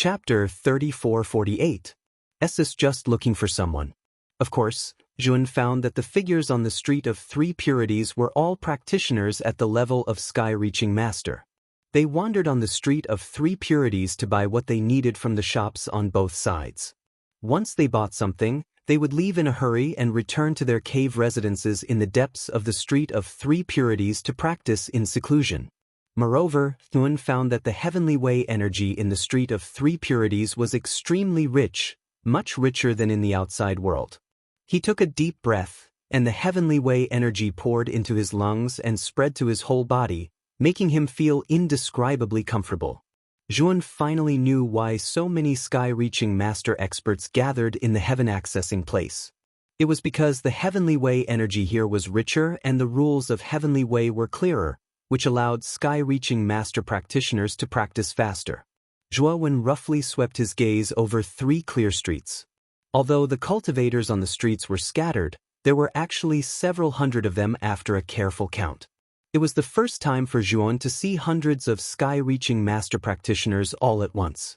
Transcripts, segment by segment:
Chapter 3448. Esses just looking for someone. Of course, Jun found that the figures on the Street of Three Purities were all practitioners at the level of sky-reaching master. They wandered on the Street of Three Purities to buy what they needed from the shops on both sides. Once they bought something, they would leave in a hurry and return to their cave residences in the depths of the Street of Three Purities to practice in seclusion. Moreover, Jun found that the heavenly way energy in the Street of Three Purities was extremely rich, much richer than in the outside world. He took a deep breath, and the heavenly way energy poured into his lungs and spread to his whole body, making him feel indescribably comfortable. Jun finally knew why so many sky-reaching master experts gathered in the heaven-accessing place. It was because the heavenly way energy here was richer and the rules of heavenly way were clearer, which allowed sky-reaching master practitioners to practice faster. Zhuowen roughly swept his gaze over 3 clear streets. Although the cultivators on the streets were scattered, there were actually several hundred of them after a careful count. It was the first time for Zhuowen to see hundreds of sky-reaching master practitioners all at once.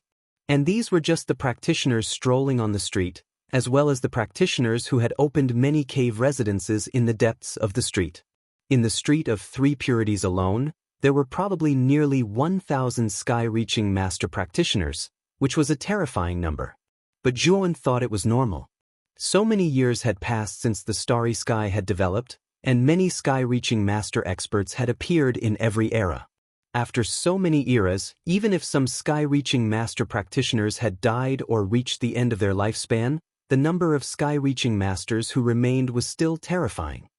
And these were just the practitioners strolling on the street, as well as the practitioners who had opened many cave residences in the depths of the street. In the Street of Three Purities alone, there were probably nearly 1,000 sky-reaching master practitioners, which was a terrifying number. But Zhuowen thought it was normal. So many years had passed since the starry sky had developed, and many sky-reaching master experts had appeared in every era. After so many eras, even if some sky-reaching master practitioners had died or reached the end of their lifespan, the number of sky-reaching masters who remained was still terrifying.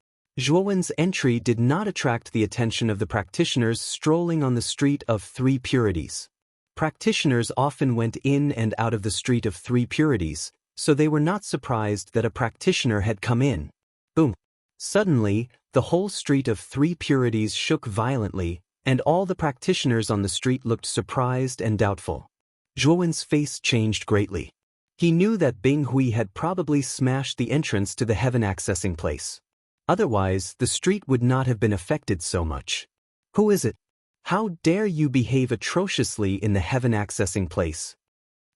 Zhuowen's entry did not attract the attention of the practitioners strolling on the Street of Three Purities. Practitioners often went in and out of the Street of Three Purities, so they were not surprised that a practitioner had come in. Boom! Suddenly, the whole Street of Three Purities shook violently, and all the practitioners on the street looked surprised and doubtful. Zhuowen's face changed greatly. He knew that Bing Hui had probably smashed the entrance to the heaven-accessing place. Otherwise, the street would not have been affected so much. Who is it? How dare you behave atrociously in the heaven-accessing place?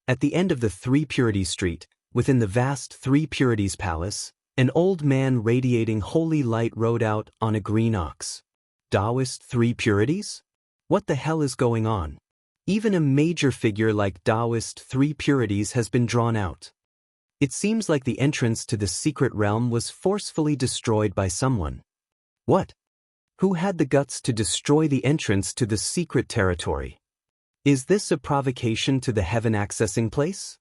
At the end of the Three Purities Street, within the vast Three Purities Palace, an old man radiating holy light rode out on a green ox. Taoist Three Purities? What the hell is going on? Even a major figure like Taoist Three Purities has been drawn out. It seems like the entrance to the secret realm was forcefully destroyed by someone. What? Who had the guts to destroy the entrance to the secret territory? Is this a provocation to the heaven-accessing place?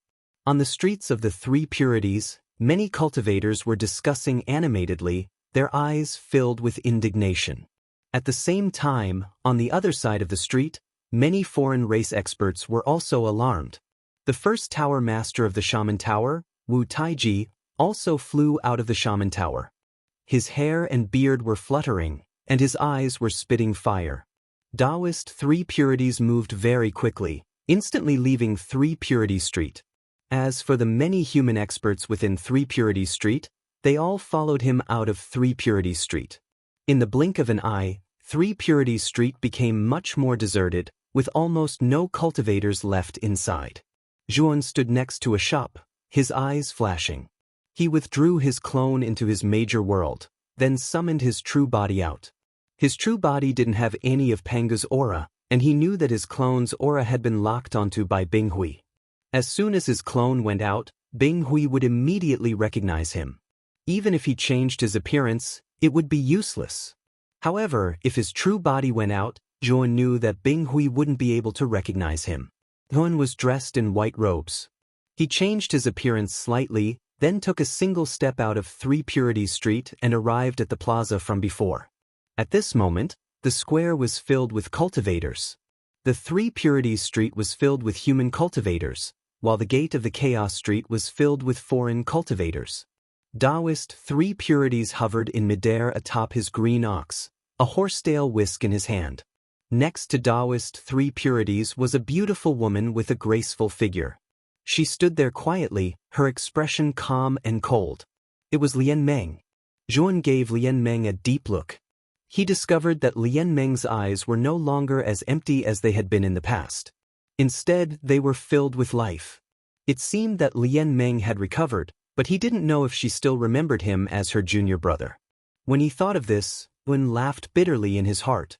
On the streets of the Three Purities, many cultivators were discussing animatedly, their eyes filled with indignation. At the same time, on the other side of the street, many foreign race experts were also alarmed. The first tower master of the Shaman Tower, Wu Taiji, also flew out of the Shaman Tower. His hair and beard were fluttering, and his eyes were spitting fire. Taoist Three Purities moved very quickly, instantly leaving Three Purities Street. As for the many human experts within Three Purities Street, they all followed him out of Three Purities Street. In the blink of an eye, Three Purities Street became much more deserted, with almost no cultivators left inside. Zhuowen stood next to a shop, his eyes flashing. He withdrew his clone into his major world, then summoned his true body out. His true body didn't have any of Panga's aura, and he knew that his clone's aura had been locked onto by Bing Hui. As soon as his clone went out, Bing Hui would immediately recognize him. Even if he changed his appearance, it would be useless. However, if his true body went out, Zhuowen knew that Bing Hui wouldn't be able to recognize him. Zhuowen was dressed in white robes. He changed his appearance slightly, then took a single step out of Three Purities Street and arrived at the plaza from before. At this moment, the square was filled with cultivators. The Three Purities Street was filled with human cultivators, while the gate of the Chaos Street was filled with foreign cultivators. Taoist Three Purities hovered in midair atop his green ox, a horsetail whisk in his hand. Next to Taoist Three Purities was a beautiful woman with a graceful figure. She stood there quietly, her expression calm and cold. It was Lian Meng. Zhuowen gave Lian Meng a deep look. He discovered that Lian Meng's eyes were no longer as empty as they had been in the past. Instead, they were filled with life. It seemed that Lien Meng had recovered, but he didn't know if she still remembered him as her junior brother. When he thought of this, Wen laughed bitterly in his heart.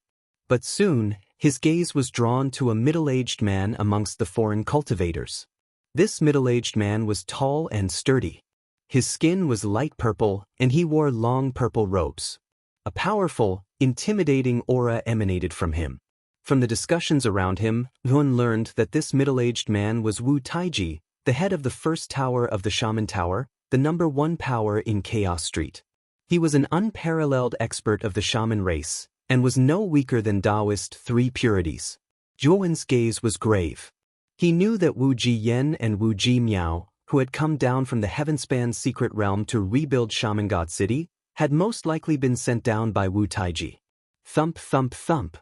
But soon, his gaze was drawn to a middle-aged man amongst the foreign cultivators. This middle-aged man was tall and sturdy. His skin was light purple, and he wore long purple robes. A powerful, intimidating aura emanated from him. From the discussions around him, Wen learned that this middle-aged man was Wu Taiji, the head of the first tower of the Shaman Tower, the #1 power in Chaos Street. He was an unparalleled expert of the shaman race, and was no weaker than Taoist 3 purities. Zhuowen's gaze was grave. He knew that Wu Jiyan and Wu Ji Miao, who had come down from the Heavenspan's secret realm to rebuild Shaman God City, had most likely been sent down by Wu Taiji. Thump, thump, thump.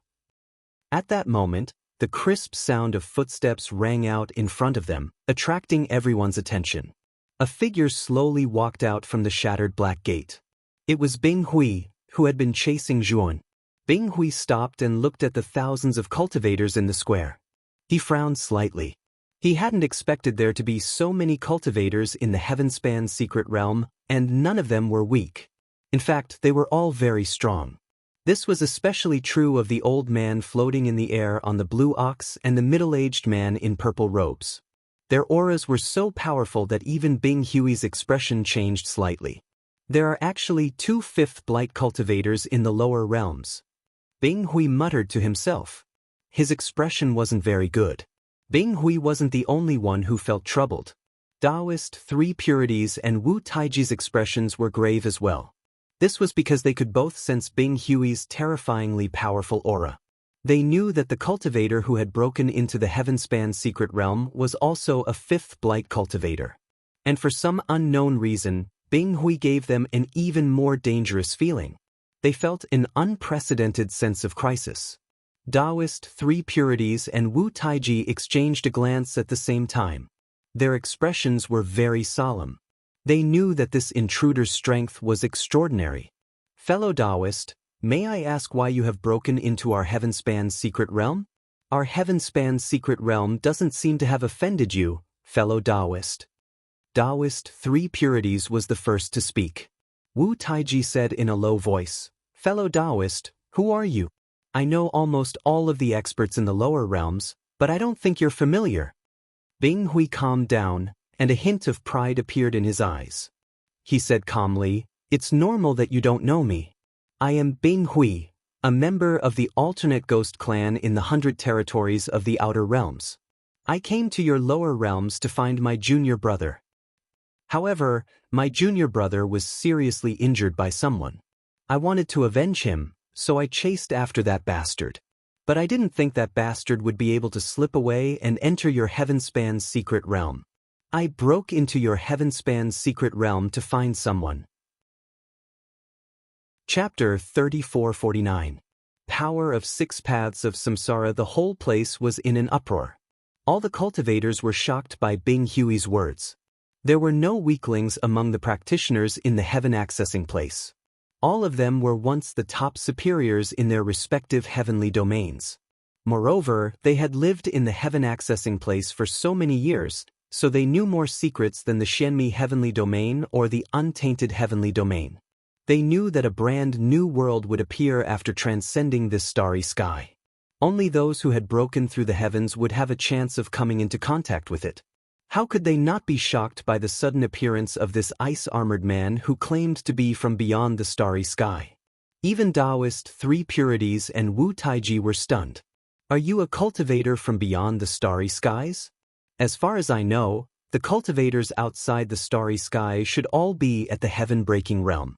At that moment, the crisp sound of footsteps rang out in front of them, attracting everyone's attention. A figure slowly walked out from the shattered black gate. It was Bing Hui, who had been chasing Zhuon. Bing Hui stopped and looked at the thousands of cultivators in the square. He frowned slightly. He hadn't expected there to be so many cultivators in the Heavenspan's secret realm, and none of them were weak. In fact, they were all very strong. This was especially true of the old man floating in the air on the blue ox and the middle-aged man in purple robes. Their auras were so powerful that even Bing Hui's expression changed slightly. There are actually 2 fifth blight cultivators in the lower realms. Bing Hui muttered to himself. His expression wasn't very good. Bing Hui wasn't the only one who felt troubled. Taoist 3 purities and Wu Taiji's expressions were grave as well. This was because they could both sense Bing Hui's terrifyingly powerful aura. They knew that the cultivator who had broken into the Heavenspan's secret realm was also a 5th blight cultivator. And for some unknown reason, Bing Hui gave them an even more dangerous feeling. They felt an unprecedented sense of crisis. Taoist 3 purities and Wu Taiji exchanged a glance at the same time. Their expressions were very solemn. They knew that this intruder's strength was extraordinary. Fellow Taoist, may I ask why you have broken into our Heavenspan's secret realm? Our Heavenspan's secret realm doesn't seem to have offended you, fellow Taoist. Taoist 3 purities was the first to speak. Wu Taiji said in a low voice, "Fellow Taoist, who are you? I know almost all of the experts in the lower realms, but I don't think you're familiar." Bing Hui calmed down, and a hint of pride appeared in his eyes. He said calmly, "It's normal that you don't know me. I am Bing Hui, a member of the alternate ghost clan in the 100 territories of the outer realms. I came to your lower realms to find my junior brother. However, my junior brother was seriously injured by someone. I wanted to avenge him, so I chased after that bastard. But I didn't think that bastard would be able to slip away and enter your Heavenspan's secret realm. I broke into your Heavenspan's secret realm to find someone." Chapter 3449. Power of 6 Paths of Samsara. The whole place was in an uproar. All the cultivators were shocked by Bing Hui's words. There were no weaklings among the practitioners in the heaven accessing place. All of them were once the top superiors in their respective heavenly domains. Moreover, they had lived in the heaven accessing place for so many years, so they knew more secrets than the Xianmi heavenly domain or the untainted heavenly domain. They knew that a brand new world would appear after transcending this starry sky. Only those who had broken through the heavens would have a chance of coming into contact with it. How could they not be shocked by the sudden appearance of this ice-armored man who claimed to be from beyond the starry sky? Even Taoist 3 purities and Wu Taiji were stunned. "Are you a cultivator from beyond the starry skies?" "As far as I know, the cultivators outside the starry sky should all be at the heaven-breaking realm."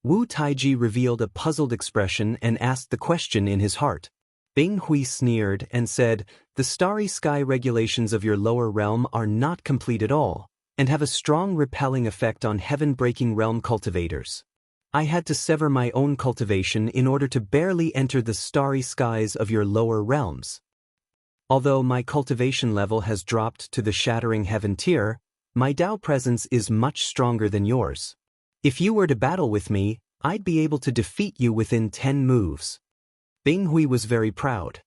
Wu Taiji revealed a puzzled expression and asked the question in his heart. Bing Hui sneered and said, "The starry sky regulations of your lower realm are not complete at all, and have a strong repelling effect on heaven-breaking realm cultivators. I had to sever my own cultivation in order to barely enter the starry skies of your lower realms. Although my cultivation level has dropped to the shattering heaven tier, my Tao presence is much stronger than yours. If you were to battle with me, I'd be able to defeat you within 10 moves." Bing Hui was very proud.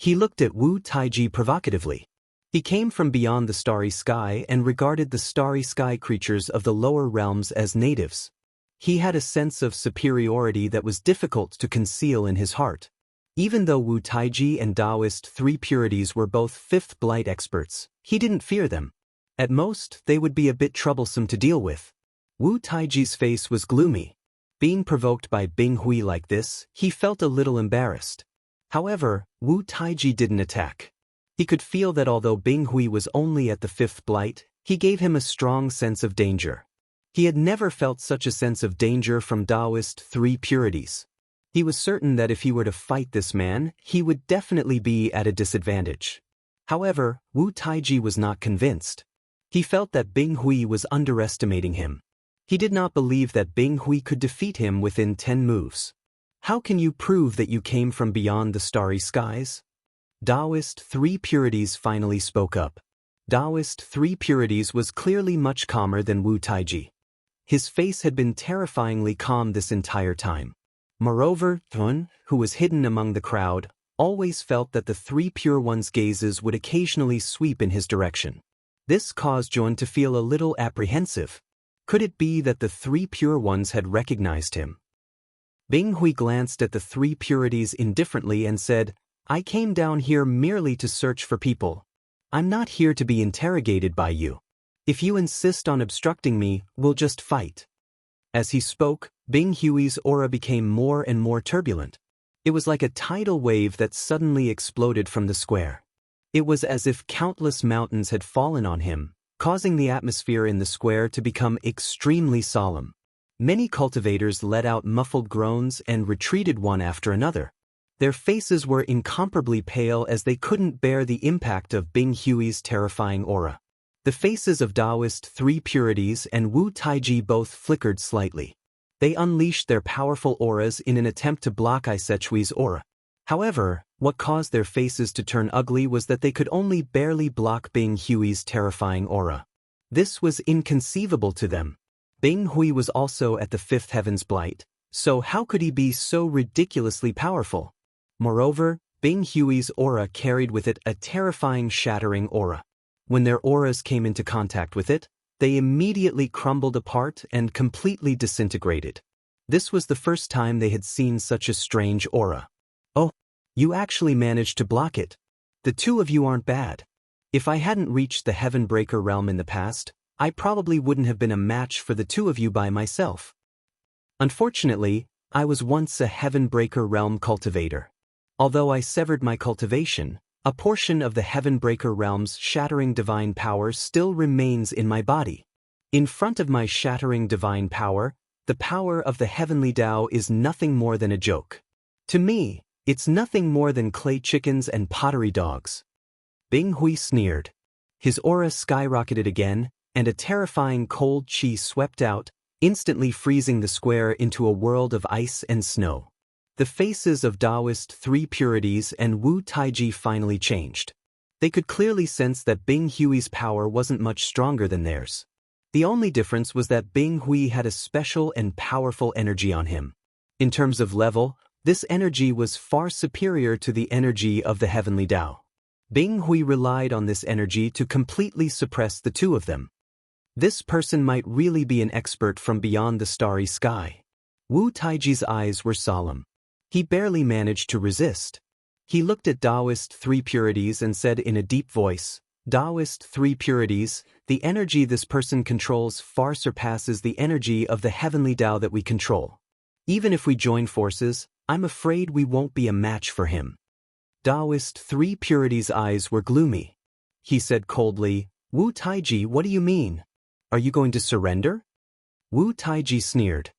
He looked at Wu Taiji provocatively. He came from beyond the starry sky and regarded the starry sky creatures of the lower realms as natives. He had a sense of superiority that was difficult to conceal in his heart. Even though Wu Taiji and Taoist Three Purities were both fifth blight experts, he didn't fear them. At most, they would be a bit troublesome to deal with. Wu Taiji's face was gloomy. Being provoked by Bing Hui like this, he felt a little embarrassed. However, Wu Taiji didn't attack. He could feel that although Bing Hui was only at the fifth blight, he gave him a strong sense of danger. He had never felt such a sense of danger from Taoist Three Purities. He was certain that if he were to fight this man, he would definitely be at a disadvantage. However, Wu Taiji was not convinced. He felt that Bing Hui was underestimating him. He did not believe that Bing Hui could defeat him within 10 moves. How can you prove that you came from beyond the starry skies? Taoist Three Purities finally spoke up. Taoist Three Purities was clearly much calmer than Wu Taiji. His face had been terrifyingly calm this entire time. Moreover, Thun, who was hidden among the crowd, always felt that the Three Pure Ones' gazes would occasionally sweep in his direction. This caused Jun to feel a little apprehensive. Could it be that the Three Pure Ones had recognized him? Bing Hui glanced at the Three Purities indifferently and said, "I came down here merely to search for people. I'm not here to be interrogated by you. If you insist on obstructing me, we'll just fight." As he spoke, Bing Hui's aura became more and more turbulent. It was like a tidal wave that suddenly exploded from the square. It was as if countless mountains had fallen on him, causing the atmosphere in the square to become extremely solemn. Many cultivators let out muffled groans and retreated one after another. Their faces were incomparably pale as they couldn't bear the impact of Bing Hui's terrifying aura. The faces of Taoist Three Purities and Wu Taiji both flickered slightly. They unleashed their powerful auras in an attempt to block Isechui's aura. However, what caused their faces to turn ugly was that they could only barely block Bing Hui's terrifying aura. This was inconceivable to them. Bing Hui was also at the fifth heaven's blight, so how could he be so ridiculously powerful? Moreover, Bing Hui's aura carried with it a terrifying shattering aura. When their auras came into contact with it, they immediately crumbled apart and completely disintegrated. This was the first time they had seen such a strange aura. "Oh, you actually managed to block it. The two of you aren't bad. If I hadn't reached the Heaven Breaker realm in the past, I probably wouldn't have been a match for the two of you by myself. Unfortunately, I was once a Heaven Breaker realm cultivator. Although I severed my cultivation, a portion of the Heaven Breaker realm's shattering divine power still remains in my body. In front of my shattering divine power, the power of the heavenly Tao is nothing more than a joke. To me, it's nothing more than clay chickens and pottery dogs." Bing Hui sneered. His aura skyrocketed again, and a terrifying cold chi swept out, instantly freezing the square into a world of ice and snow. The faces of Taoist Three Purities and Wu Taiji finally changed. They could clearly sense that Bing Hui's power wasn't much stronger than theirs. The only difference was that Bing Hui had a special and powerful energy on him. In terms of level, this energy was far superior to the energy of the heavenly Tao. Bing Hui relied on this energy to completely suppress the two of them. This person might really be an expert from beyond the starry sky. Wu Taiji's eyes were solemn. He barely managed to resist. He looked at Taoist Three Purities and said in a deep voice, "Taoist Three Purities, the energy this person controls far surpasses the energy of the heavenly Tao that we control. Even if we join forces, I'm afraid we won't be a match for him." Taoist Three Purities' eyes were gloomy. He said coldly, "Wu Taiji, what do you mean? Are you going to surrender?" Wu Taiji sneered.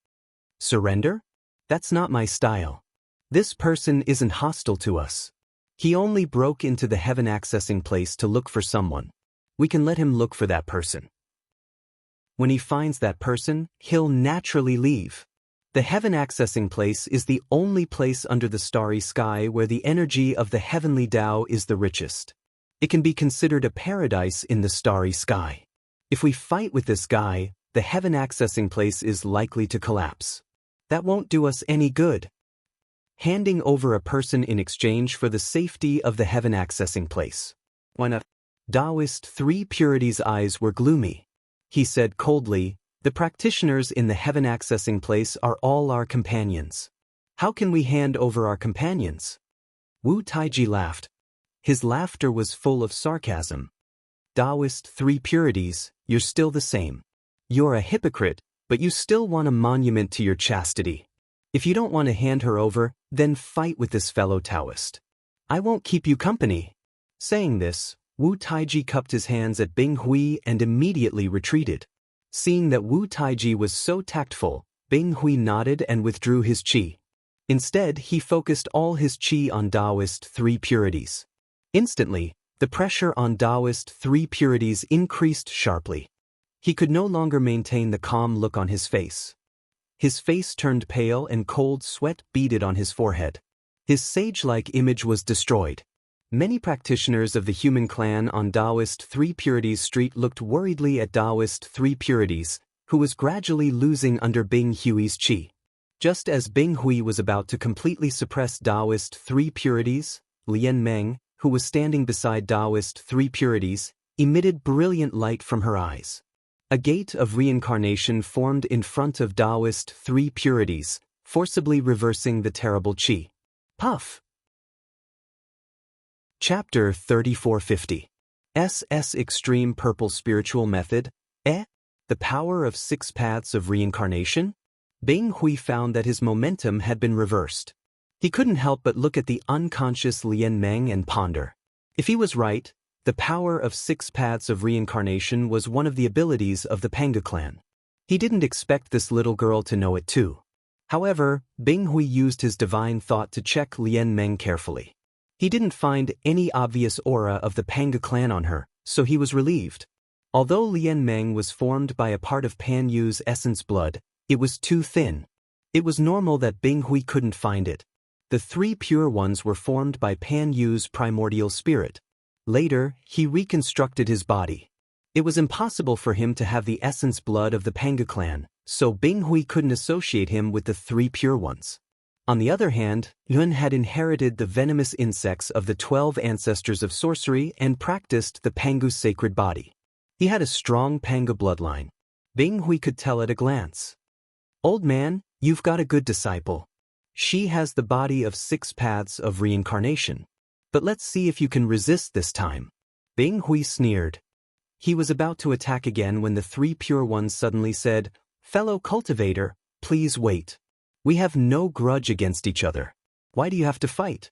"Surrender? That's not my style. This person isn't hostile to us. He only broke into the heaven accessing place to look for someone. We can let him look for that person. When he finds that person, he'll naturally leave. The heaven accessing place is the only place under the starry sky where the energy of the heavenly Tao is the richest. It can be considered a paradise in the starry sky. If we fight with this guy, the heaven accessing place is likely to collapse. That won't do us any good." handing over a person in exchange for the safety of the heaven accessing place. When a Taoist three purities' eyes were gloomy, he said coldly, "The practitioners in the heaven accessing place are all our companions. How can we hand over our companions?" Wu Taiji laughed. His laughter was full of sarcasm. "Taoist three purities, you're still the same. You're a hypocrite, but you still want a monument to your chastity. If you don't want to hand her over, then fight with this fellow Taoist. I won't keep you company." Saying this, Wu Taiji cupped his hands at Bing Hui and immediately retreated. Seeing that Wu Taiji was so tactful, Bing Hui nodded and withdrew his qi. Instead, he focused all his qi on Taoist three purities. Instantly, the pressure on Taoist three purities increased sharply. He could no longer maintain the calm look on his face. His face turned pale and cold sweat beaded on his forehead. His sage-like image was destroyed. Many practitioners of the human clan on Taoist three purities street looked worriedly at Taoist three purities, who was gradually losing under Bing Hui's qi. Just as Bing Hui was about to completely suppress Taoist three purities, Lian Meng, who was standing beside Taoist three purities, emitted brilliant light from her eyes. A gate of reincarnation formed in front of Taoist three purities, forcibly reversing the terrible qi. Puff! Chapter 3450. SS Extreme Purple Spiritual Method. The Power of Six Paths of Reincarnation? Bing Hui found that his momentum had been reversed. He couldn't help but look at the unconscious Lian Meng and ponder. If he was right, the power of six paths of reincarnation was one of the abilities of the Panga clan. He didn't expect this little girl to know it too. However, Bing Hui used his divine thought to check Lian Meng carefully. He didn't find any obvious aura of the Panga clan on her, so he was relieved. Although Lian Meng was formed by a part of Pan Yu's essence blood, it was too thin. It was normal that Bing Hui couldn't find it. The three pure ones were formed by Pan Yu's primordial spirit. Later, he reconstructed his body. It was impossible for him to have the essence blood of the Panga clan, so Bing Hui couldn't associate him with the three pure ones. On the other hand, Yun had inherited the venomous insects of the 12 ancestors of sorcery and practiced the Pangu's sacred body. He had a strong Panga bloodline. Bing Hui could tell at a glance. "Old man, you've got a good disciple. She has the body of six paths of reincarnation. But let's see if you can resist this time." Bing Hui sneered. He was about to attack again when the three pure ones suddenly said, "Fellow cultivator, please wait. We have no grudge against each other. Why do you have to fight?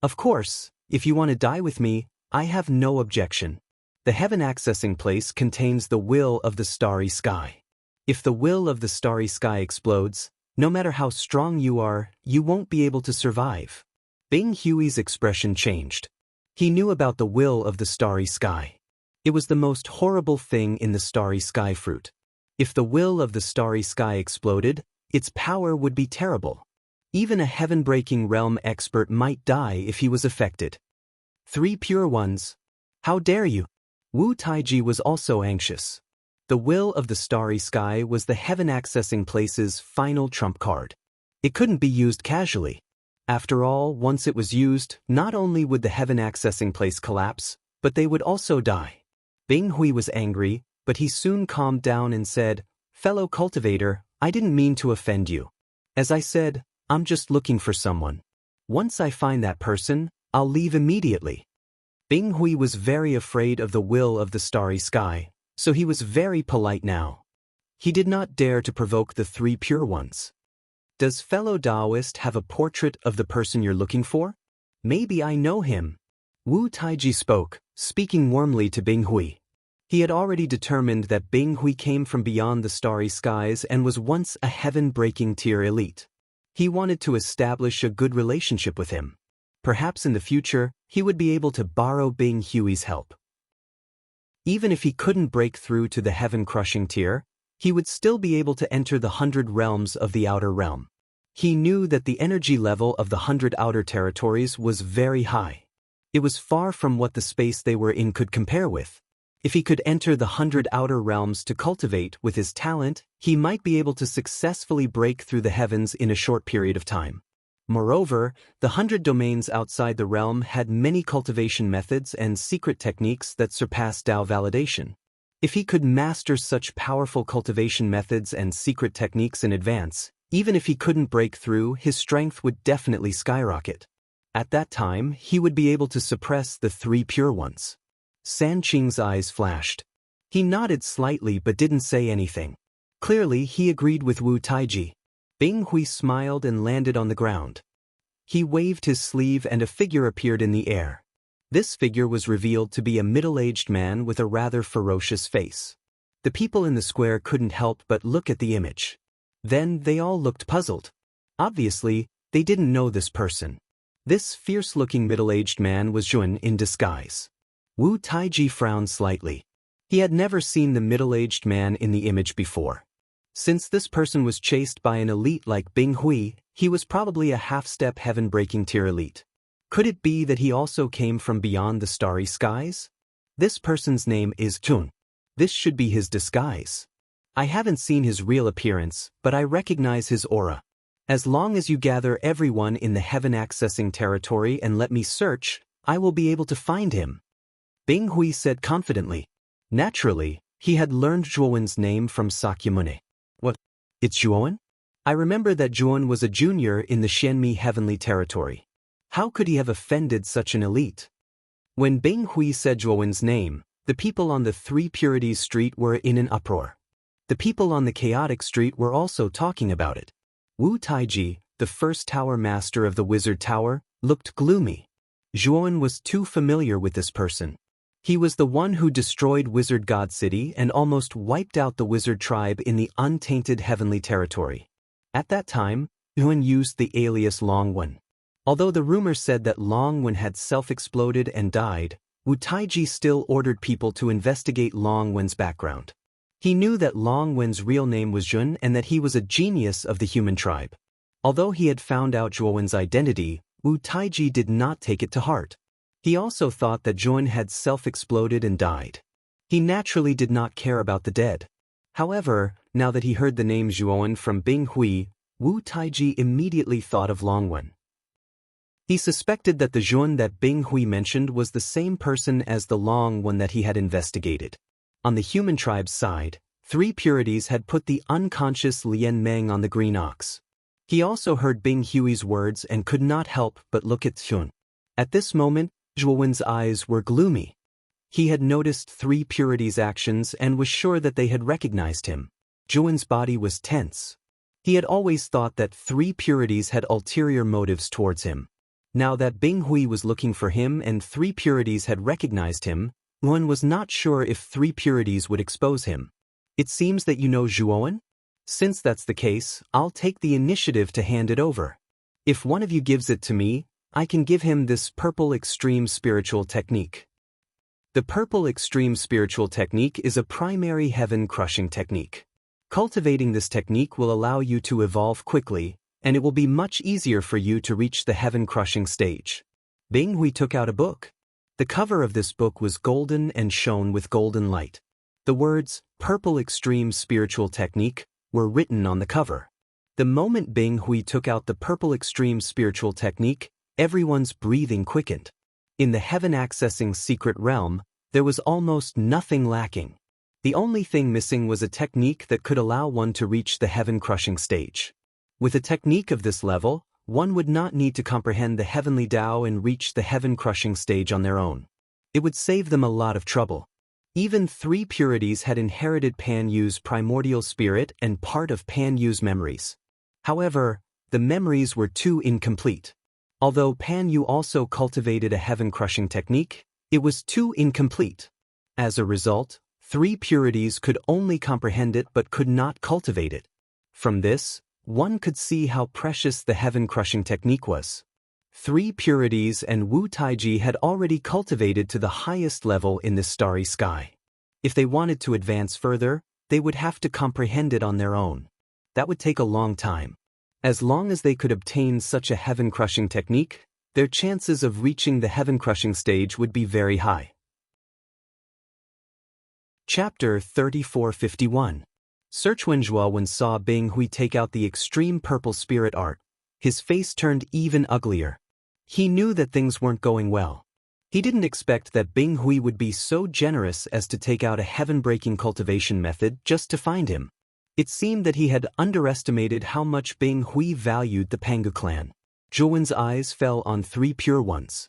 Of course, if you want to die with me, I have no objection. The heaven accessing place contains the will of the starry sky. If the will of the starry sky explodes, no matter how strong you are, you won't be able to survive." Bing Hui's expression changed. He knew about the will of the starry sky. It was the most horrible thing in the starry sky fruit. If the will of the starry sky exploded, its power would be terrible. Even a heaven-breaking realm expert might die if he was affected. Three pure ones. How dare you? Wu Taiji was also anxious. The will of the starry sky was the heaven accessing place's final trump card. It couldn't be used casually. After all, once it was used, not only would the heaven accessing place collapse, but they would also die. Bing Hui was angry, but he soon calmed down and said, "Fellow cultivator, I didn't mean to offend you. As I said, I'm just looking for someone. Once I find that person, I'll leave immediately." Bing Hui was very afraid of the will of the starry sky, so he was very polite now. He did not dare to provoke the three pure ones. "Does fellow Taoist have a portrait of the person you're looking for? Maybe I know him." Wu Taiji spoke, speaking warmly to Bing Hui. He had already determined that Bing Hui came from beyond the starry skies and was once a heaven-breaking tier elite. He wanted to establish a good relationship with him. Perhaps in the future, he would be able to borrow Bing Hui's help. Even if he couldn't break through to the heaven-crushing tier, he would still be able to enter the 100 realms of the outer realm. He knew that the energy level of the 100 outer territories was very high. It was far from what the space they were in could compare with. If he could enter the 100 outer realms to cultivate with his talent, he might be able to successfully break through the heavens in a short period of time. Moreover, the 100 domains outside the realm had many cultivation methods and secret techniques that surpassed Tao validation. If he could master such powerful cultivation methods and secret techniques in advance, even if he couldn't break through, his strength would definitely skyrocket. At that time, he would be able to suppress the 3 pure ones. San Qing's eyes flashed. He nodded slightly but didn't say anything. Clearly, he agreed with Wu Taiji. Bing Hui smiled and landed on the ground. He waved his sleeve and a figure appeared in the air. This figure was revealed to be a middle-aged man with a rather ferocious face. The people in the square couldn't help but look at the image. Then they all looked puzzled. Obviously, they didn't know this person. This fierce-looking middle-aged man was Jun in disguise. Wu Taiji frowned slightly. He had never seen the middle-aged man in the image before. Since this person was chased by an elite like Bing Hui, he was probably a half-step heaven-breaking tier elite. Could it be that he also came from beyond the starry skies? This person's name is Jun. This should be his disguise. I haven't seen his real appearance, but I recognize his aura. As long as you gather everyone in the heaven-accessing territory and let me search, I will be able to find him. Bing Hui said confidently. Naturally, he had learned Zhuowen's name from Sakyamuni. What? It's Zhuowen? I remember that Zhuowen was a junior in the Xianmi heavenly territory. How could he have offended such an elite? When Bing Hui said Zhuowen's name, the people on the 3 Purities Street were in an uproar. The people on the Chaotic Street were also talking about it. Wu Taiji, the first tower master of the Wizard Tower, looked gloomy. Zhuowen was too familiar with this person. He was the one who destroyed Wizard God City and almost wiped out the wizard tribe in the untainted heavenly territory. At that time, Zhuowen used the alias Longwen. Although the rumor said that Longwen had self-exploded and died, Wu Taiji still ordered people to investigate Longwen's background. He knew that Longwen's real name was Jun and that he was a genius of the human tribe. Although he had found out Zhuowen's identity, Wu Taiji did not take it to heart. He also thought that Zhuowen had self-exploded and died. He naturally did not care about the dead. However, now that he heard the name Zhuowen from Bing Hui, Wu Taiji immediately thought of Longwen. He suspected that the Zhuowen that Bing Hui mentioned was the same person as the Longwen that he had investigated. On the human tribe's side, 3 Purities had put the unconscious Lian Meng on the green ox. He also heard Bing Hui's words and could not help but look at Zhuowen. At this moment, Zhuowen's eyes were gloomy. He had noticed 3 Purities' actions and was sure that they had recognized him. Zhuowen's body was tense. He had always thought that 3 Purities had ulterior motives towards him. Now that Bing Hui was looking for him and 3 Purities had recognized him, Zhuowen was not sure if 3 Purities would expose him. It seems that you know Zhuowen? Since that's the case, I'll take the initiative to hand it over. If one of you gives it to me, I can give him this Purple Extreme Spiritual Technique. The Purple Extreme Spiritual Technique is a primary heaven-crushing technique. Cultivating this technique will allow you to evolve quickly, and it will be much easier for you to reach the heaven-crushing stage. Bing Hui took out a book. The cover of this book was golden and shone with golden light. The words, Purple Extreme Spiritual Technique, were written on the cover. The moment Bing Hui took out the Purple Extreme Spiritual Technique, everyone's breathing quickened. In the heaven-accessing secret realm, there was almost nothing lacking. The only thing missing was a technique that could allow one to reach the heaven-crushing stage. With a technique of this level, one would not need to comprehend the heavenly Tao and reach the heaven-crushing stage on their own. It would save them a lot of trouble. Even 3 Purities had inherited Pan Yu's primordial spirit and part of Pan Yu's memories. However, the memories were too incomplete. Although Pan Yu also cultivated a heaven-crushing technique, it was too incomplete. As a result, 3 Purities could only comprehend it but could not cultivate it. From this, one could see how precious the heaven-crushing technique was. 3 Purities and Wu Taiji had already cultivated to the highest level in the starry sky. If they wanted to advance further, they would have to comprehend it on their own. That would take a long time. As long as they could obtain such a heaven-crushing technique, their chances of reaching the heaven-crushing stage would be very high. Chapter 3451. Search. When Zhuowen saw Bing Hui take out the extreme purple spirit art, His face turned even uglier. He knew that things weren't going well. He didn't expect that Bing Hui would be so generous as to take out a heaven-breaking cultivation method just to find him. It seemed that he had underestimated how much Bing Hui valued the Pangu clan. Zhuowen's eyes fell on 3 Pure Ones.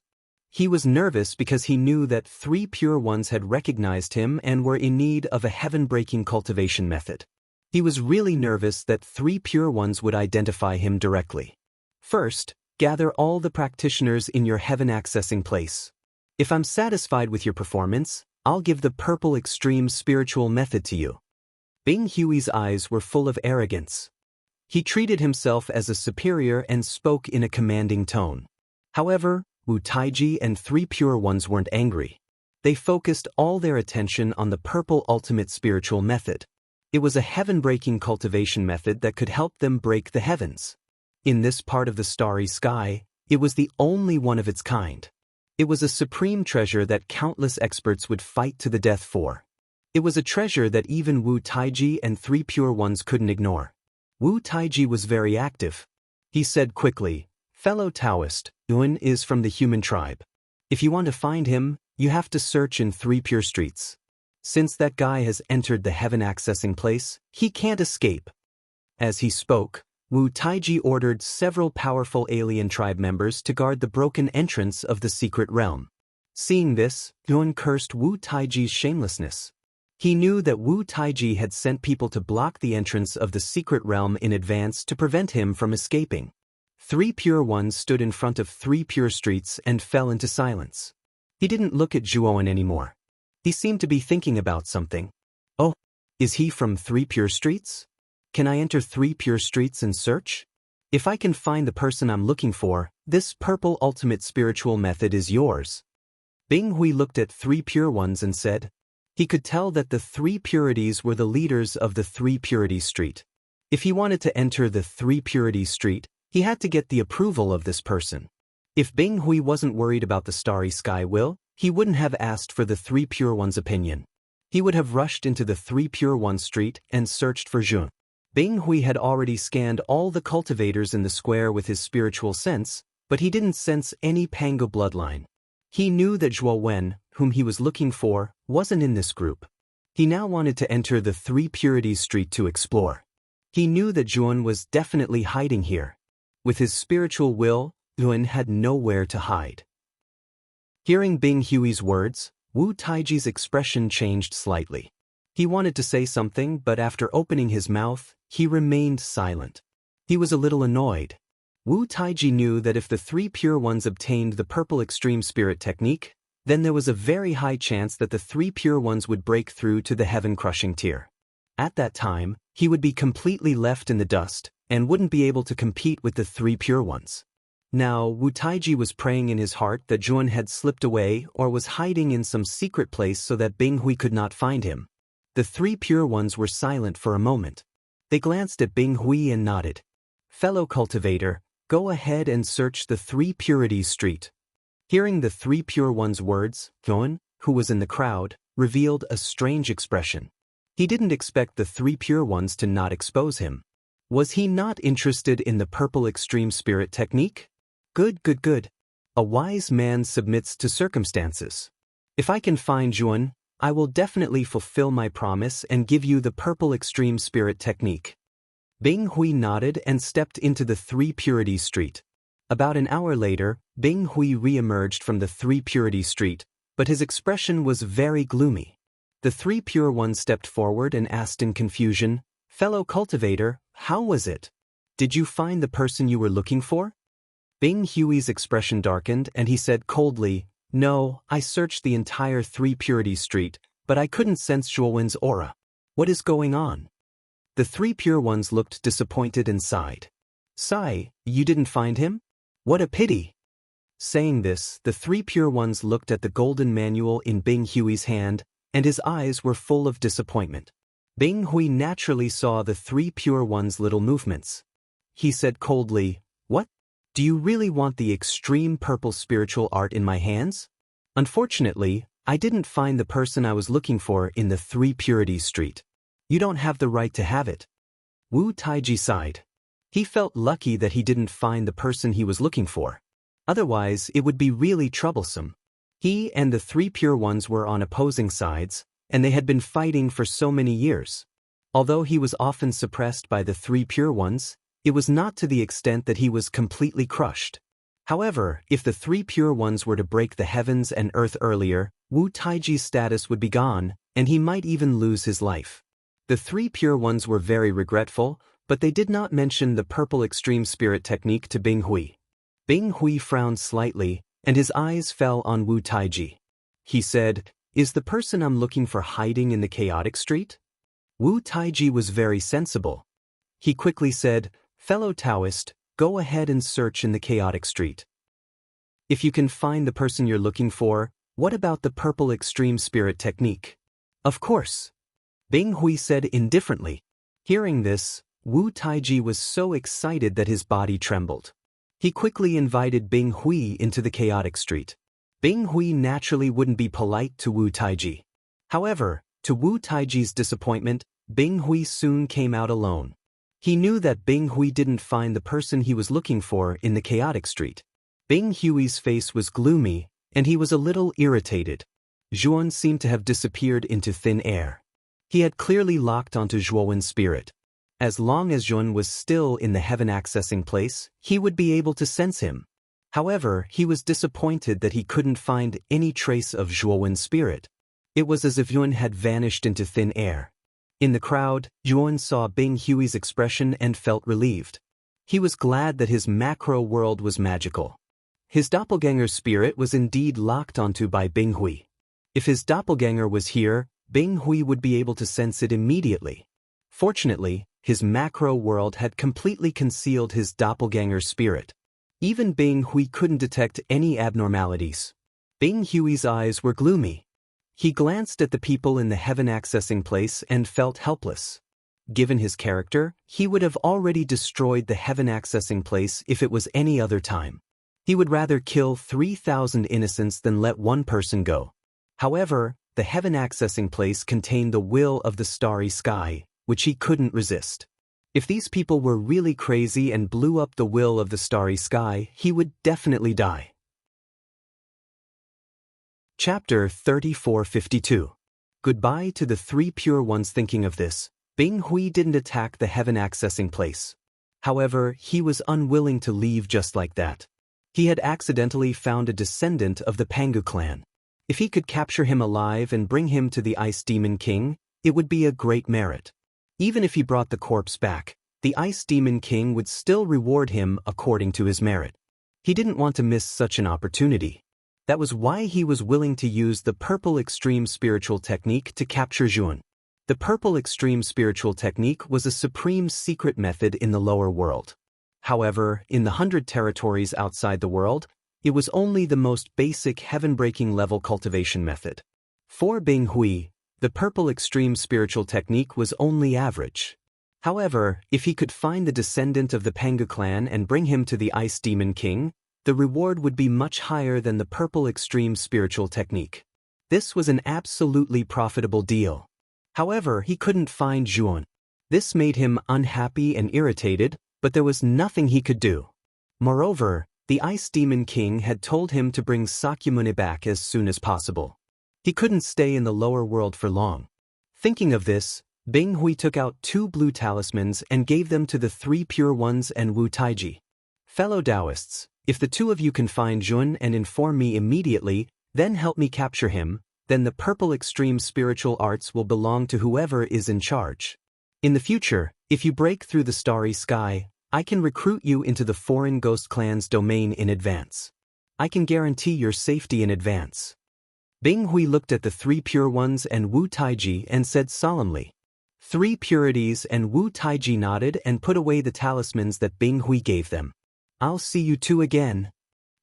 He was nervous because he knew that 3 Pure Ones had recognized him and were in need of a heaven-breaking cultivation method. He was really nervous that 3 Pure Ones would identify him directly. First, gather all the practitioners in your heaven accessing place. If I'm satisfied with your performance, I'll give the purple extreme spiritual method to you. Bing Hui's eyes were full of arrogance. He treated himself as a superior and spoke in a commanding tone. However, Wu Taiji and 3 Pure Ones weren't angry. They focused all their attention on the purple ultimate spiritual method. It was a heaven-breaking cultivation method that could help them break the heavens. In this part of the starry sky, it was the only one of its kind. It was a supreme treasure that countless experts would fight to the death for. It was a treasure that even Wu Taiji and 3 Pure Ones couldn't ignore. Wu Taiji was very active. He said quickly, "Fellow Taoist, Yuan is from the human tribe. If you want to find him, you have to search in 3 Pure Streets. Since that guy has entered the heaven accessing place, he can't escape." As he spoke, Wu Taiji ordered several powerful alien tribe members to guard the broken entrance of the secret realm. Seeing this, Yuan cursed Wu Taiji's shamelessness. He knew that Wu Taiji had sent people to block the entrance of the secret realm in advance to prevent him from escaping. 3 Pure Ones stood in front of 3 Pure Streets and fell into silence. He didn't look at Zhuowen anymore. He seemed to be thinking about something. "Oh, is he from 3 Pure Streets? Can I enter 3 Pure Streets and search? If I can find the person I'm looking for, this purple ultimate spiritual method is yours." Bing Hui looked at 3 Pure Ones and said. He could tell that the 3 Purities were the leaders of the 3 Purity Street. If he wanted to enter the 3 Purity Street, he had to get the approval of this person. If Bing Hui wasn't worried about the starry sky he wouldn't have asked for the 3 Pure Ones' opinion. He would have rushed into the 3 Pure One Street and searched for Zhun. Bing Hui had already scanned all the cultivators in the square with his spiritual sense, but he didn't sense any Pangu bloodline. He knew that Zhuo Wen, whom he was looking for, wasn't in this group. He now wanted to enter the 3 Purities Street to explore. He knew that Zhuan was definitely hiding here. With his spiritual will, Zhuan had nowhere to hide. Hearing Bing Hui's words, Wu Taiji's expression changed slightly. He wanted to say something, but after opening his mouth, he remained silent. He was a little annoyed. Wu Taiji knew that if the 3 Pure Ones obtained the purple extreme spirit technique, then there was a very high chance that the 3 Pure Ones would break through to the heaven-crushing tier. At that time, he would be completely left in the dust and wouldn't be able to compete with the 3 Pure Ones. Now, Wu Taiji was praying in his heart that Zhuan had slipped away or was hiding in some secret place so that Bing Hui could not find him. The 3 Pure Ones were silent for a moment. They glanced at Bing Hui and nodded. "Fellow cultivator, go ahead and search the 3 Purities Street." Hearing the 3 Pure Ones' words, Zhuan, who was in the crowd, revealed a strange expression. He didn't expect the 3 Pure Ones to not expose him. Was he not interested in the purple extreme spirit technique? Good. A wise man submits to circumstances. If I can find Zhuan, I will definitely fulfill my promise and give you the purple extreme spirit technique. Bing Hui nodded and stepped into the 3 Purities Street. About an hour later, Bing Hui re-emerged from the 3 Purities Street, but his expression was very gloomy. The 3 Pure Ones stepped forward and asked in confusion, "Fellow cultivator, how was it? Did you find the person you were looking for?" Bing Hui's expression darkened and he said coldly, "No, I searched the entire 3 Purities Street, but I couldn't sense Zhuowen's aura. What is going on?" The 3 Pure Ones looked disappointed and sighed. "Sigh, you didn't find him? What a pity." Saying this, the 3 Pure Ones looked at the golden manual in Bing Hui's hand, and his eyes were full of disappointment. Bing Hui naturally saw the 3 Pure Ones' little movements. He said coldly, "What? Do you really want the extreme purple spiritual art in my hands? Unfortunately, I didn't find the person I was looking for in the 3 Purities Street. You don't have the right to have it." Wu Taiji sighed. He felt lucky that he didn't find the person he was looking for. Otherwise, it would be really troublesome. He and the three pure ones were on opposing sides, and they had been fighting for so many years. Although he was often suppressed by the three pure ones, it was not to the extent that he was completely crushed. However, if the three pure ones were to break the heavens and earth earlier, Wu Taiji's status would be gone, and he might even lose his life. The three pure ones were very regretful, but they did not mention the purple extreme spirit technique to Bing Hui. Bing Hui frowned slightly, and his eyes fell on Wu Taiji. He said, "Is the person I'm looking for hiding in the chaotic street?" Wu Taiji was very sensible. He quickly said, "Fellow Taoist, go ahead and search in the chaotic street. If you can find the person you're looking for, what about the purple extreme spirit technique?" "Of course," Bing Hui said indifferently. Hearing this, Wu Taiji was so excited that his body trembled. He quickly invited Bing Hui into the chaotic street. Bing Hui naturally wouldn't be polite to Wu Taiji. However, to Wu Taiji's disappointment, Bing Hui soon came out alone. He knew that Bing Hui didn't find the person he was looking for in the chaotic street. Bing Hui's face was gloomy, and he was a little irritated. Zhuan seemed to have disappeared into thin air. He had clearly locked onto Zhuowen's spirit. As long as Zhuan was still in the heaven accessing place, he would be able to sense him. However, he was disappointed that he couldn't find any trace of Zhuowen's spirit. It was as if Zhuan had vanished into thin air. In the crowd, Zhuan saw Bing Hui's expression and felt relieved. He was glad that his macro world was magical. His doppelganger's spirit was indeed locked onto by Bing Hui. If his doppelganger was here, Bing Hui would be able to sense it immediately. Fortunately, his macro world had completely concealed his doppelganger's spirit. Even Bing Hui couldn't detect any abnormalities. Bing Hui's eyes were gloomy. He glanced at the people in the heaven accessing place and felt helpless. Given his character, he would have already destroyed the heaven accessing place if it was any other time. He would rather kill 3,000 innocents than let one person go. However, the heaven accessing place contained the will of the starry sky, which he couldn't resist. If these people were really crazy and blew up the will of the starry sky, he would definitely die. Chapter 3452. Goodbye to the three pure ones. Thinking of this, Bing Hui didn't attack the heaven accessing place. However, he was unwilling to leave just like that. He had accidentally found a descendant of the Pangu clan. If he could capture him alive and bring him to the Ice Demon King, it would be a great merit. Even if he brought the corpse back, the Ice Demon King would still reward him according to his merit. He didn't want to miss such an opportunity. That was why he was willing to use the purple extreme spiritual technique to capture Zhuan. The purple extreme spiritual technique was a supreme secret method in the lower world. However, in the 100 territories outside the world, it was only the most basic heaven-breaking level cultivation method. For Bing Hui, the purple extreme spiritual technique was only average. However, if he could find the descendant of the Pangu clan and bring him to the Ice Demon King, the reward would be much higher than the purple extreme spiritual technique. This was an absolutely profitable deal. However, he couldn't find Zhuan. This made him unhappy and irritated, but there was nothing he could do. Moreover, the Ice Demon King had told him to bring Sakyamuni back as soon as possible. He couldn't stay in the lower world for long. Thinking of this, Bing Hui took out 2 blue talismans and gave them to the 3 pure ones and Wu Taiji. "Fellow Taoists, if the 2 of you can find Zhuan and inform me immediately, then help me capture him, then the purple extreme spiritual arts will belong to whoever is in charge. In the future, if you break through the starry sky, I can recruit you into the foreign ghost clan's domain in advance. I can guarantee your safety in advance." Bing Hui looked at the 3 pure ones and Wu Taiji and said solemnly. 3 purities and Wu Taiji nodded and put away the talismans that Bing Hui gave them. "I'll see you 2 again."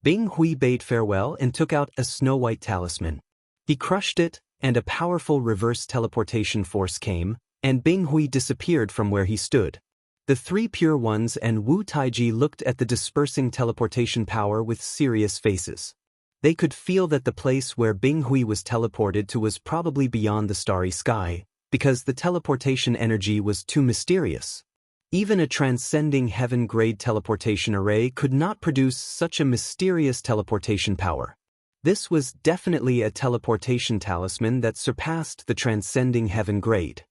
Bing Hui bade farewell and took out a snow-white talisman. He crushed it, and a powerful reverse teleportation force came, and Bing Hui disappeared from where he stood. The 3 pure ones and Wu Taiji looked at the dispersing teleportation power with serious faces. They could feel that the place where Bing Hui was teleported to was probably beyond the starry sky, because the teleportation energy was too mysterious. Even a transcending heaven-grade teleportation array could not produce such a mysterious teleportation power. This was definitely a teleportation talisman that surpassed the transcending heaven grade.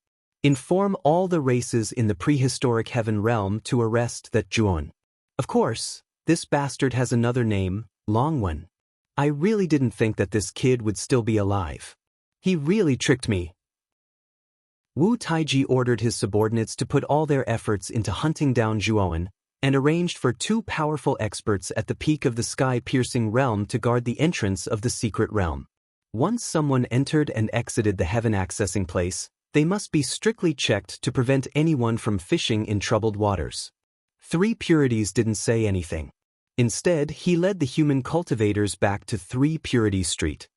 Inform all the races in the prehistoric heaven realm to arrest that Juon. Of course, this bastard has another name, Longwen. I really didn't think that this kid would still be alive. He really tricked me. Wu Taiji ordered his subordinates to put all their efforts into hunting down Zhuowen, and arranged for 2 powerful experts at the peak of the sky-piercing realm to guard the entrance of the secret realm. Once someone entered and exited the heaven-accessing place, they must be strictly checked to prevent anyone from fishing in troubled waters. 3 Purities didn't say anything. Instead, he led the human cultivators back to 3 Purity Street.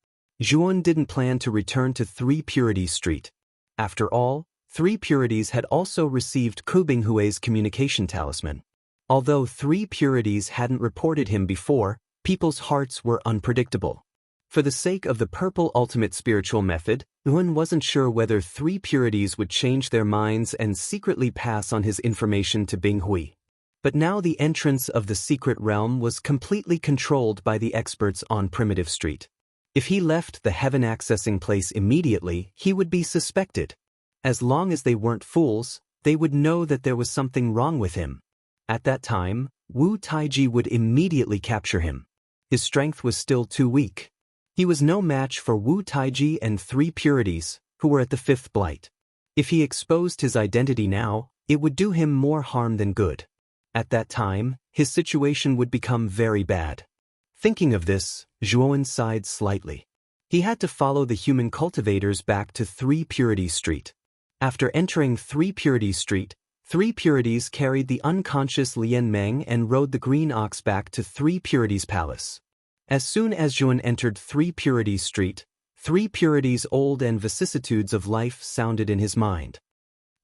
Zhuon didn't plan to return to 3 Purity Street. After all, 3 Purities had also received Kubinghue's communication talisman. Although 3 Purities hadn't reported him before, people's hearts were unpredictable. For the sake of the purple ultimate spiritual method, Yuan wasn't sure whether 3 Purities would change their minds and secretly pass on his information to Binghui. But now the entrance of the secret realm was completely controlled by the experts on Primitive Street. If he left the heaven-accessing place immediately, he would be suspected. As long as they weren't fools, they would know that there was something wrong with him. At that time, Wu Taiji would immediately capture him. His strength was still too weak. He was no match for Wu Taiji and 3 Purities, who were at the 5th Blight. If he exposed his identity now, it would do him more harm than good. At that time, his situation would become very bad. Thinking of this, Zhuowen sighed slightly. He had to follow the human cultivators back to 3 Purity Street. After entering 3 Purity Street, 3 Purities carried the unconscious Lian Meng and rode the green ox back to 3 Purities Palace. As soon as Zhuowen entered 3 Purities Street, 3 Purities old and vicissitudes of life sounded in his mind.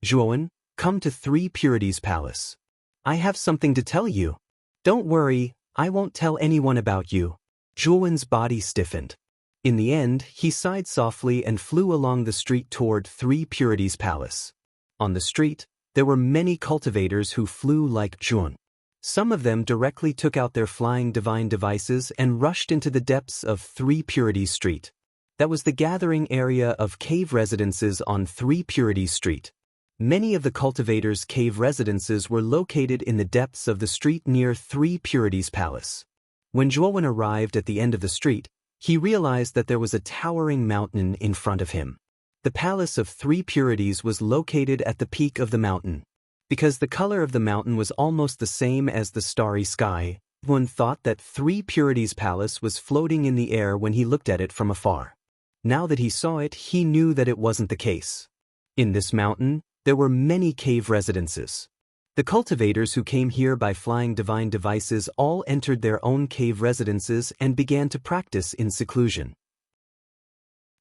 Zhuowen, come to 3 Purities Palace. I have something to tell you. Don't worry, I won't tell anyone about you. Zhuowen's body stiffened. In the end, he sighed softly and flew along the street toward 3 Purities Palace. On the street, there were many cultivators who flew like Zhuowen. Some of them directly took out their flying divine devices and rushed into the depths of 3 Purities Street. That was the gathering area of cave residences on 3 Purities Street. Many of the cultivators' cave residences were located in the depths of the street near 3 Purities Palace. When Zhuowen arrived at the end of the street, he realized that there was a towering mountain in front of him. The palace of 3 Purities was located at the peak of the mountain. Because the color of the mountain was almost the same as the starry sky, Zhuowen thought that 3 Purities Palace was floating in the air when he looked at it from afar. Now that he saw it, he knew that it wasn't the case. In this mountain, there were many cave residences. The cultivators who came here by flying divine devices all entered their own cave residences and began to practice in seclusion.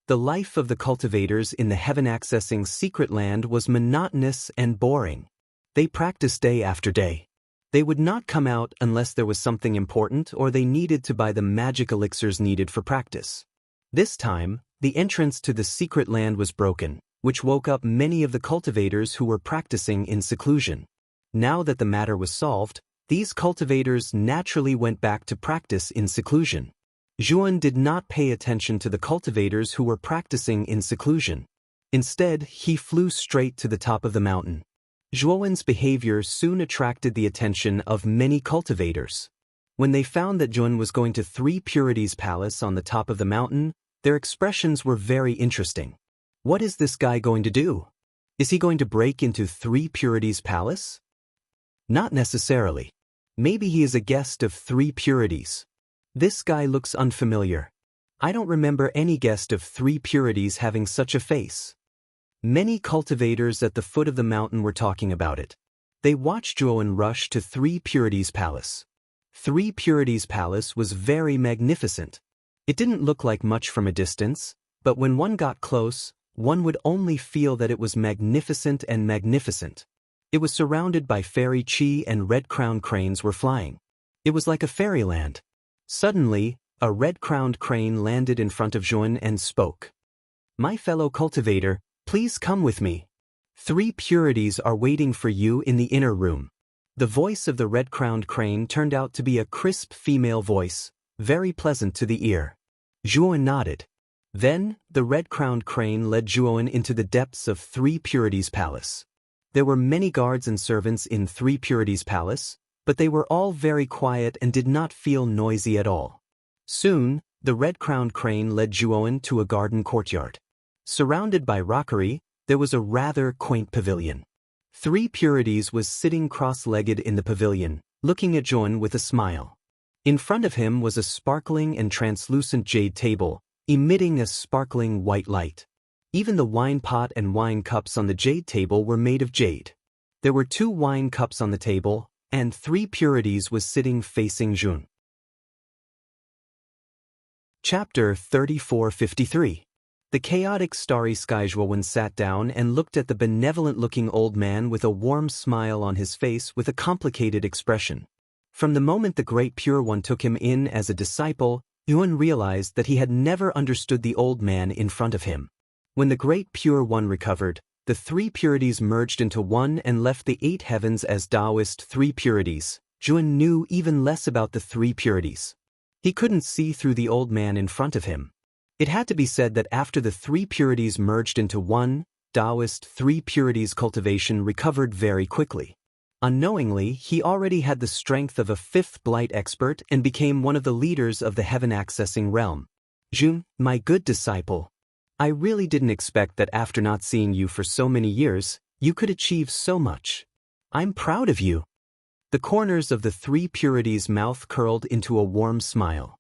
The life of the cultivators in the heaven-accessing secret land was monotonous and boring. They practiced day after day. They would not come out unless there was something important or they needed to buy the magic elixirs needed for practice. This time, the entrance to the secret land was broken, which woke up many of the cultivators who were practicing in seclusion. Now that the matter was solved, these cultivators naturally went back to practice in seclusion. Zhuowen did not pay attention to the cultivators who were practicing in seclusion. Instead, he flew straight to the top of the mountain. Zhuowen's behavior soon attracted the attention of many cultivators. When they found that Zhuowen was going to 3 Purities Palace on the top of the mountain, their expressions were very interesting. What is this guy going to do? Is he going to break into 3 Purities Palace? Not necessarily. Maybe he is a guest of 3 Purities. This guy looks unfamiliar. I don't remember any guest of 3 Purities having such a face. Many cultivators at the foot of the mountain were talking about it. They watched Zhuowen rush to 3 Purities Palace. 3 Purities Palace was very magnificent. It didn't look like much from a distance, but when one got close, one would only feel that it was magnificent and magnificent. It was surrounded by fairy chi and red-crowned cranes were flying. It was like a fairyland. Suddenly, a red-crowned crane landed in front of Zhuowen and spoke. "My fellow cultivator, please come with me." 3 purities are waiting for you in the inner room. The voice of the red-crowned crane turned out to be a crisp female voice, very pleasant to the ear. Zhuan nodded. Then, the red-crowned crane led Zhuan into the depths of 3 purities' palace. There were many guards and servants in 3 purities' palace, but they were all very quiet and did not feel noisy at all. Soon, the red-crowned crane led Zhuan to a garden courtyard. Surrounded by rockery, there was a rather quaint pavilion. 3 purities was sitting cross-legged in the pavilion, looking at Zhuan with a smile. In front of him was a sparkling and translucent jade table, emitting a sparkling white light. Even the wine pot and wine cups on the jade table were made of jade. There were 2 wine cups on the table, and 3 purities was sitting facing Zhuan. Chapter 3453. The chaotic starry sky. Zhuan sat down and looked at the benevolent-looking old man with a warm smile on his face with a complicated expression. From the moment the Great Pure One took him in as a disciple, Zhuan realized that he had never understood the old man in front of him. When the Great Pure One recovered, the 3 purities merged into one and left the 8 heavens as Taoist 3 purities. Zhuan knew even less about the 3 purities. He couldn't see through the old man in front of him. It had to be said that after the 3 purities merged into one, Taoist 3 purities cultivation recovered very quickly. Unknowingly, he already had the strength of a 5th blight expert and became one of the leaders of the heaven-accessing realm. Zhuan, my good disciple, I really didn't expect that after not seeing you for so many years, you could achieve so much. I'm proud of you. The corners of the 3 purities' mouth curled into a warm smile.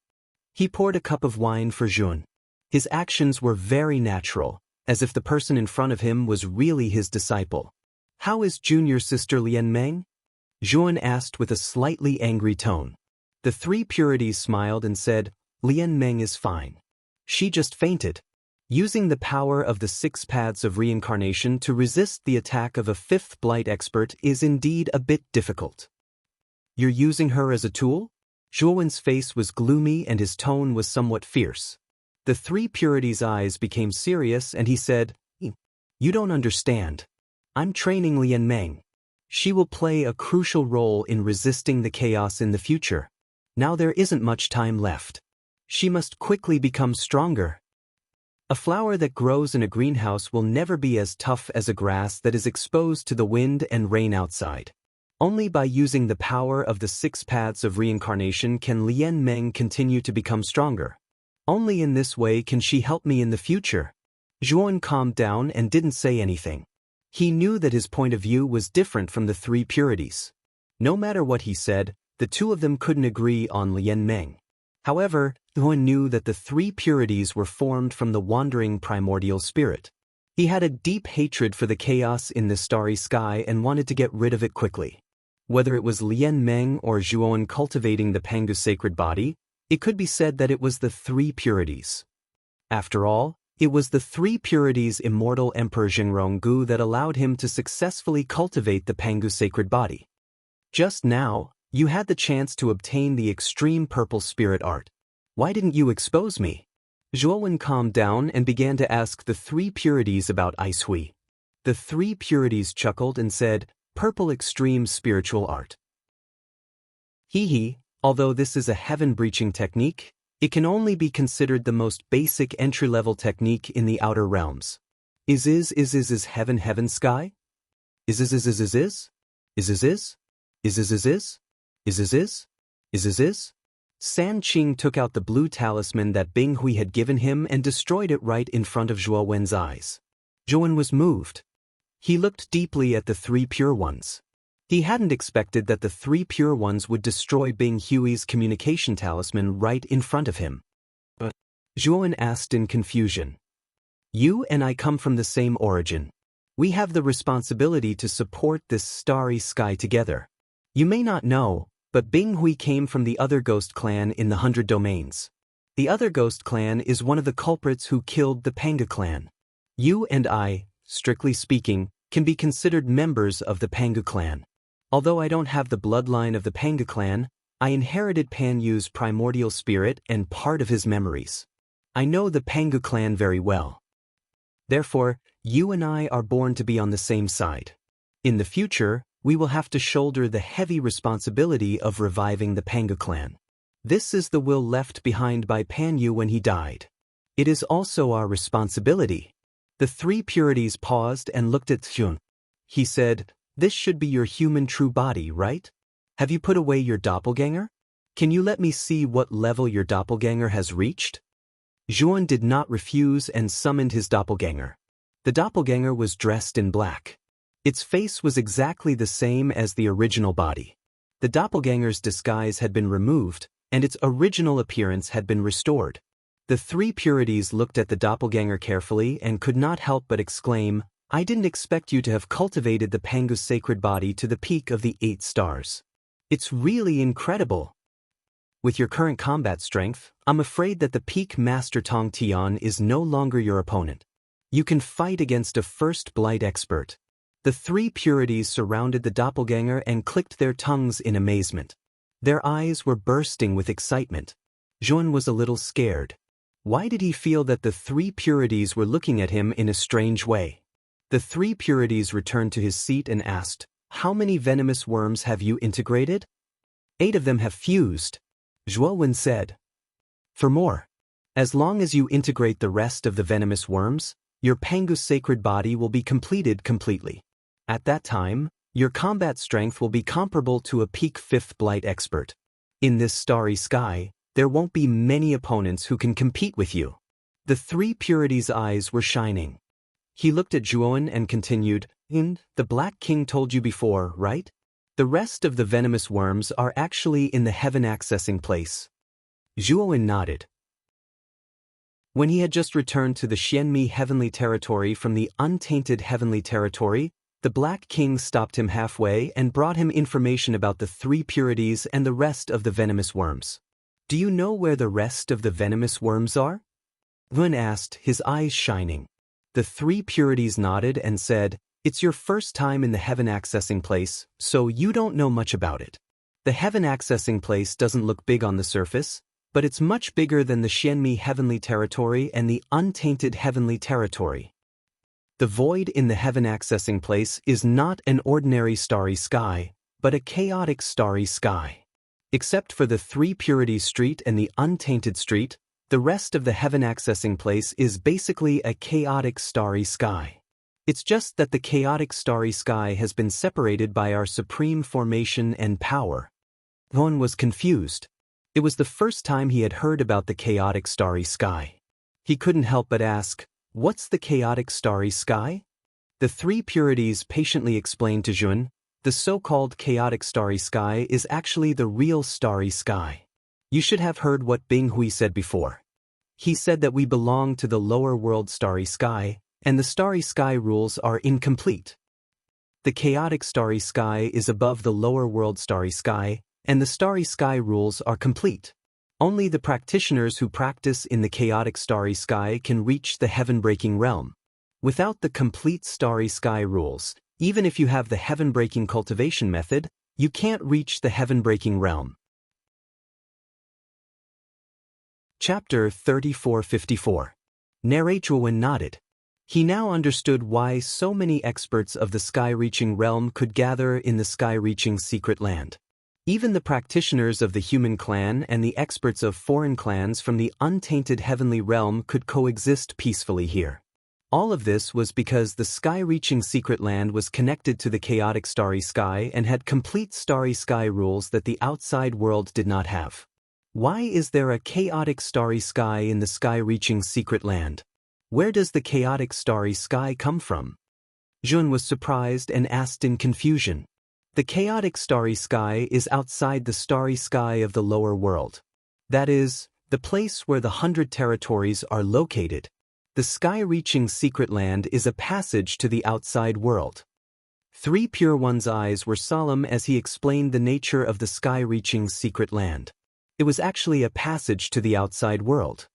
He poured a cup of wine for Zhuan. His actions were very natural, as if the person in front of him was really his disciple. How is junior sister Lian Meng? Zhuan asked with a slightly angry tone. The 3 purities smiled and said, Lian Meng is fine. She just fainted. Using the power of the 6 paths of reincarnation to resist the attack of a 5th blight expert is indeed a bit difficult. You're using her as a tool? Zhuan's face was gloomy and his tone was somewhat fierce. The 3 purities' eyes became serious and he said, You don't understand. I'm training Lian Meng. She will play a crucial role in resisting the chaos in the future. Now there isn't much time left. She must quickly become stronger. A flower that grows in a greenhouse will never be as tough as a grass that is exposed to the wind and rain outside. Only by using the power of the 6 paths of reincarnation can Lian Meng continue to become stronger. Only in this way can she help me in the future. Zhuan calmed down and didn't say anything. He knew that his point of view was different from the 3 purities. No matter what he said, the 2 of them couldn't agree on Lian Meng. However, Zhuan knew that the 3 purities were formed from the wandering primordial spirit. He had a deep hatred for the chaos in the starry sky and wanted to get rid of it quickly. Whether it was Lian Meng or Zhuan cultivating the Pangu sacred body, it could be said that it was the 3 purities. After all, it was the 3 purities' immortal Emperor Zhengronggu that allowed him to successfully cultivate the Pangu sacred body. Just now, you had the chance to obtain the extreme purple spirit art. Why didn't you expose me? Zhuan calmed down and began to ask the 3 purities about Ice Hui. The 3 purities chuckled and said, Purple extreme spiritual art. Hee. Although this is a heaven-breaching technique, it can only be considered the most basic entry-level technique in the outer realms. Is heaven sky? Is? San Qing took out the blue talisman that Bing Hui had given him and destroyed it right in front of Zhuo Wen's eyes. Zhuan was moved. He looked deeply at the 3 pure ones. He hadn't expected that the 3 pure ones would destroy Bing Hui's communication talisman right in front of him. But Zhuan asked in confusion. You and I come from the same origin. We have the responsibility to support this starry sky together. You may not know, but Bing Hui came from the other ghost clan in the 100 domains. The other ghost clan is one of the culprits who killed the Panga clan. You and I, strictly speaking, can be considered members of the Panga clan. Although I don't have the bloodline of the Panga clan, I inherited Pan Yu's primordial spirit and part of his memories. I know the Panga clan very well. Therefore, You and I are born to be on the same side. In the future, we will have to shoulder the heavy responsibility of reviving the Pangu clan. This is the will left behind by Panyu when he died. It is also our responsibility. The three purities paused and looked at Jun. He said, "This should be your human true body, right? Have you put away your doppelganger? Can you let me see what level your doppelganger has reached?" Juan did not refuse and summoned his doppelganger. The doppelganger was dressed in black. Its face was exactly the same as the original body. The doppelganger's disguise had been removed, and its original appearance had been restored. The three purities looked at the doppelganger carefully and could not help but exclaim, "I didn't expect you to have cultivated the Pangu's sacred body to the peak of the 8 stars. It's really incredible. With your current combat strength, I'm afraid that the peak Master Tong Tian is no longer your opponent. You can fight against a first blight expert." The three purities surrounded the doppelganger and clicked their tongues in amazement. Their eyes were bursting with excitement. Juan was a little scared. Why did he feel that the three purities were looking at him in a strange way? The three purities returned to his seat and asked, "How many venomous worms have you integrated?" "8 of them have fused," Zhuowen said. "For more. As long as you integrate the rest of the venomous worms, your Pangu's sacred body will be completed completely. At that time, your combat strength will be comparable to a peak 5th blight expert. In this starry sky, there won't be many opponents who can compete with you." The three purities' eyes were shining. He looked at Zhuowen and continued, "The Black King told you before, right? The rest of the venomous worms are actually in the heaven accessing place." Zhuowen nodded. When he had just returned to the Xianmi heavenly territory from the untainted heavenly territory, the Black King stopped him halfway and brought him information about the three purities and the rest of the venomous worms. "Do you know where the rest of the venomous worms are?" Yun asked, his eyes shining. The three purities nodded and said, "It's your first time in the heaven accessing place, so you don't know much about it. The heaven accessing place doesn't look big on the surface, but it's much bigger than the Xianmi heavenly territory and the untainted heavenly territory. The void in the heaven accessing place is not an ordinary starry sky, but a chaotic starry sky. Except for the three purity street and the untainted street, the rest of the heaven accessing place is basically a chaotic starry sky. It's just that the chaotic starry sky has been separated by our supreme formation and power." Huan was confused. It was the first time he had heard about the chaotic starry sky. He couldn't help but ask, "What's the chaotic starry sky?" The three purities patiently explained to Jun, "The so-called chaotic starry sky is actually the real starry sky. You should have heard what Bing Hui said before. He said that we belong to the lower world starry sky, and the starry sky rules are incomplete. The chaotic starry sky is above the lower world starry sky, and the starry sky rules are complete. Only the practitioners who practice in the chaotic starry sky can reach the heaven-breaking realm. Without the complete starry sky rules, even if you have the heaven-breaking cultivation method, you can't reach the heaven-breaking realm." Chapter 3454. Narrachuan nodded. He now understood why so many experts of the sky-reaching realm could gather in the sky-reaching secret land. Even the practitioners of the human clan and the experts of foreign clans from the untainted heavenly realm could coexist peacefully here. All of this was because the sky-reaching secret land was connected to the chaotic starry sky and had complete starry sky rules that the outside world did not have. Why is there a chaotic starry sky in the sky-reaching secret land? Where does the chaotic starry sky come from? Jun was surprised and asked in confusion. The chaotic starry sky is outside the starry sky of the lower world. That is, the place where the 100 territories are located. The sky-reaching secret land is a passage to the outside world. Three Pure One's eyes were solemn as he explained the nature of the sky-reaching secret land. It was actually a passage to the outside world.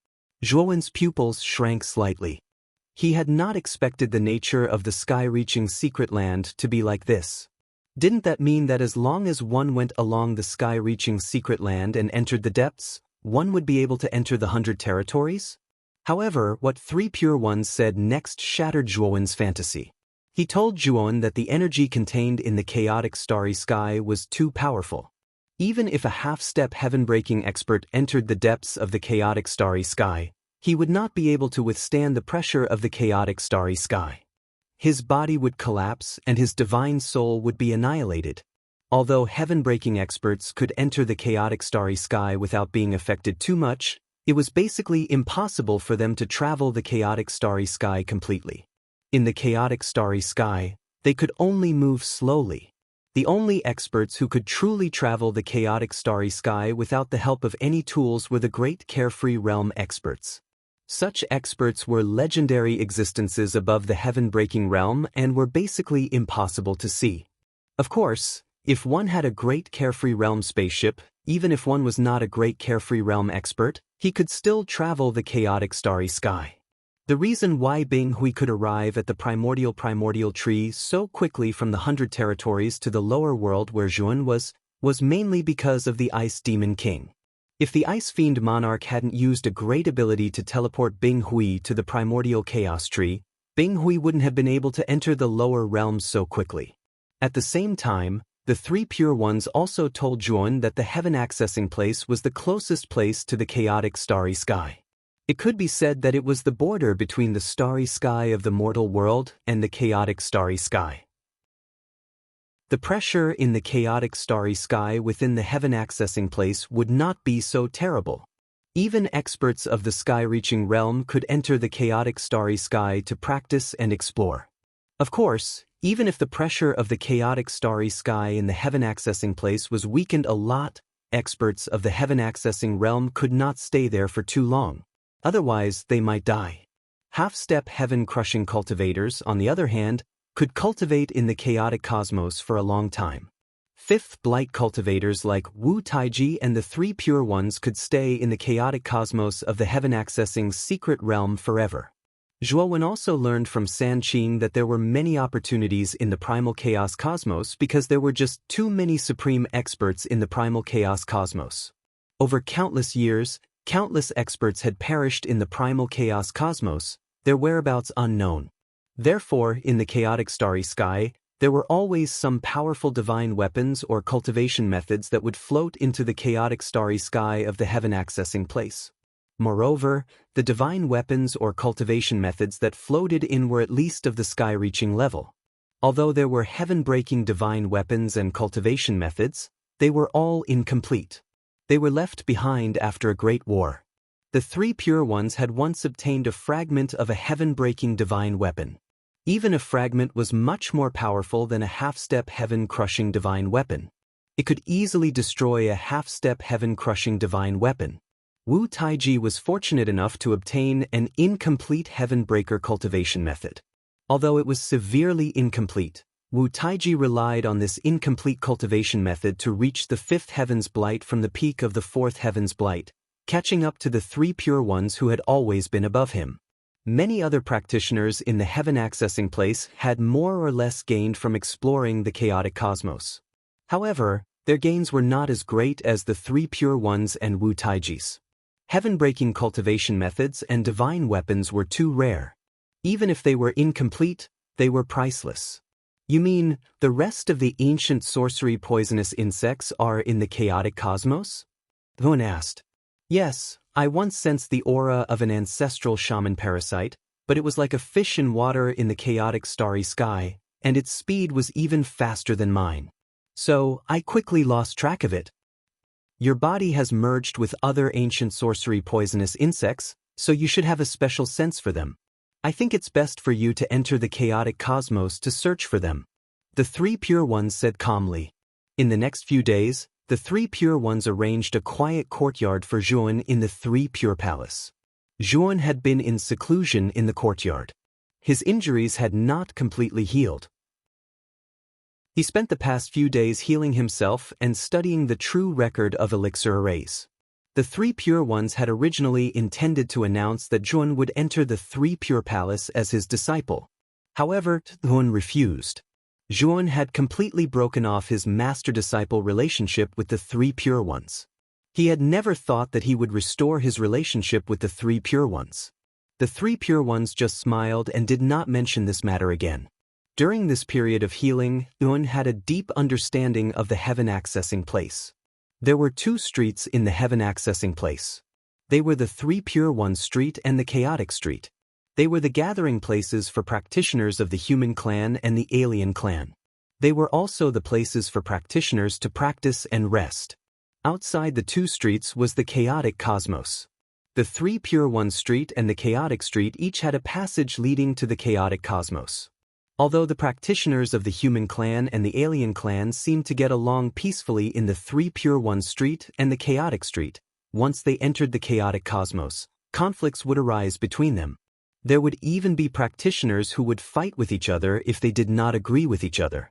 Zhuowen's pupils shrank slightly. He had not expected the nature of the sky-reaching secret land to be like this. Didn't that mean that as long as one went along the sky-reaching secret land and entered the depths, one would be able to enter the 100 territories? However, what three pure ones said next shattered Zhuowen's fantasy. He told Zhuowen that the energy contained in the chaotic starry sky was too powerful. Even if a half-step heaven-breaking expert entered the depths of the chaotic starry sky, he would not be able to withstand the pressure of the chaotic starry sky. His body would collapse and his divine soul would be annihilated. Although heaven-breaking experts could enter the chaotic starry sky without being affected too much, it was basically impossible for them to travel the chaotic starry sky completely. In the chaotic starry sky, they could only move slowly. The only experts who could truly travel the chaotic starry sky without the help of any tools were the great carefree realm experts. Such experts were legendary existences above the heaven-breaking realm and were basically impossible to see. Of course, if one had a great carefree realm spaceship, even if one was not a great carefree realm expert, he could still travel the chaotic starry sky. The reason why Bing Hui could arrive at the primordial tree so quickly from the 100 territories to the lower world where Zhuan was mainly because of the Ice Demon King. If the Ice Fiend Monarch hadn't used a great ability to teleport Bing Hui to the primordial chaos tree, Bing Hui wouldn't have been able to enter the lower realms so quickly. At the same time, the three pure ones also told Zhuan that the heaven accessing place was the closest place to the chaotic starry sky. It could be said that it was the border between the starry sky of the mortal world and the chaotic starry sky. The pressure in the chaotic starry sky within the heaven accessing place would not be so terrible. Even experts of the sky-reaching realm could enter the chaotic starry sky to practice and explore. Of course, even if the pressure of the chaotic starry sky in the heaven accessing place was weakened a lot, experts of the heaven accessing realm could not stay there for too long. Otherwise, they might die. Half-step heaven-crushing cultivators, on the other hand, could cultivate in the chaotic cosmos for a long time. Fifth blight cultivators like Wu Taiji and the three pure ones could stay in the chaotic cosmos of the heaven-accessing secret realm forever. Zhuowen also learned from San Qing that there were many opportunities in the primal chaos cosmos because there were just too many supreme experts in the primal chaos cosmos. Over countless years, countless experts had perished in the primal chaos cosmos, their whereabouts unknown. Therefore, in the chaotic starry sky, there were always some powerful divine weapons or cultivation methods that would float into the chaotic starry sky of the heaven accessing place. Moreover, the divine weapons or cultivation methods that floated in were at least of the sky-reaching level. Although there were heaven-breaking divine weapons and cultivation methods, they were all incomplete. They were left behind after a great war. The three pure ones had once obtained a fragment of a heaven-breaking divine weapon. Even a fragment was much more powerful than a half-step heaven-crushing divine weapon. It could easily destroy a half-step heaven-crushing divine weapon. Wu Taiji was fortunate enough to obtain an incomplete heaven-breaker cultivation method. Although it was severely incomplete, Wu Taiji relied on this incomplete cultivation method to reach the fifth heaven's blight from the peak of the fourth heaven's blight, catching up to the three pure ones who had always been above him. Many other practitioners in the heaven accessing place had more or less gained from exploring the chaotic cosmos. However, their gains were not as great as the three pure ones and Wu Taiji's. Heaven-breaking cultivation methods and divine weapons were too rare. Even if they were incomplete, they were priceless. You mean, the rest of the ancient sorcery poisonous insects are in the chaotic cosmos? Huan asked. Yes, I once sensed the aura of an ancestral shaman parasite, but it was like a fish in water in the chaotic starry sky, and its speed was even faster than mine. So, I quickly lost track of it. Your body has merged with other ancient sorcery poisonous insects, so you should have a special sense for them. I think it's best for you to enter the chaotic cosmos to search for them. The three pure ones said calmly. In the next few days, the three pure ones arranged a quiet courtyard for Zhuan in the three pure palace. Zhuan had been in seclusion in the courtyard. His injuries had not completely healed. He spent the past few days healing himself and studying the true record of elixir arrays. The three pure ones had originally intended to announce that Zhuan would enter the three pure palace as his disciple. However, Zhuan refused. Zhuan had completely broken off his master-disciple relationship with the three pure ones. He had never thought that he would restore his relationship with the three pure ones. The three pure ones just smiled and did not mention this matter again. During this period of healing, Yuan had a deep understanding of the heaven accessing place. There were two streets in the heaven accessing place. They were the three pure ones street and the chaotic street. They were the gathering places for practitioners of the human clan and the alien clan. They were also the places for practitioners to practice and rest. Outside the two streets was the chaotic cosmos. The three pure ones street and the chaotic street each had a passage leading to the chaotic cosmos. Although the practitioners of the human clan and the alien clan seemed to get along peacefully in the three pure ones street and the chaotic street, once they entered the chaotic cosmos, conflicts would arise between them. There would even be practitioners who would fight with each other if they did not agree with each other.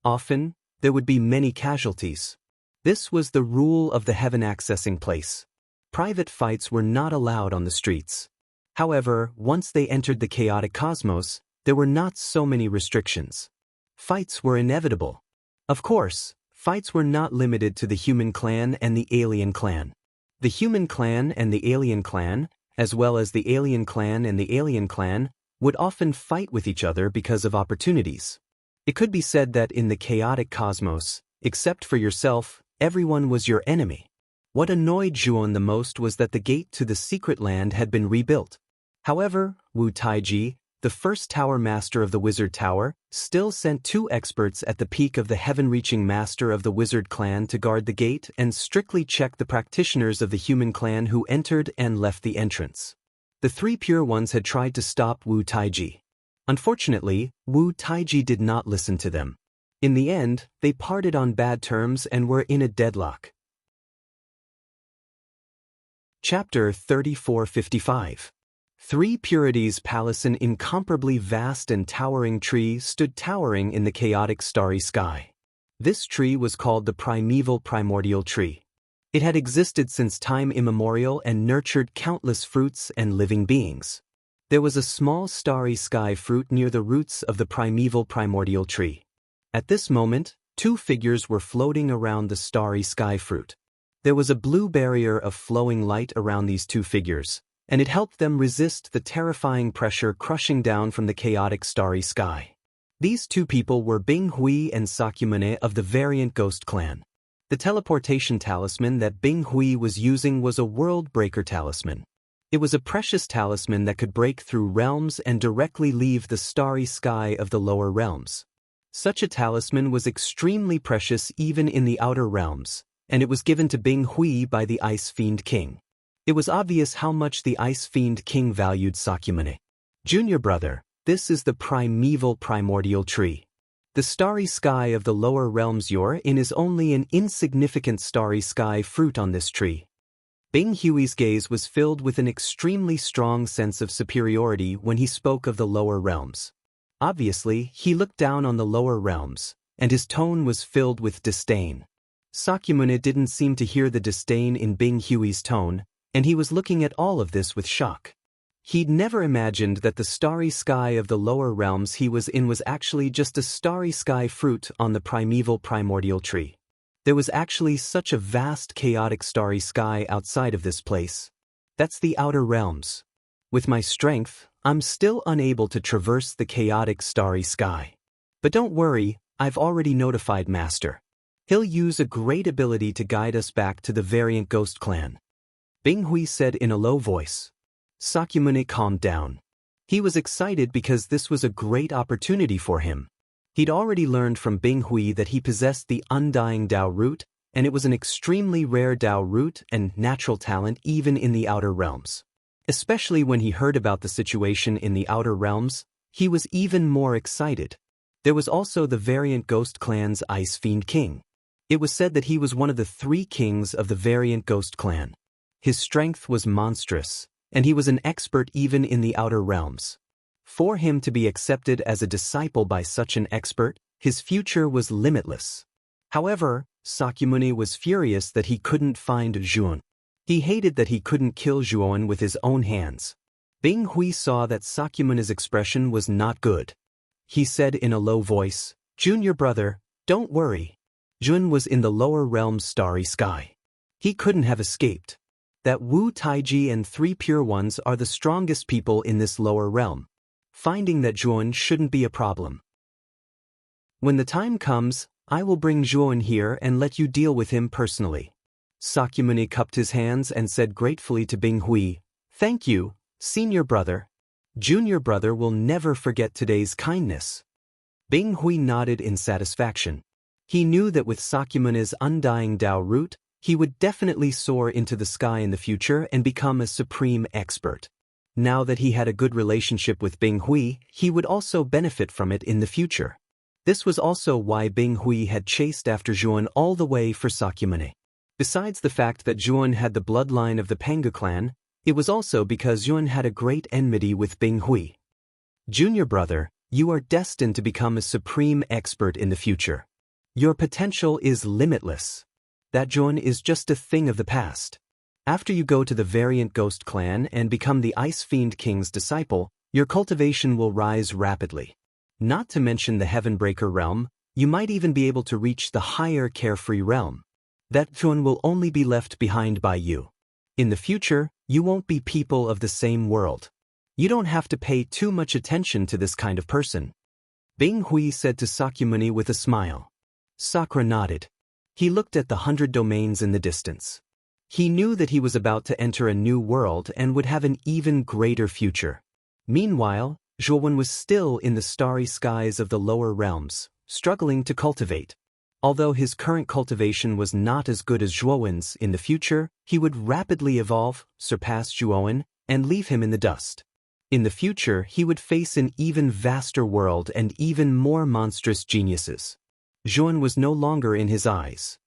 Often, there would be many casualties. This was the rule of the heaven accessing place. Private fights were not allowed on the streets. However, once they entered the chaotic cosmos, there were not so many restrictions. Fights were inevitable. Of course, fights were not limited to the human clan and the alien clan. The human clan and the alien clan, as well as the alien clan and the alien clan, would often fight with each other because of opportunities. It could be said that in the chaotic cosmos, except for yourself, everyone was your enemy. What annoyed Zhuan the most was that the gate to the secret land had been rebuilt. However, Wu Taiji, the first tower master of the wizard tower, still sent two experts at the peak of the heaven-reaching master of the wizard clan to guard the gate and strictly check the practitioners of the human clan who entered and left the entrance. The three pure ones had tried to stop Wu Taiji. Unfortunately, Wu Taiji did not listen to them. In the end, they parted on bad terms and were in a deadlock. Chapter 3455. Three Purities Palace. An incomparably vast and towering tree stood towering in the chaotic starry sky. This tree was called the primeval primordial tree. It had existed since time immemorial and nurtured countless fruits and living beings. There was a small starry sky fruit near the roots of the primeval primordial tree. At this moment, two figures were floating around the starry sky fruit. There was a blue barrier of flowing light around these two figures, and it helped them resist the terrifying pressure crushing down from the chaotic starry sky. These two people were Bing Hui and Sakyamune of the Variant Ghost Clan. The teleportation talisman that Bing Hui was using was a world breaker talisman. It was a precious talisman that could break through realms and directly leave the starry sky of the lower realms. Such a talisman was extremely precious even in the outer realms, and it was given to Bing Hui by the Ice Fiend King. It was obvious how much the Ice Fiend King valued Sakyamune. Junior brother, this is the primeval primordial tree. The starry sky of the lower realms you're in is only an insignificant starry sky fruit on this tree. Bing Hui's gaze was filled with an extremely strong sense of superiority when he spoke of the lower realms. Obviously, he looked down on the lower realms, and his tone was filled with disdain. Sakyamune didn't seem to hear the disdain in Bing Hui's tone, and he was looking at all of this with shock. He'd never imagined that the starry sky of the lower realms he was in was actually just a starry sky fruit on the primeval primordial tree. There was actually such a vast chaotic starry sky outside of this place. That's the outer realms. With my strength, I'm still unable to traverse the chaotic starry sky. But don't worry, I've already notified Master. He'll use a great ability to guide us back to the Variant Ghost Clan. Bing Hui said in a low voice. Sakyamune calmed down. He was excited because this was a great opportunity for him. He'd already learned from Bing Hui that he possessed the Undying Dao root, and it was an extremely rare Dao root and natural talent even in the outer realms. Especially when he heard about the situation in the outer realms, he was even more excited. There was also the Variant Ghost Clan's Ice Fiend King. It was said that he was one of the three kings of the Variant Ghost Clan. His strength was monstrous, and he was an expert even in the outer realms. For him to be accepted as a disciple by such an expert, his future was limitless. However, Sakyamune was furious that he couldn't find Zhuan. He hated that he couldn't kill Zhuan with his own hands. Bing Hui saw that Sakyamune's expression was not good. He said in a low voice, Junior brother, don't worry. Zhuan was in the lower realm's starry sky. He couldn't have escaped. that Wu Taiji and 3 Pure Ones are the strongest people in this lower realm, finding that Zhuan shouldn't be a problem. When the time comes, I will bring Zhuan here and let you deal with him personally. Sakyamuni cupped his hands and said gratefully to Bing Hui, "Thank you, senior brother. Junior brother will never forget today's kindness." Bing Hui nodded in satisfaction. He knew that with Sakyamuni's undying Tao root, he would definitely soar into the sky in the future and become a supreme expert. Now that he had a good relationship with Bing Hui, he would also benefit from it in the future. This was also why Bing Hui had chased after Zhuan all the way for Sakyamuni. Besides the fact that Zhuan had the bloodline of the Panga clan, it was also because Zhuan had a great enmity with Bing Hui. Junior brother, you are destined to become a supreme expert in the future. Your potential is limitless. That Zhuan is just a thing of the past. After you go to the Variant Ghost clan and become the Ice Fiend King's disciple, your cultivation will rise rapidly. Not to mention the Heavenbreaker realm, you might even be able to reach the higher Carefree realm. That Zhuan will only be left behind by you. In the future, you won't be people of the same world. You don't have to pay too much attention to this kind of person. Bing Hui said to Sakyamuni with a smile. Sakura nodded. He looked at the 100 domains in the distance. He knew that he was about to enter a new world and would have an even greater future. Meanwhile, Zhuan was still in the starry skies of the lower realms, struggling to cultivate. Although his current cultivation was not as good as Zhuowen's, in the future, he would rapidly evolve, surpass Zhuowen, and leave him in the dust. In the future, he would face an even vaster world and even more monstrous geniuses. Zhuan was no longer in his eyes.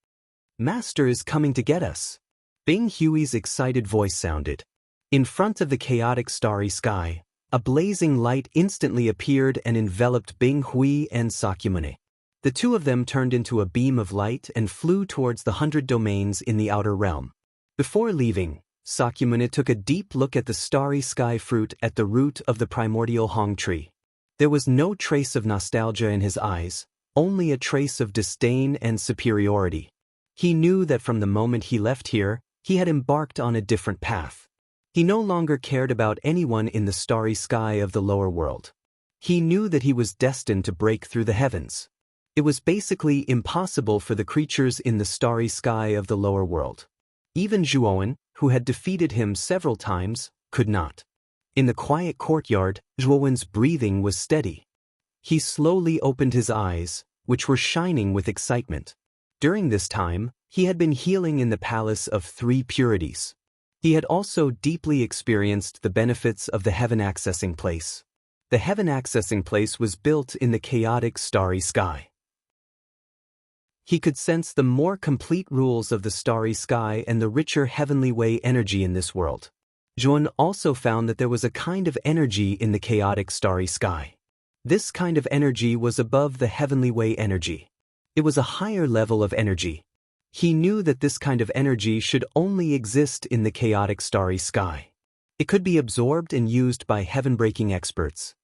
Master is coming to get us. Bing Hui's excited voice sounded. In front of the chaotic starry sky, a blazing light instantly appeared and enveloped Bing Hui and Sakyamuni. The two of them turned into a beam of light and flew towards the 100 domains in the outer realm. Before leaving, Sakyamuni took a deep look at the starry sky fruit at the root of the primordial Hong tree. There was no trace of nostalgia in his eyes, only a trace of disdain and superiority. He knew that from the moment he left here, he had embarked on a different path. He no longer cared about anyone in the starry sky of the lower world. He knew that he was destined to break through the heavens. It was basically impossible for the creatures in the starry sky of the lower world. Even Zhuowen, who had defeated him several times, could not. In the quiet courtyard, Zhuowen's breathing was steady. He slowly opened his eyes, which were shining with excitement. During this time, he had been healing in the Palace of 3 Purities. He had also deeply experienced the benefits of the Heaven Accessing Place. The Heaven Accessing Place was built in the chaotic starry sky. He could sense the more complete rules of the starry sky and the richer heavenly way energy in this world. Zhuan also found that there was a kind of energy in the chaotic starry sky. This kind of energy was above the heavenly way energy. It was a higher level of energy. He knew that this kind of energy should only exist in the chaotic starry sky. It could be absorbed and used by heaven-breaking experts.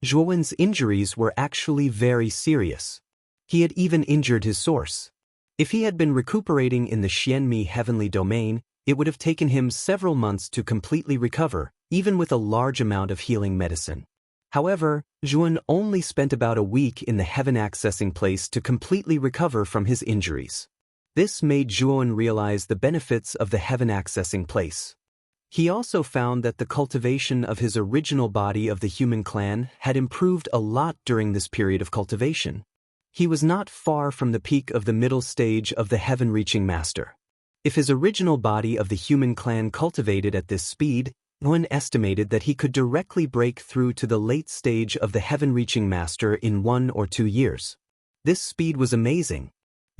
Zhuowen's injuries were actually very serious. He had even injured his source. If he had been recuperating in the Xianmi heavenly domain, it would have taken him several months to completely recover, even with a large amount of healing medicine. However, Zhuan only spent about a week in the Heaven Accessing Place to completely recover from his injuries. This made Zhuan realize the benefits of the Heaven Accessing Place. He also found that the cultivation of his original body of the human clan had improved a lot during this period of cultivation. He was not far from the peak of the middle stage of the heaven-reaching master. If his original body of the human clan cultivated at this speed, Zhuan estimated that he could directly break through to the late stage of the heaven-reaching master in 1 or 2 years. This speed was amazing.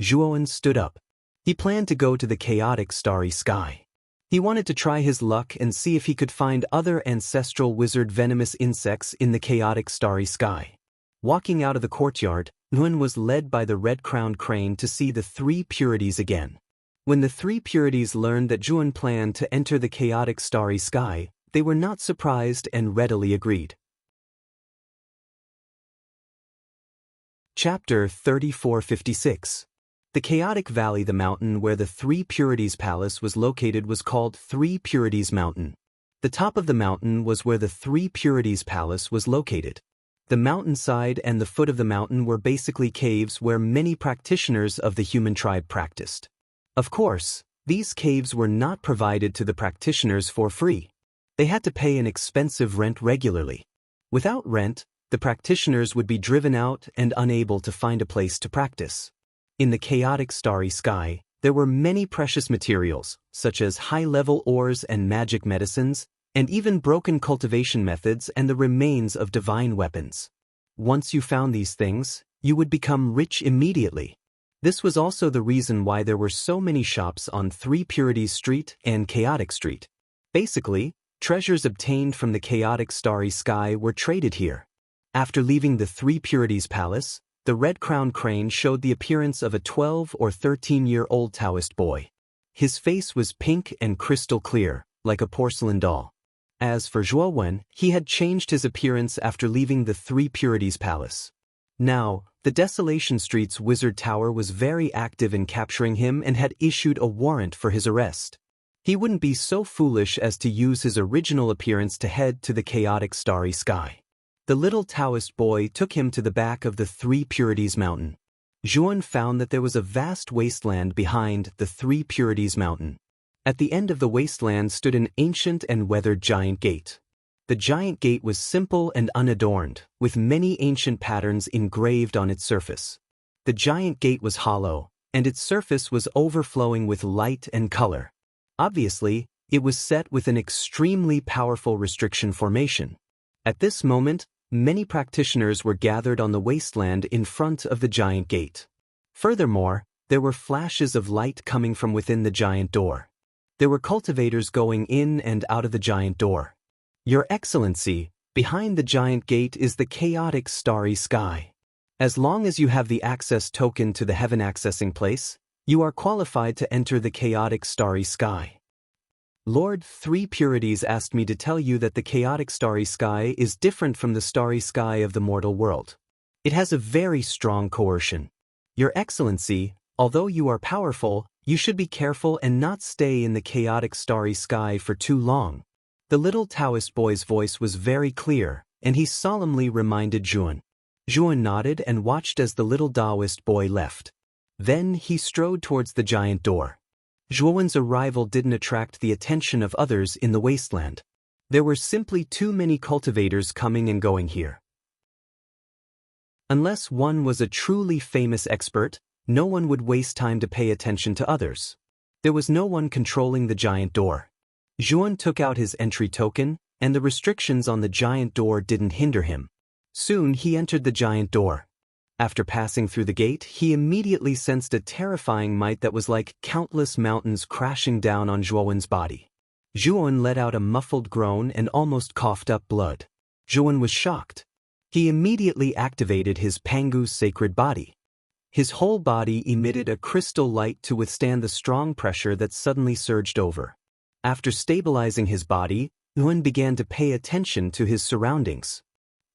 Zhuowen stood up. He planned to go to the chaotic starry sky. He wanted to try his luck and see if he could find other ancestral wizard venomous insects in the chaotic starry sky. Walking out of the courtyard, Zhuan was led by the red-crowned crane to see the 3 Purities again. When the 3 Purities learned that Zhuan planned to enter the chaotic starry sky, they were not surprised and readily agreed. Chapter 3456. The chaotic valley, the mountain where the Three Purities Palace was located, was called Three Purities Mountain. The top of the mountain was where the Three Purities Palace was located. The mountainside and the foot of the mountain were basically caves where many practitioners of the human tribe practiced. Of course, these caves were not provided to the practitioners for free. They had to pay an expensive rent regularly. Without rent, the practitioners would be driven out and unable to find a place to practice. In the chaotic starry sky, there were many precious materials, such as high-level ores and magic medicines, and even broken cultivation methods and the remains of divine weapons. Once you found these things, you would become rich immediately. This was also the reason why there were so many shops on Three Purities Street and Chaotic Street. Basically, treasures obtained from the chaotic starry sky were traded here. After leaving the Three Purities Palace, the red-crowned crane showed the appearance of a 12 or 13-year-old Taoist boy. His face was pink and crystal clear, like a porcelain doll. As for Zhuowen, he had changed his appearance after leaving the Three Purities Palace. Now, the Desolation Street's Wizard Tower was very active in capturing him and had issued a warrant for his arrest. He wouldn't be so foolish as to use his original appearance to head to the chaotic starry sky. The little Taoist boy took him to the back of the Three Purities Mountain. Zhuowen found that there was a vast wasteland behind the Three Purities Mountain. At the end of the wasteland stood an ancient and weathered giant gate. The giant gate was simple and unadorned, with many ancient patterns engraved on its surface. The giant gate was hollow, and its surface was overflowing with light and color. Obviously, it was set with an extremely powerful restriction formation. At this moment, many practitioners were gathered on the wasteland in front of the giant gate. Furthermore, there were flashes of light coming from within the giant door. There were cultivators going in and out of the giant door. Your Excellency, behind the giant gate is the chaotic starry sky. As long as you have the access token to the heaven accessing place, you are qualified to enter the chaotic starry sky. Lord Three Purities asked me to tell you that the chaotic starry sky is different from the starry sky of the mortal world. It has a very strong coercion. Your Excellency, although you are powerful, you should be careful and not stay in the chaotic starry sky for too long. The little Taoist boy's voice was very clear, and he solemnly reminded Zhuowen. Zhuowen nodded and watched as the little Taoist boy left. Then he strode towards the giant door. Zhuowen's arrival didn't attract the attention of others in the wasteland. There were simply too many cultivators coming and going here. Unless one was a truly famous expert, no one would waste time to pay attention to others. There was no one controlling the giant door. Zhuowen took out his entry token, and the restrictions on the giant door didn't hinder him. Soon he entered the giant door. After passing through the gate, he immediately sensed a terrifying might that was like countless mountains crashing down on Zhuowen's body. Zhuowen let out a muffled groan and almost coughed up blood. Zhuowen was shocked. He immediately activated his Pangu's sacred body. His whole body emitted a crystal light to withstand the strong pressure that suddenly surged over. After stabilizing his body, Zhuowen began to pay attention to his surroundings.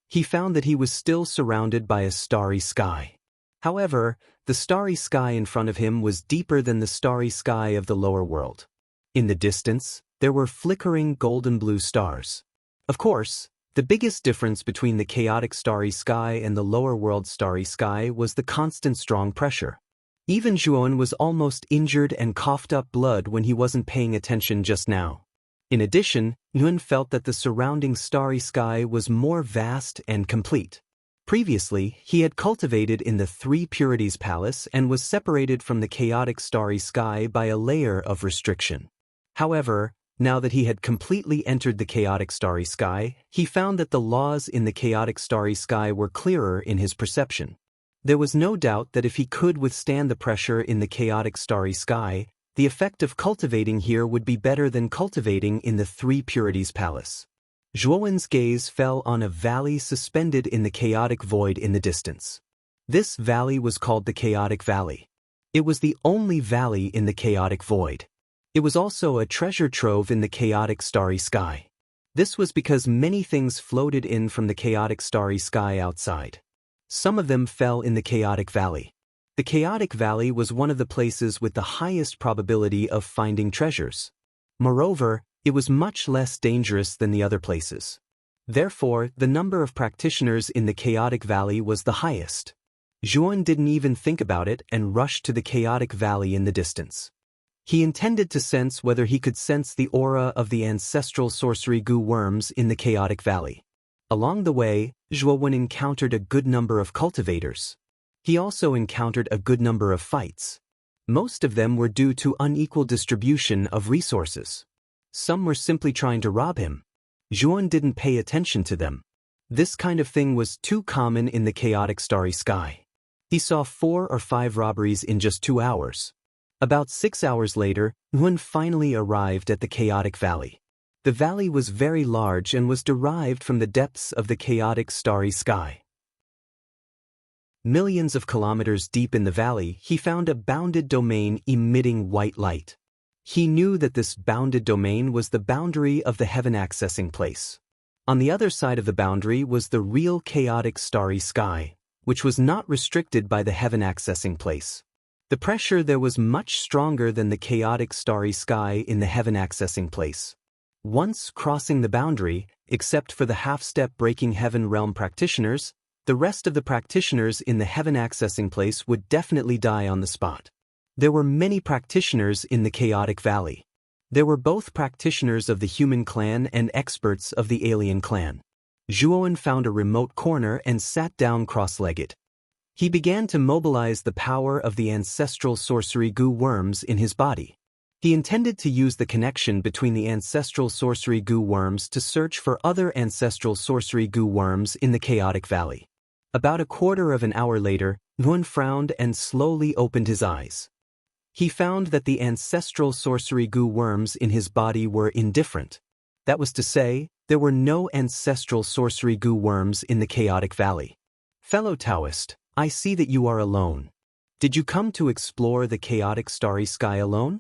He found that he was still surrounded by a starry sky. However, the starry sky in front of him was deeper than the starry sky of the lower world. In the distance, there were flickering golden blue stars. Of course, the biggest difference between the chaotic starry sky and the lower world starry sky was the constant strong pressure. Even Zhuowen was almost injured and coughed up blood when he wasn't paying attention just now. In addition, Zhuowen felt that the surrounding starry sky was more vast and complete. Previously, he had cultivated in the Three Purities Palace and was separated from the chaotic starry sky by a layer of restriction. However, now that he had completely entered the chaotic starry sky, he found that the laws in the chaotic starry sky were clearer in his perception. There was no doubt that if he could withstand the pressure in the chaotic starry sky, the effect of cultivating here would be better than cultivating in the Three Purities Palace. Zhuowen's gaze fell on a valley suspended in the chaotic void in the distance. This valley was called the Chaotic Valley. It was the only valley in the chaotic void. It was also a treasure trove in the chaotic starry sky. This was because many things floated in from the chaotic starry sky outside. Some of them fell in the chaotic valley. The chaotic valley was one of the places with the highest probability of finding treasures. Moreover, it was much less dangerous than the other places. Therefore, the number of practitioners in the chaotic valley was the highest. Zhuan didn't even think about it and rushed to the chaotic valley in the distance. He intended to sense whether he could sense the aura of the ancestral sorcery goo worms in the chaotic valley. Along the way, Zhuan encountered a good number of cultivators. He also encountered a good number of fights. Most of them were due to unequal distribution of resources. Some were simply trying to rob him. Zhuan didn't pay attention to them. This kind of thing was too common in the chaotic starry sky. He saw 4 or 5 robberies in just 2 hours. About 6 hours later, Zhuan finally arrived at the chaotic valley. The valley was very large and was derived from the depths of the chaotic starry sky. Millions of kilometers deep in the valley, he found a bounded domain emitting white light. He knew that this bounded domain was the boundary of the heaven accessing place. On the other side of the boundary was the real chaotic starry sky, which was not restricted by the heaven accessing place. The pressure there was much stronger than the chaotic starry sky in the heaven accessing place. Once crossing the boundary, except for the half-step breaking heaven realm practitioners, the rest of the practitioners in the heaven accessing place would definitely die on the spot. There were many practitioners in the chaotic valley. There were both practitioners of the human clan and experts of the alien clan. Zhuan found a remote corner and sat down cross-legged. He began to mobilize the power of the ancestral sorcery goo worms in his body. He intended to use the connection between the ancestral sorcery goo worms to search for other ancestral sorcery goo worms in the chaotic valley. About a quarter of an hour later, Zhuan frowned and slowly opened his eyes. He found that the ancestral sorcery goo worms in his body were indifferent. That was to say, there were no ancestral sorcery goo worms in the chaotic valley. Fellow Taoist, I see that you are alone. Did you come to explore the chaotic starry sky alone?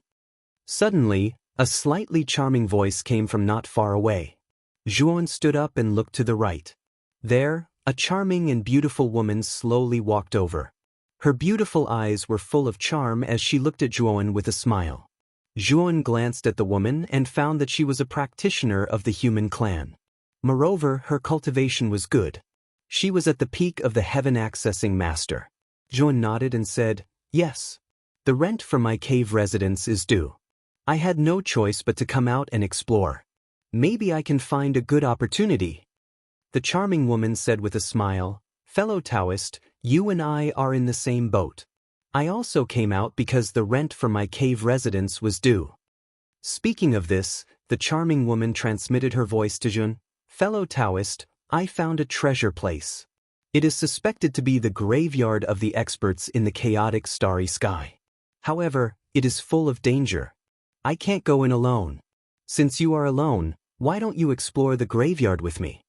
Suddenly, a slightly charming voice came from not far away. Zhuan stood up and looked to the right. There, a charming and beautiful woman slowly walked over. Her beautiful eyes were full of charm as she looked at Zhuan with a smile. Zhuan glanced at the woman and found that she was a practitioner of the human clan. Moreover, her cultivation was good. She was at the peak of the heaven accessing master. Zhuan nodded and said, "Yes. The rent for my cave residence is due. I had no choice but to come out and explore. Maybe I can find a good opportunity." The charming woman said with a smile, "Fellow Taoist, you and I are in the same boat. I also came out because the rent for my cave residence was due." Speaking of this, the charming woman transmitted her voice to Zhuan. "Fellow Taoist, I found a treasure place. It is suspected to be the graveyard of the experts in the chaotic starry sky. However, it is full of danger. I can't go in alone. Since you are alone, why don't you explore the graveyard with me?"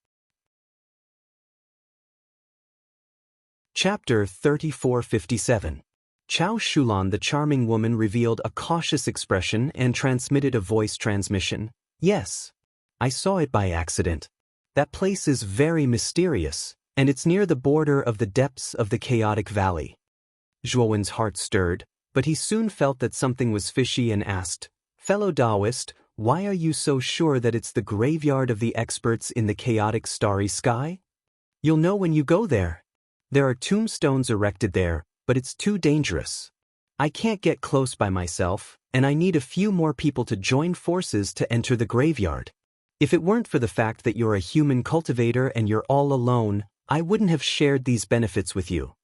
Chapter 3457. Chao Shulan, the charming woman, revealed a cautious expression and transmitted a voice transmission. "Yes. I saw it by accident. That place is very mysterious, and it's near the border of the depths of the chaotic valley." Zhuan's heart stirred, but he soon felt that something was fishy and asked, "Fellow Taoist, why are you so sure that it's the graveyard of the experts in the chaotic starry sky?" "You'll know when you go there. There are tombstones erected there, but it's too dangerous. I can't get close by myself, and I need a few more people to join forces to enter the graveyard. If it weren't for the fact that you're a human cultivator and you're all alone, I wouldn't have shared these benefits with you."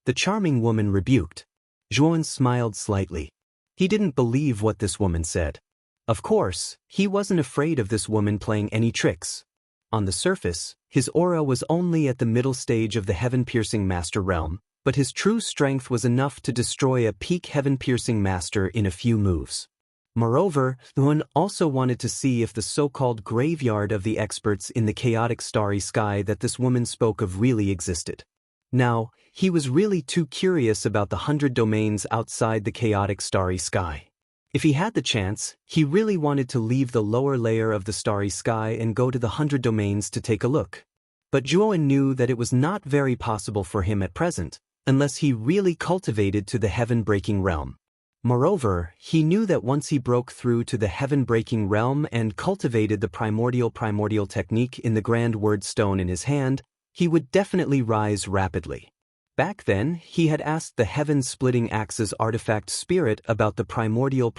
The charming woman rebuked. Zhuan smiled slightly. He didn't believe what this woman said. Of course, he wasn't afraid of this woman playing any tricks. On the surface, his aura was only at the middle stage of the heaven-piercing master realm, but his true strength was enough to destroy a peak heaven-piercing master in a few moves. Moreover, Zhuan also wanted to see if the so-called graveyard of the experts in the chaotic starry sky that this woman spoke of really existed. Now, he was really too curious about the 100 domains outside the chaotic starry sky. If he had the chance, he really wanted to leave the lower layer of the starry sky and go to the 100 domains to take a look. But Zhuan knew that it was not very possible for him at present, unless he really cultivated to the heaven-breaking realm. Moreover, he knew that once he broke through to the heaven-breaking realm and cultivated the primordial technique in the grand word stone in his hand, he would definitely rise rapidly. Back then, he had asked the heaven-splitting axe's artifact spirit about the primordial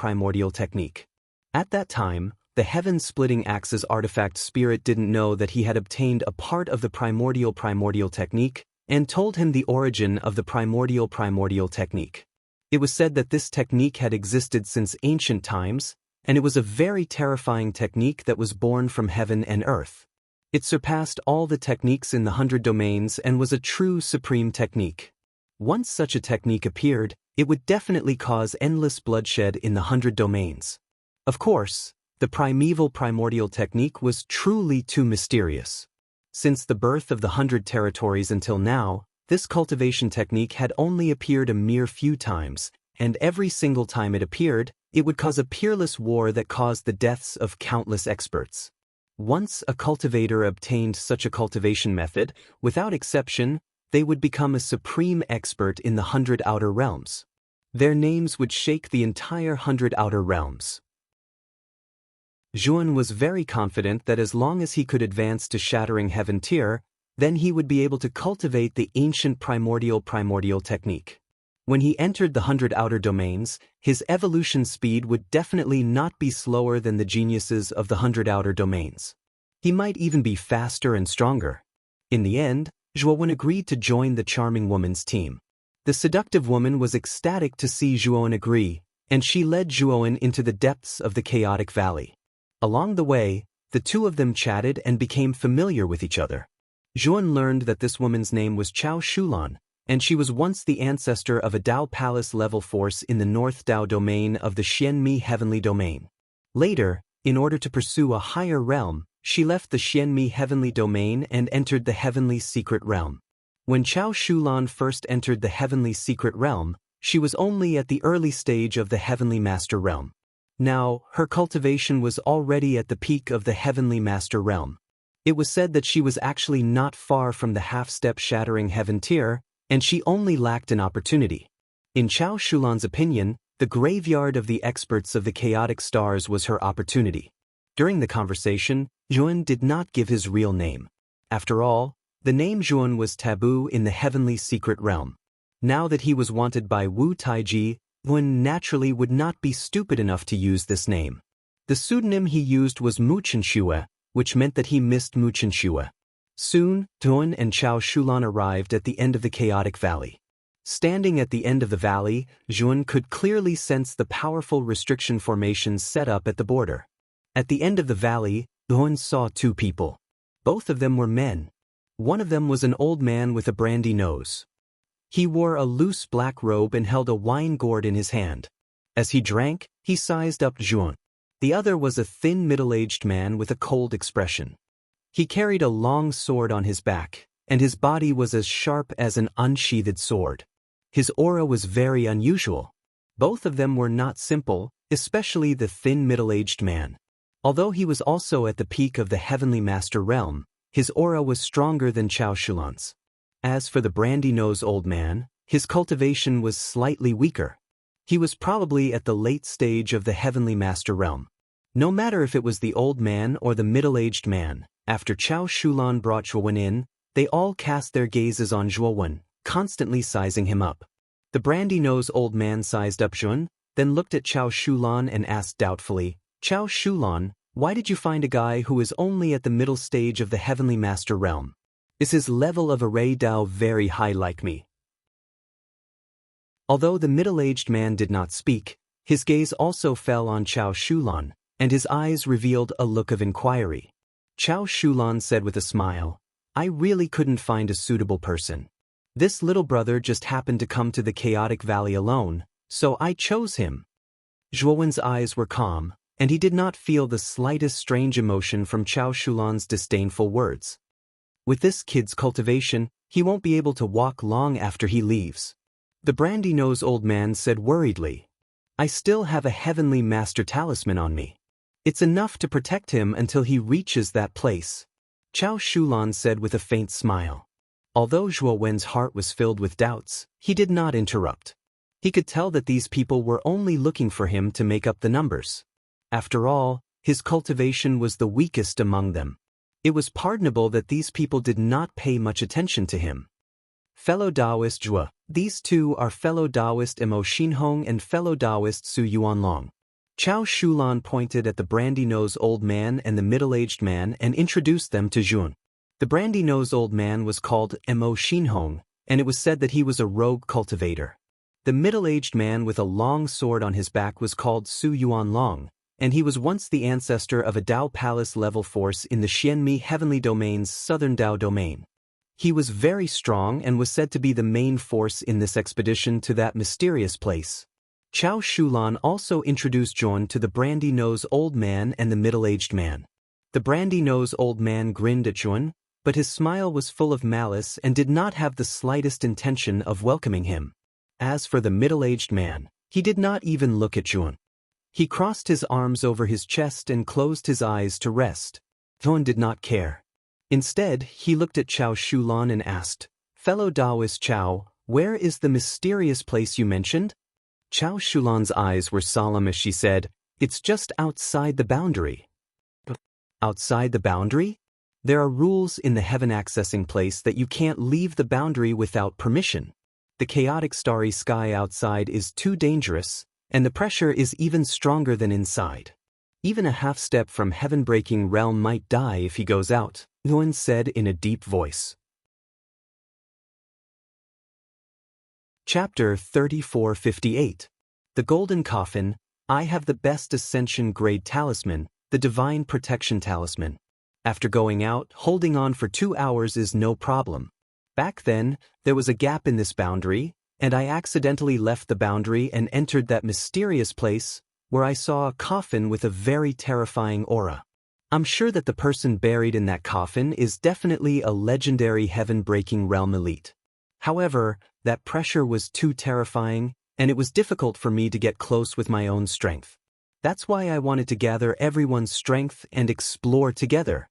technique. At that time, the heaven-splitting axe's artifact spirit didn't know that he had obtained a part of the primordial technique and told him the origin of the primordial technique. It was said that this technique had existed since ancient times, and it was a very terrifying technique that was born from heaven and earth. It surpassed all the techniques in the 100 domains and was a true supreme technique. Once such a technique appeared, it would definitely cause endless bloodshed in the 100 domains. Of course, the primordial technique was truly too mysterious. Since the birth of the 100 territories until now, this cultivation technique had only appeared a mere few times, and every single time it appeared, it would cause a peerless war that caused the deaths of countless experts. Once a cultivator obtained such a cultivation method, without exception, they would become a supreme expert in the 100 outer realms. Their names would shake the entire 100 outer realms. Zhuan was very confident that as long as he could advance to shattering heaven tier, then he would be able to cultivate the ancient primordial technique. When he entered the 100 outer domains, his evolution speed would definitely not be slower than the geniuses of the 100 outer domains. He might even be faster and stronger. In the end, Zhuan agreed to join the charming woman's team. The seductive woman was ecstatic to see Zhuan agree, and she led Zhuan into the depths of the chaotic valley. Along the way, the two of them chatted and became familiar with each other. Zhuan learned that this woman's name was Chao Shulan, and she was once the ancestor of a Dao Palace level force in the North Dao domain of the Xianmi Heavenly Domain. Later, in order to pursue a higher realm, she left the Xianmi Heavenly Domain and entered the Heavenly Secret Realm. When Chao Shulan first entered the Heavenly Secret Realm, she was only at the early stage of the Heavenly Master Realm. Now, her cultivation was already at the peak of the Heavenly Master Realm. It was said that she was actually not far from the half-step shattering heaven tier, and she only lacked an opportunity. In Chao Shulan's opinion, the graveyard of the experts of the chaotic stars was her opportunity. During the conversation, Zhuan did not give his real name. After all, the name Zhuan was taboo in the Heavenly Secret Realm. Now that he was wanted by Wu Taiji, Zhuan naturally would not be stupid enough to use this name. The pseudonym he used was Mu Chenxue, which meant that he missed Mu Chenxue. Soon, Zhuan and Chao Shulan arrived at the end of the chaotic valley. Standing at the end of the valley, Zhuan could clearly sense the powerful restriction formations set up at the border. At the end of the valley, Zhuan saw two people. Both of them were men. One of them was an old man with a brandy nose. He wore a loose black robe and held a wine gourd in his hand. As he drank, he sized up Zhuan. The other was a thin middle-aged man with a cold expression. He carried a long sword on his back, and his body was as sharp as an unsheathed sword. His aura was very unusual. Both of them were not simple, especially the thin middle-aged man. Although he was also at the peak of the Heavenly Master Realm, his aura was stronger than Chao Shulan's. As for the brandy-nosed old man, his cultivation was slightly weaker. He was probably at the late stage of the Heavenly Master Realm. No matter if it was the old man or the middle-aged man, after Chao Shulan brought Zhuan in, they all cast their gazes on Zhuan, constantly sizing him up. The brandy-nosed old man sized up Zhuan, then looked at Chao Shulan and asked doubtfully, "Chao Shulan, why did you find a guy who is only at the middle stage of the Heavenly Master Realm? Is his level of array Dao very high like me?" Although the middle-aged man did not speak, his gaze also fell on Chao Shulan, and his eyes revealed a look of inquiry. Chao Shulan said with a smile, "I really couldn't find a suitable person. This little brother just happened to come to the chaotic valley alone, so I chose him." Zhuan's eyes were calm, and he did not feel the slightest strange emotion from Chao Shulan's disdainful words. With this kid's cultivation, he won't be able to walk long after he leaves. The brandy-nosed old man said worriedly, "I still have a Heavenly Master Talisman on me. It's enough to protect him until he reaches that place." Chao Shulan said with a faint smile, Although Zhuo Wen's heart was filled with doubts, he did not interrupt. He could tell that these people were only looking for him to make up the numbers. After all, his cultivation was the weakest among them. It was pardonable that these people did not pay much attention to him. Fellow Taoist Zhuo. These two are fellow Taoist Mo Xinhong and fellow Taoist Su Yuanlong. Chao Shulan pointed at the brandy-nosed old man and the middle-aged man and introduced them to Zhuan. The brandy-nosed old man was called Mo Xinhong, and it was said that he was a rogue cultivator. The middle-aged man with a long sword on his back was called Su Yuanlong, and he was once the ancestor of a Dao Palace level force in the Xianmi Heavenly Domain's southern Dao domain. He was very strong and was said to be the main force in this expedition to that mysterious place. Chao Shulan also introduced Zhuan to the brandy-nosed old man and the middle-aged man. The brandy-nosed old man grinned at Zhuan, but his smile was full of malice and did not have the slightest intention of welcoming him. As for the middle-aged man, he did not even look at Zhuan. He crossed his arms over his chest and closed his eyes to rest. Zhuan did not care. Instead, he looked at Chao Shulan and asked, "Fellow Taoist Chao, where is the mysterious place you mentioned?" Chao Shulan's eyes were solemn as she said, "It's just outside the boundary." Outside the boundary? There are rules in the heaven accessing place that you can't leave the boundary without permission. The chaotic starry sky outside is too dangerous, and the pressure is even stronger than inside. Even a half step from heaven-breaking realm might die if he goes out, Nguyen said in a deep voice. Chapter 3458. The Golden Coffin. I have the best ascension grade talisman, the Divine Protection Talisman. After going out, holding on for 2 hours is no problem. Back then, there was a gap in this boundary, and I accidentally left the boundary and entered that mysterious place, where I saw a coffin with a very terrifying aura. I'm sure that the person buried in that coffin is definitely a legendary heaven-breaking realm elite. However, that pressure was too terrifying, and it was difficult for me to get close with my own strength. That's why I wanted to gather everyone's strength and explore together.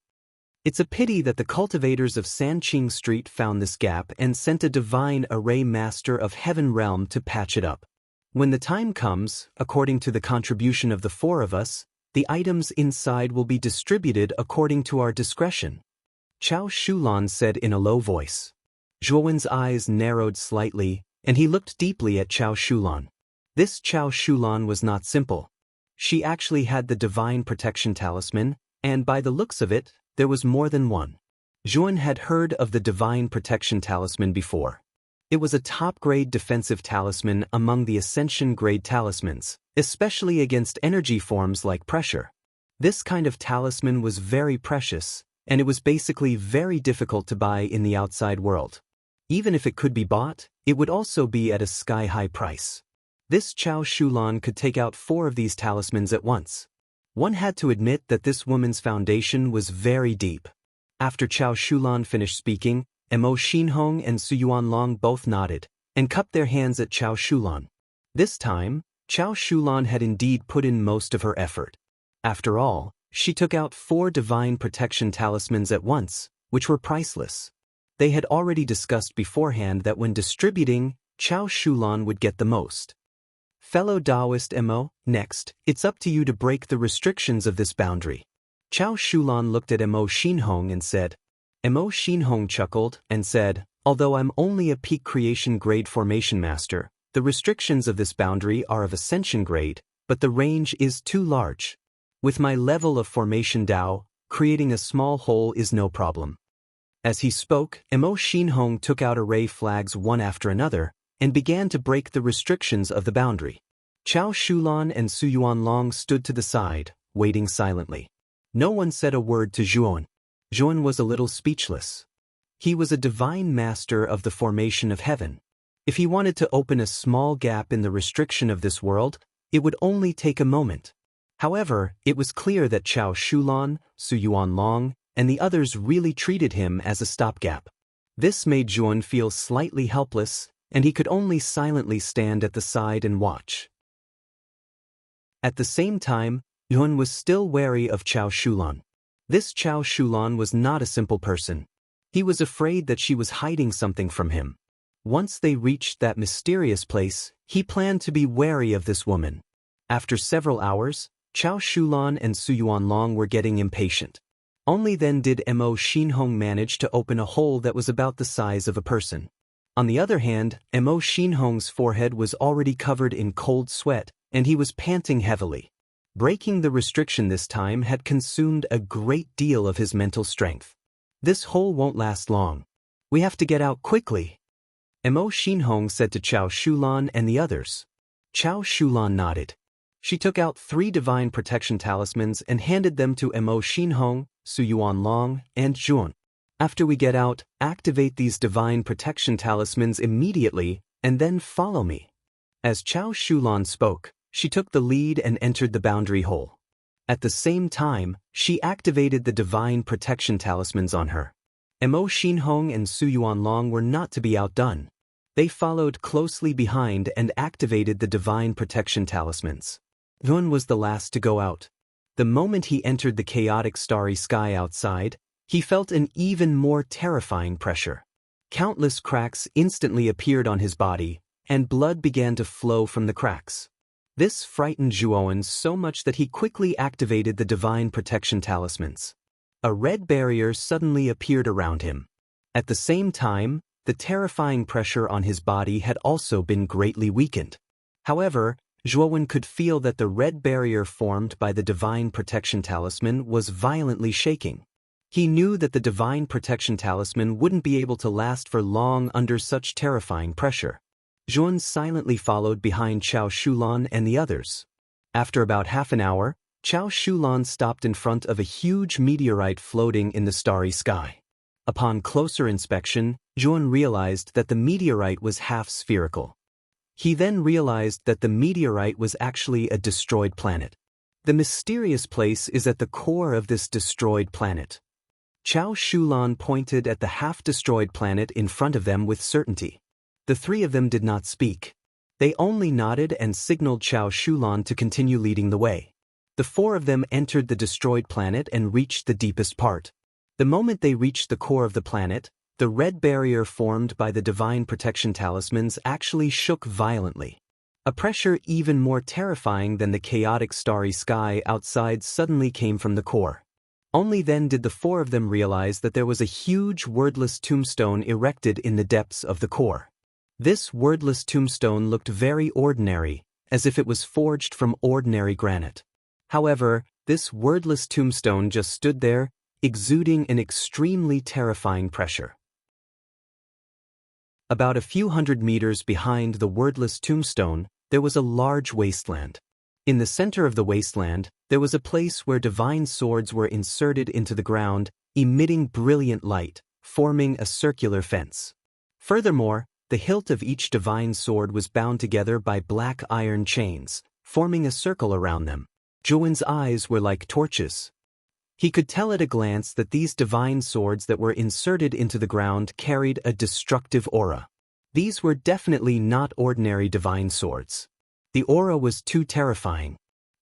It's a pity that the cultivators of Sanqing Street found this gap and sent a divine array master of heaven realm to patch it up. When the time comes, according to the contribution of the 4 of us, the items inside will be distributed according to our discretion. Chao Shulan said in a low voice. Zhuowen's eyes narrowed slightly, and he looked deeply at Chao Shulan. This Chao Shulan was not simple. She actually had the Divine Protection Talisman, and by the looks of it, there was more than one. Zhuan had heard of the Divine Protection Talisman before. It was a top-grade defensive talisman among the Ascension-grade talismans, especially against energy forms like pressure. This kind of talisman was very precious, and it was basically very difficult to buy in the outside world. Even if it could be bought, it would also be at a sky-high price. This Chao Shulan could take out 4 of these talismans at once. One had to admit that this woman's foundation was very deep. After Chao Shulan finished speaking, Mo Xinhong and Su Yuanlong both nodded, and cupped their hands at Chao Shulan. This time, Chao Shulan had indeed put in most of her effort. After all, she took out 4 divine protection talismans at once, which were priceless. They had already discussed beforehand that when distributing, Chao Shulan would get the most. Fellow Taoist Mo, next, it's up to you to break the restrictions of this boundary. Chao Shulan looked at Mo Xinhong and said. Mo Xinhong chuckled and said, although I'm only a peak creation grade formation master, the restrictions of this boundary are of ascension grade, but the range is too large. With my level of formation Dao, creating a small hole is no problem. As he spoke, Mo Xinhong took out array flags one after another, and began to break the restrictions of the boundary. Chao Shulan and Su Yuanlong stood to the side, waiting silently. No one said a word to Zhuan. Zhuan was a little speechless. He was a divine master of the formation of heaven. If he wanted to open a small gap in the restriction of this world, it would only take a moment. However, it was clear that Chao Shulan, Su Yuanlong, and the others really treated him as a stopgap. This made Zhuan feel slightly helpless, and he could only silently stand at the side and watch. At the same time, Zhuan was still wary of Chao Shulan. This Chao Shulan was not a simple person. He was afraid that she was hiding something from him. Once they reached that mysterious place, he planned to be wary of this woman. After several hours, Chao Shulan and Su Yuanlong were getting impatient. Only then did Mo Xinhong manage to open a hole that was about the size of a person. On the other hand, Mo Xinhong's forehead was already covered in cold sweat, and he was panting heavily. Breaking the restriction this time had consumed a great deal of his mental strength. This hole won't last long. We have to get out quickly, Mo Xinhong said to Chao Shulan and the others. Chao Shulan nodded. She took out 3 divine protection talismans and handed them to Mo Xinhong, Su Yuanlong, and Zhuan. After we get out, activate these divine protection talismans immediately, and then follow me. As Chao Shulan spoke, she took the lead and entered the boundary hole. At the same time, she activated the divine protection talismans on her. Mo Xinhong and Su Yuanlong were not to be outdone. They followed closely behind and activated the divine protection talismans. Yun was the last to go out. The moment he entered the chaotic starry sky outside, he felt an even more terrifying pressure. Countless cracks instantly appeared on his body, and blood began to flow from the cracks. This frightened Zhuowen so much that he quickly activated the divine protection talismans. A red barrier suddenly appeared around him. At the same time, the terrifying pressure on his body had also been greatly weakened. However, Zhuowen could feel that the red barrier formed by the divine protection talisman was violently shaking. He knew that the divine protection talisman wouldn't be able to last for long under such terrifying pressure. Zhuan silently followed behind Chao Shulan and the others. After about half an hour, Chao Shulan stopped in front of a huge meteorite floating in the starry sky. Upon closer inspection, Zhuan realized that the meteorite was half spherical. He then realized that the meteorite was actually a destroyed planet. The mysterious place is at the core of this destroyed planet. Chao Shulan pointed at the half-destroyed planet in front of them with certainty. The 3 of them did not speak. They only nodded and signaled Chao Shulan to continue leading the way. The 4 of them entered the destroyed planet and reached the deepest part. The moment they reached the core of the planet, the red barrier formed by the divine protection talismans actually shook violently. A pressure even more terrifying than the chaotic starry sky outside suddenly came from the core. Only then did the 4 of them realize that there was a huge wordless tombstone erected in the depths of the core. This wordless tombstone looked very ordinary, as if it was forged from ordinary granite. However, this wordless tombstone just stood there, exuding an extremely terrifying pressure. About a few hundred meters behind the wordless tombstone, there was a large wasteland. In the center of the wasteland, there was a place where divine swords were inserted into the ground, emitting brilliant light, forming a circular fence. Furthermore, the hilt of each divine sword was bound together by black iron chains, forming a circle around them. Zhuowen's eyes were like torches. He could tell at a glance that these divine swords that were inserted into the ground carried a destructive aura. These were definitely not ordinary divine swords. The aura was too terrifying.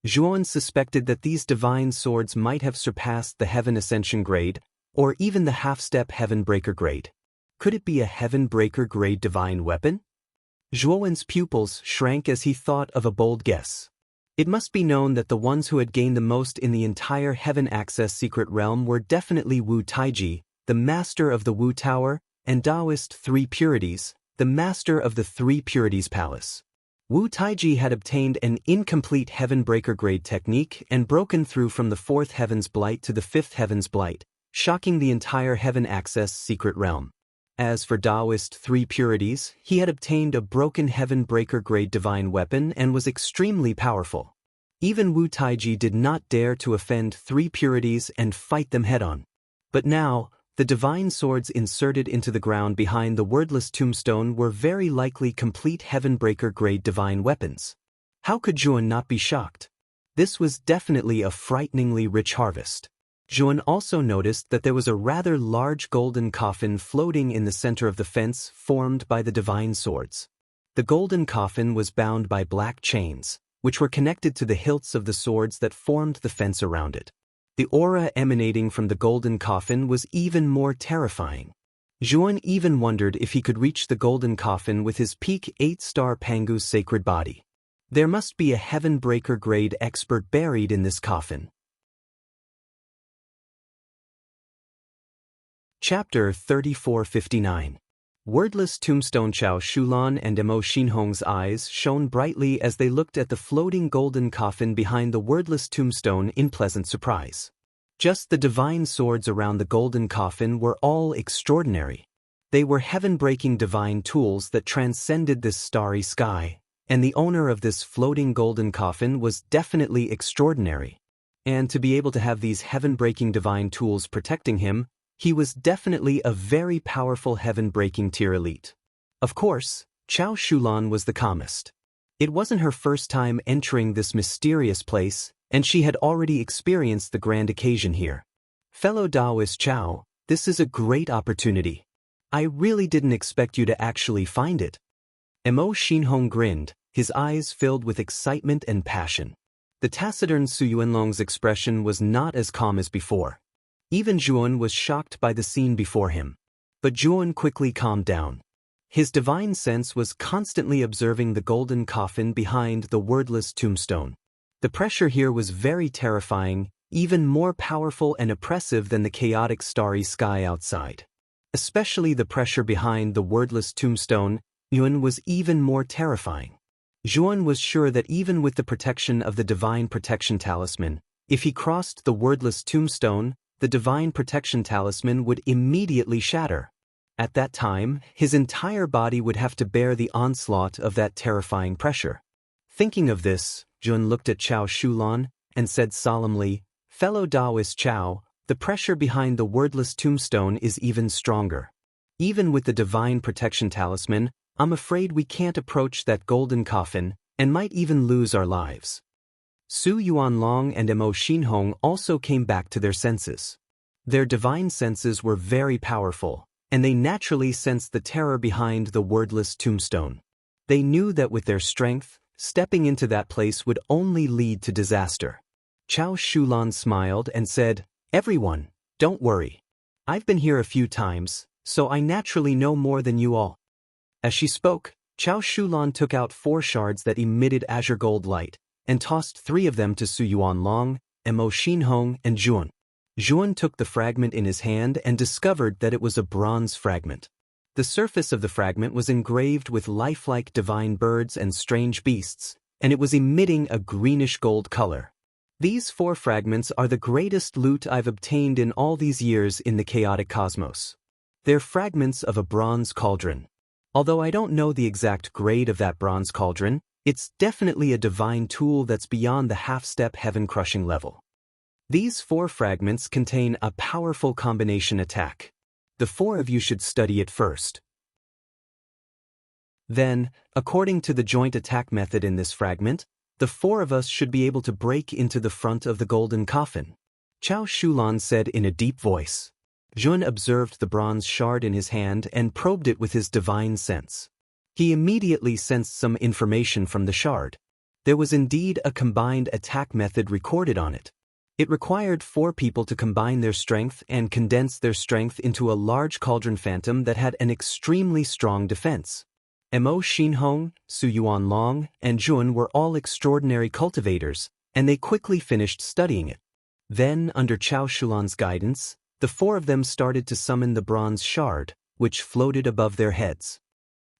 Zhuowen suspected that these divine swords might have surpassed the Heaven Ascension grade, or even the half-step Heaven Breaker grade. Could it be a Heaven Breaker grade divine weapon? Zhuowen's pupils shrank as he thought of a bold guess. It must be known that the ones who had gained the most in the entire Heaven Access secret realm were definitely Wu Taiji, the master of the Wu Tower, and Taoist 3 Purities, the master of the 3 Purities Palace. Wu Taiji had obtained an incomplete Heaven Breaker grade technique and broken through from the 4th Heaven's Blight to the 5th Heaven's Blight, shocking the entire Heaven Access secret realm. As for Taoist 3 Purities, he had obtained a broken Heaven Breaker grade divine weapon and was extremely powerful. Even Wu Taiji did not dare to offend 3 Purities and fight them head-on. But now, the divine swords inserted into the ground behind the wordless tombstone were very likely complete Heaven Breaker grade divine weapons. How could Zhuan not be shocked? This was definitely a frighteningly rich harvest. Zhuan also noticed that there was a rather large golden coffin floating in the center of the fence formed by the divine swords. The golden coffin was bound by black chains, which were connected to the hilts of the swords that formed the fence around it. The aura emanating from the golden coffin was even more terrifying. Zhuan even wondered if he could reach the golden coffin with his peak 8-star Pangu's sacred body. There must be a heaven-breaker grade expert buried in this coffin. Chapter 3459. Wordless Tombstone. Chao Shulan and Emo Xinhong's eyes shone brightly as they looked at the floating golden coffin behind the wordless tombstone in pleasant surprise. Just the divine swords around the golden coffin were all extraordinary. They were heaven-breaking divine tools that transcended this starry sky, and the owner of this floating golden coffin was definitely extraordinary. And to be able to have these heaven-breaking divine tools protecting him, he was definitely a very powerful heaven-breaking tier elite. Of course, Chao Shulan was the calmest. It wasn't her first time entering this mysterious place, and she had already experienced the grand occasion here. Fellow Taoist Chao, this is a great opportunity. I really didn't expect you to actually find it. Emo Xinhong grinned, his eyes filled with excitement and passion. The taciturn Su Yuanlong's expression was not as calm as before. Even Zhuan was shocked by the scene before him. But Zhuan quickly calmed down. His divine sense was constantly observing the golden coffin behind the wordless tombstone. The pressure here was very terrifying, even more powerful and oppressive than the chaotic starry sky outside. Especially the pressure behind the wordless tombstone, Yuan was even more terrifying. Zhuan was sure that even with the protection of the divine protection talisman, if he crossed the wordless tombstone, the divine protection talisman would immediately shatter. At that time, his entire body would have to bear the onslaught of that terrifying pressure. Thinking of this, Zhuan looked at Chao Shulan and said solemnly, "Fellow Taoist Chao, the pressure behind the wordless tombstone is even stronger. Even with the divine protection talisman, I'm afraid we can't approach that golden coffin and might even lose our lives." Su Yuanlong and Emo Xinhong also came back to their senses. Their divine senses were very powerful, and they naturally sensed the terror behind the wordless tombstone. They knew that with their strength, stepping into that place would only lead to disaster. Chao Shulan smiled and said, "Everyone, don't worry. I've been here a few times, so I naturally know more than you all." As she spoke, Chao Shulan took out 4 shards that emitted azure gold light, and tossed 3 of them to Su Yuanlong, Emo Xinhong, and Zhuan. Zhuan took the fragment in his hand and discovered that it was a bronze fragment. The surface of the fragment was engraved with lifelike divine birds and strange beasts, and it was emitting a greenish gold color. These 4 fragments are the greatest loot I've obtained in all these years in the chaotic cosmos. They're fragments of a bronze cauldron. Although I don't know the exact grade of that bronze cauldron, it's definitely a divine tool that's beyond the half-step heaven-crushing level. These 4 fragments contain a powerful combination attack. The 4 of you should study it first. Then, according to the joint attack method in this fragment, the 4 of us should be able to break into the front of the golden coffin. Chao Shulan said in a deep voice. Zhuan observed the bronze shard in his hand and probed it with his divine sense. He immediately sensed some information from the shard. There was indeed a combined attack method recorded on it. It required 4 people to combine their strength and condense their strength into a large cauldron phantom that had an extremely strong defense. Emo Xinhong, Su Yuanlong, and Zhuan were all extraordinary cultivators, and they quickly finished studying it. Then, under Chao Shulan's guidance, the 4 of them started to summon the bronze shard, which floated above their heads.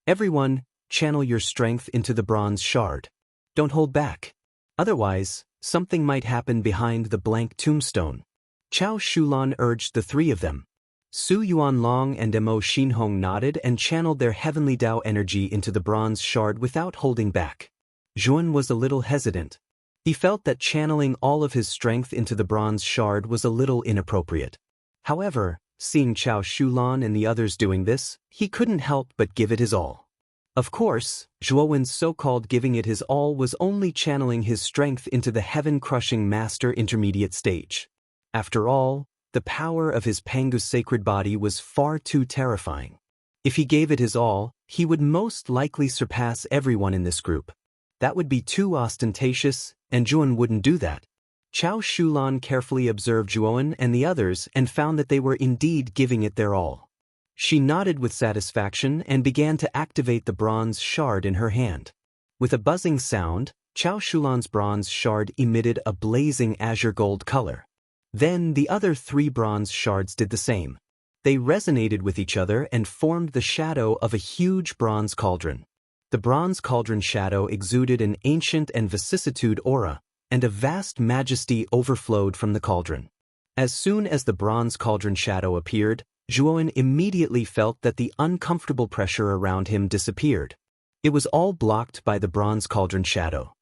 Everyone, channel your strength into the bronze shard. Don't hold back. Otherwise, something might happen behind the blank tombstone. Chao Shulan urged the 3 of them. Su Yuanlong and Emo Xinhong nodded and channeled their heavenly Tao energy into the bronze shard without holding back. Zhuan was a little hesitant. He felt that channeling all of his strength into the bronze shard was a little inappropriate. However, seeing Chao Shulan and the others doing this, he couldn't help but give it his all. Of course, Zhuowen's so-called giving it his all was only channeling his strength into the heaven-crushing master intermediate stage. After all, the power of his Pangu's sacred body was far too terrifying. If he gave it his all, he would most likely surpass everyone in this group. That would be too ostentatious, and Zhuan wouldn't do that. Chao Shulan carefully observed Zhuowen and the others and found that they were indeed giving it their all. She nodded with satisfaction and began to activate the bronze shard in her hand. With a buzzing sound, Chao Shulan's bronze shard emitted a blazing azure gold color. Then the other 3 bronze shards did the same. They resonated with each other and formed the shadow of a huge bronze cauldron. The bronze cauldron shadow exuded an ancient and vicissitude aura, and a vast majesty overflowed from the cauldron. As soon as the bronze cauldron shadow appeared, Zhuowen immediately felt that the uncomfortable pressure around him disappeared. It was all blocked by the bronze cauldron shadow.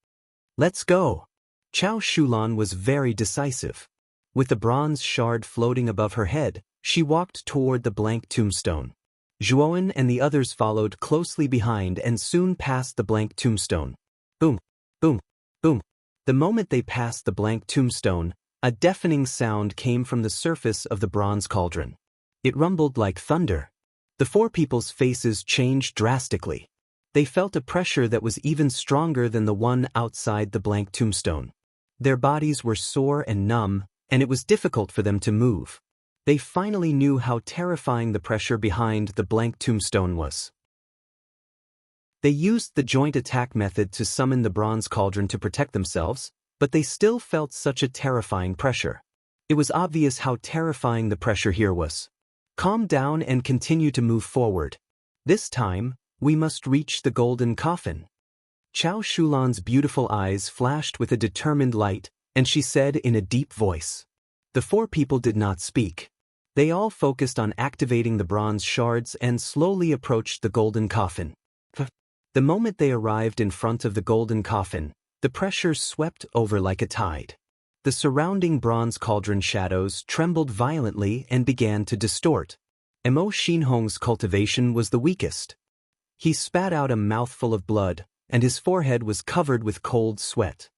"Let's go!" Chao Shulan was very decisive. With the bronze shard floating above her head, she walked toward the blank tombstone. Zhuowen and the others followed closely behind and soon passed the blank tombstone. Boom, boom, boom. The moment they passed the blank tombstone, a deafening sound came from the surface of the bronze cauldron. It rumbled like thunder. The 4 people's faces changed drastically. They felt a pressure that was even stronger than the one outside the blank tombstone. Their bodies were sore and numb, and it was difficult for them to move. They finally knew how terrifying the pressure behind the blank tombstone was. They used the joint attack method to summon the bronze cauldron to protect themselves, but they still felt such a terrifying pressure. It was obvious how terrifying the pressure here was. Calm down and continue to move forward. This time, we must reach the golden coffin. Chao Shulan's beautiful eyes flashed with a determined light, and she said in a deep voice. The 4 people did not speak. They all focused on activating the bronze shards and slowly approached the golden coffin. The moment they arrived in front of the golden coffin, the pressure swept over like a tide. The surrounding bronze cauldron shadows trembled violently and began to distort. Mo Xinhong's cultivation was the weakest. He spat out a mouthful of blood, and his forehead was covered with cold sweat.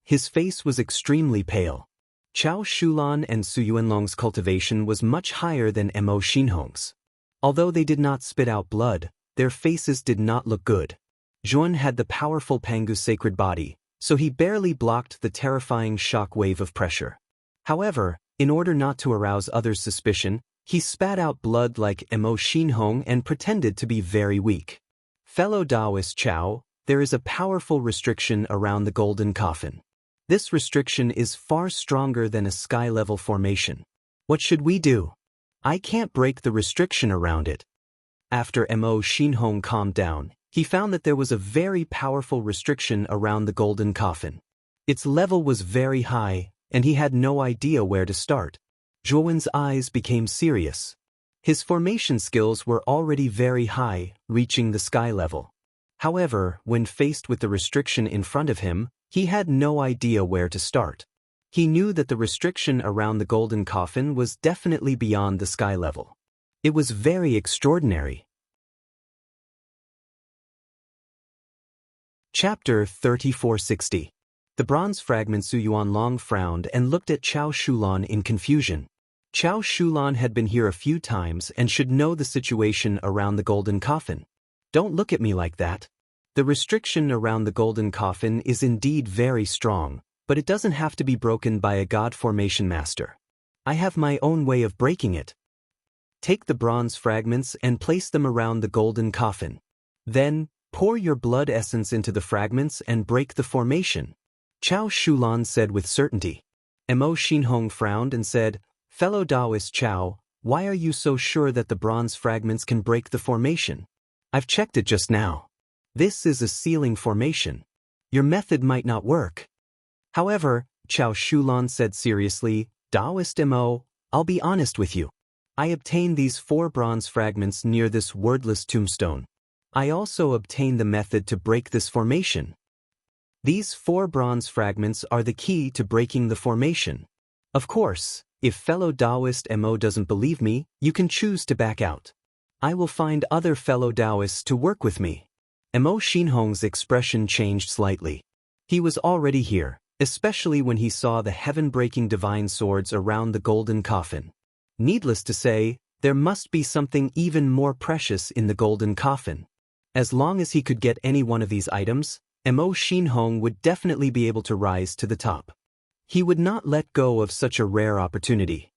His face was extremely pale. Chao Shulan and Su Yuanlong's cultivation was much higher than Mo Xinhong's. Although they did not spit out blood, their faces did not look good. Zhuan had the powerful Pangu sacred body, so he barely blocked the terrifying shock wave of pressure. However, in order not to arouse others' suspicion, he spat out blood like Mo Xinhong and pretended to be very weak. Fellow Taoist Chao, there is a powerful restriction around the golden coffin. This restriction is far stronger than a sky-level formation. What should we do? I can't break the restriction around it. After Mo Xinhong calmed down, he found that there was a very powerful restriction around the golden coffin. Its level was very high, and he had no idea where to start. Zhuowen's eyes became serious. His formation skills were already very high, reaching the sky level. However, when faced with the restriction in front of him, he had no idea where to start. He knew that the restriction around the golden coffin was definitely beyond the sky level. It was very extraordinary. Chapter 3460. The bronze fragment. Su Yuanlong frowned and looked at Chao Shulan in confusion. Chao Shulan had been here a few times and should know the situation around the golden coffin. Don't look at me like that. The restriction around the golden coffin is indeed very strong, but it doesn't have to be broken by a god formation master. I have my own way of breaking it. Take the bronze fragments and place them around the golden coffin. Then, pour your blood essence into the fragments and break the formation. Chao Shulan said with certainty. Mo Xinhong frowned and said, Fellow Taoist Chao, why are you so sure that the bronze fragments can break the formation? I've checked it just now. This is a sealing formation. Your method might not work. However, Chao Shulan said seriously, Taoist Mo, I'll be honest with you. I obtained these 4 bronze fragments near this wordless tombstone. I also obtained the method to break this formation. These 4 bronze fragments are the key to breaking the formation. Of course, if fellow Taoist Mo doesn't believe me, you can choose to back out. I will find other fellow Taoists to work with me. Mo Xinhong's expression changed slightly. He was already here, especially when he saw the heaven-breaking divine swords around the golden coffin. Needless to say, there must be something even more precious in the golden coffin. As long as he could get any one of these items, Mo Xinhong would definitely be able to rise to the top. He would not let go of such a rare opportunity.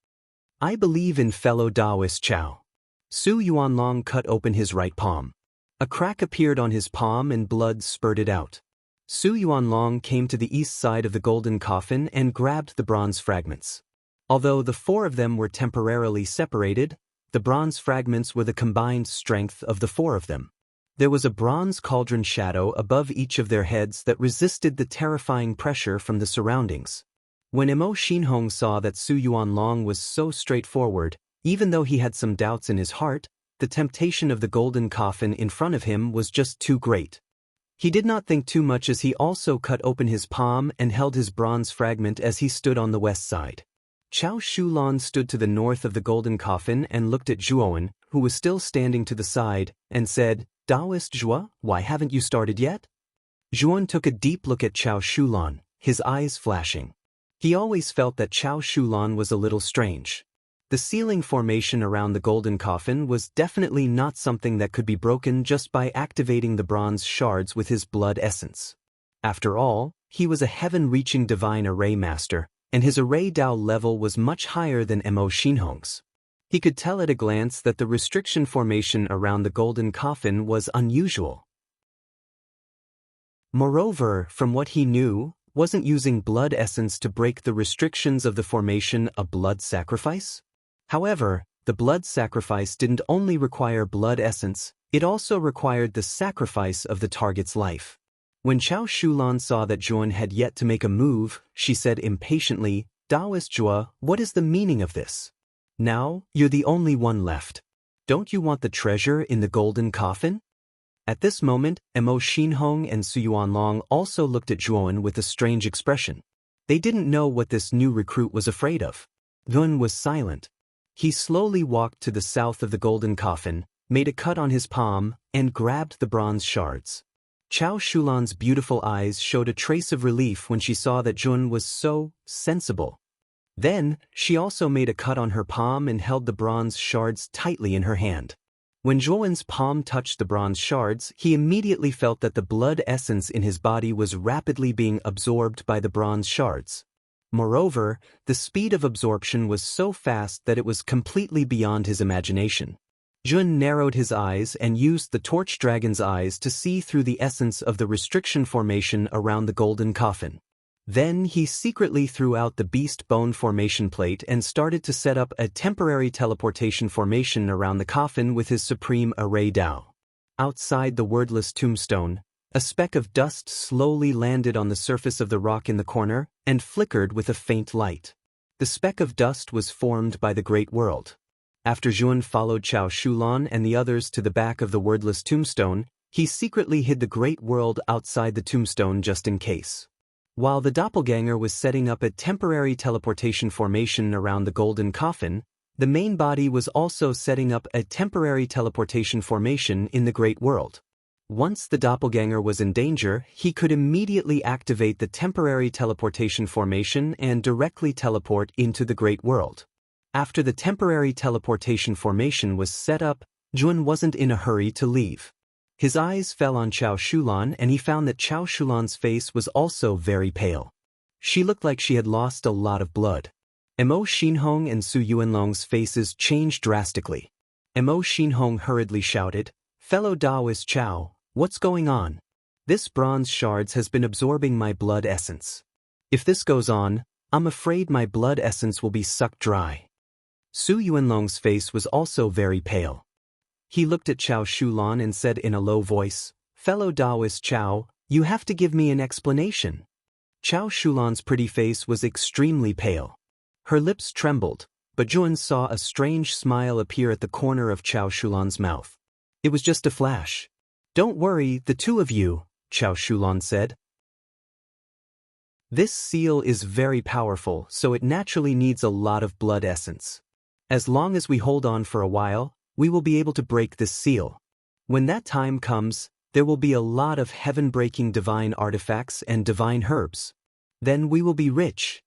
I believe in fellow Taoist Chao. Su Yuanlong cut open his right palm. A crack appeared on his palm and blood spurted out. Su Yuanlong came to the east side of the golden coffin and grabbed the bronze fragments. Although the four of them were temporarily separated, the bronze fragments were the combined strength of the four of them. There was a bronze cauldron shadow above each of their heads that resisted the terrifying pressure from the surroundings. When Mo Xinhong saw that Su Yuanlong was so straightforward, even though he had some doubts in his heart, the temptation of the golden coffin in front of him was just too great. He did not think too much as he also cut open his palm and held his bronze fragment as he stood on the west side. Chao Shulan stood to the north of the golden coffin and looked at Zhuowen, who was still standing to the side, and said, "Taoist Zhua, why haven't you started yet?" Zhuowen took a deep look at Chao Shulan, his eyes flashing. He always felt that Chao Shulan was a little strange. The ceiling formation around the golden coffin was definitely not something that could be broken just by activating the bronze shards with his blood essence. After all, he was a heaven-reaching divine array master, and his array Dao level was much higher than Mo Xinhong's. He could tell at a glance that the restriction formation around the golden coffin was unusual. Moreover, from what he knew, wasn't using blood essence to break the restrictions of the formation a blood sacrifice? However, the blood sacrifice didn't only require blood essence, it also required the sacrifice of the target's life. When Chao Shulan saw that Zhuan had yet to make a move, she said impatiently, "Taoist Zhua, what is the meaning of this? Now, you're the only one left. Don't you want the treasure in the golden coffin?" At this moment, Mo Xinhong and Su Yuanlong also looked at Zhuan with a strange expression. They didn't know what this new recruit was afraid of. Zhuan was silent. He slowly walked to the south of the golden coffin, made a cut on his palm, and grabbed the bronze shards. Chao Shulan's beautiful eyes showed a trace of relief when she saw that Zhuan was so sensible. Then, she also made a cut on her palm and held the bronze shards tightly in her hand. When Zhuan's palm touched the bronze shards, he immediately felt that the blood essence in his body was rapidly being absorbed by the bronze shards. Moreover, the speed of absorption was so fast that it was completely beyond his imagination. Zhuan narrowed his eyes and used the torch dragon's eyes to see through the essence of the restriction formation around the golden coffin. Then he secretly threw out the beast bone formation plate and started to set up a temporary teleportation formation around the coffin with his supreme array Dao. Outside the wordless tombstone, a speck of dust slowly landed on the surface of the rock in the corner and flickered with a faint light. The speck of dust was formed by the Great World. After Zhuan followed Chao Shulan and the others to the back of the wordless tombstone, he secretly hid the Great World outside the tombstone just in case. While the doppelganger was setting up a temporary teleportation formation around the golden coffin, the main body was also setting up a temporary teleportation formation in the Great World. Once the doppelganger was in danger, he could immediately activate the temporary teleportation formation and directly teleport into the Great World. After the temporary teleportation formation was set up, Zhuan wasn't in a hurry to leave. His eyes fell on Chao Shulan and he found that Chao Shulan's face was also very pale. She looked like she had lost a lot of blood. Mo Xinhong and Su Yuanlong's faces changed drastically. Mo Xinhong hurriedly shouted, "Fellow Taoist Chao, what's going on? This bronze shards has been absorbing my blood essence. If this goes on, I'm afraid my blood essence will be sucked dry." Su Yuanlong's face was also very pale. He looked at Chao Shulan and said in a low voice, "Fellow Taoist Chao, you have to give me an explanation." Chao Shulan's pretty face was extremely pale. Her lips trembled, but Zhuan saw a strange smile appear at the corner of Chao Shulan's mouth. It was just a flash. "Don't worry, the two of you," Chao Shulan said. "This seal is very powerful, so it naturally needs a lot of blood essence. As long as we hold on for a while, we will be able to break this seal. When that time comes, there will be a lot of heaven-breaking divine artifacts and divine herbs. Then we will be rich."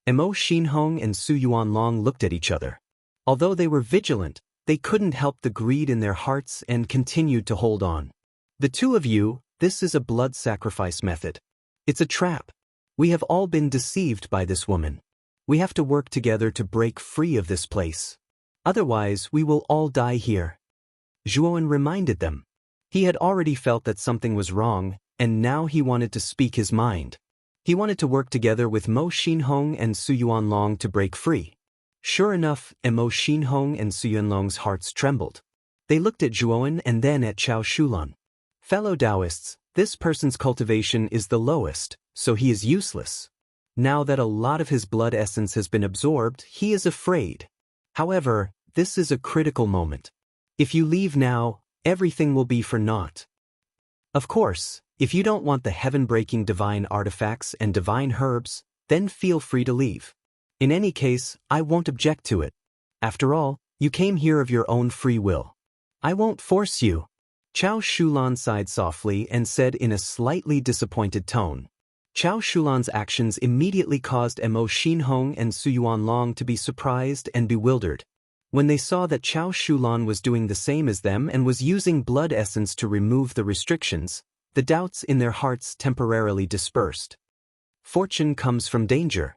Mo Xinhong and Su Yuanlong looked at each other. Although they were vigilant, they couldn't help the greed in their hearts and continued to hold on. "The two of you, this is a blood sacrifice method. It's a trap. We have all been deceived by this woman. We have to work together to break free of this place. Otherwise, we will all die here. Zhuowen reminded them. He had already felt that something was wrong, and now he wanted to speak his mind. He wanted to work together with Mo Xinhong and Su Yuanlong to break free. Sure enough, Mo Xinhong and Su Yuanlong's hearts trembled. They looked at Zhuowen and then at Chao Shulan. Fellow Taoists, this person's cultivation is the lowest, so he is useless. Now that a lot of his blood essence has been absorbed, he is afraid. However, this is a critical moment. If you leave now, everything will be for naught. Of course, if you don't want the heaven-breaking divine artifacts and divine herbs, then feel free to leave. In any case, I won't object to it. After all, you came here of your own free will. I won't force you. Chao Shulan sighed softly and said in a slightly disappointed tone. Chao Shulan's actions immediately caused Mo Xinhong and Su Yuanlong to be surprised and bewildered. When they saw that Chao Shulan was doing the same as them and was using blood essence to remove the restrictions, the doubts in their hearts temporarily dispersed. Fortune comes from danger.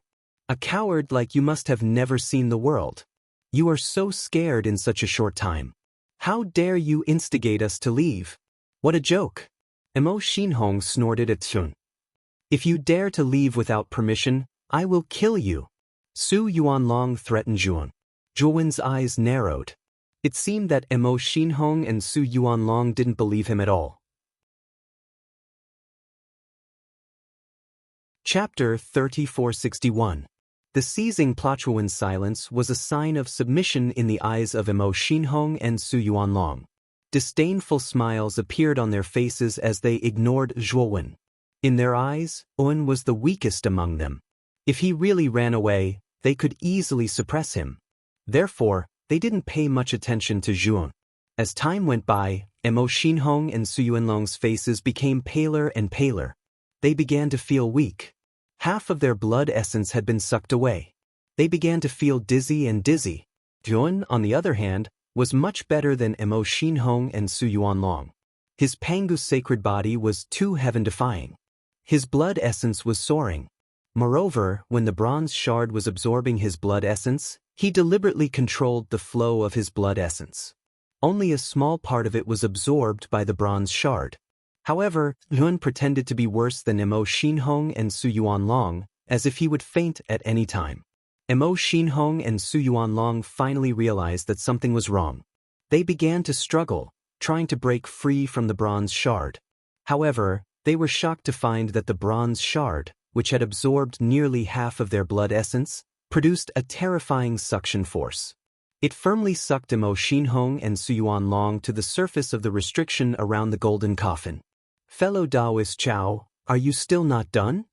A coward like you must have never seen the world. You are so scared in such a short time. How dare you instigate us to leave? What a joke! Mo Xinhong snorted at Chun. If you dare to leave without permission, I will kill you. Su Yuanlong threatened Zhuowen. Zhuowen's eyes narrowed. It seemed that Mo Xinhong and Su Yuanlong didn't believe him at all. Chapter 3461. The seizing Plachuan's silence was a sign of submission in the eyes of Mo Xinhong and Su Yuanlong. Disdainful smiles appeared on their faces as they ignored Zhuowen. In their eyes, Owen was the weakest among them. If he really ran away, they could easily suppress him. Therefore, they didn't pay much attention to Zhuowen. As time went by, Mo Xinhong and Su Yuanlong's faces became paler and paler. They began to feel weak. Half of their blood essence had been sucked away. They began to feel dizzy and dizzy. Zhuowen, on the other hand, was much better than Mo Xinhong and Su Yuanlong. His Pangu's sacred body was too heaven-defying. His blood essence was soaring. Moreover, when the bronze shard was absorbing his blood essence, he deliberately controlled the flow of his blood essence. Only a small part of it was absorbed by the bronze shard. However, Zhuowen pretended to be worse than Mo Xinhong and Su Yuanlong, as if he would faint at any time. Mo Xinhong and Su Yuanlong finally realized that something was wrong. They began to struggle, trying to break free from the bronze shard. However, they were shocked to find that the bronze shard, which had absorbed nearly half of their blood essence, produced a terrifying suction force. It firmly sucked Mo Xinhong and Su Yuanlong to the surface of the restriction around the golden coffin. Fellow Taoist Chao, are you still not done?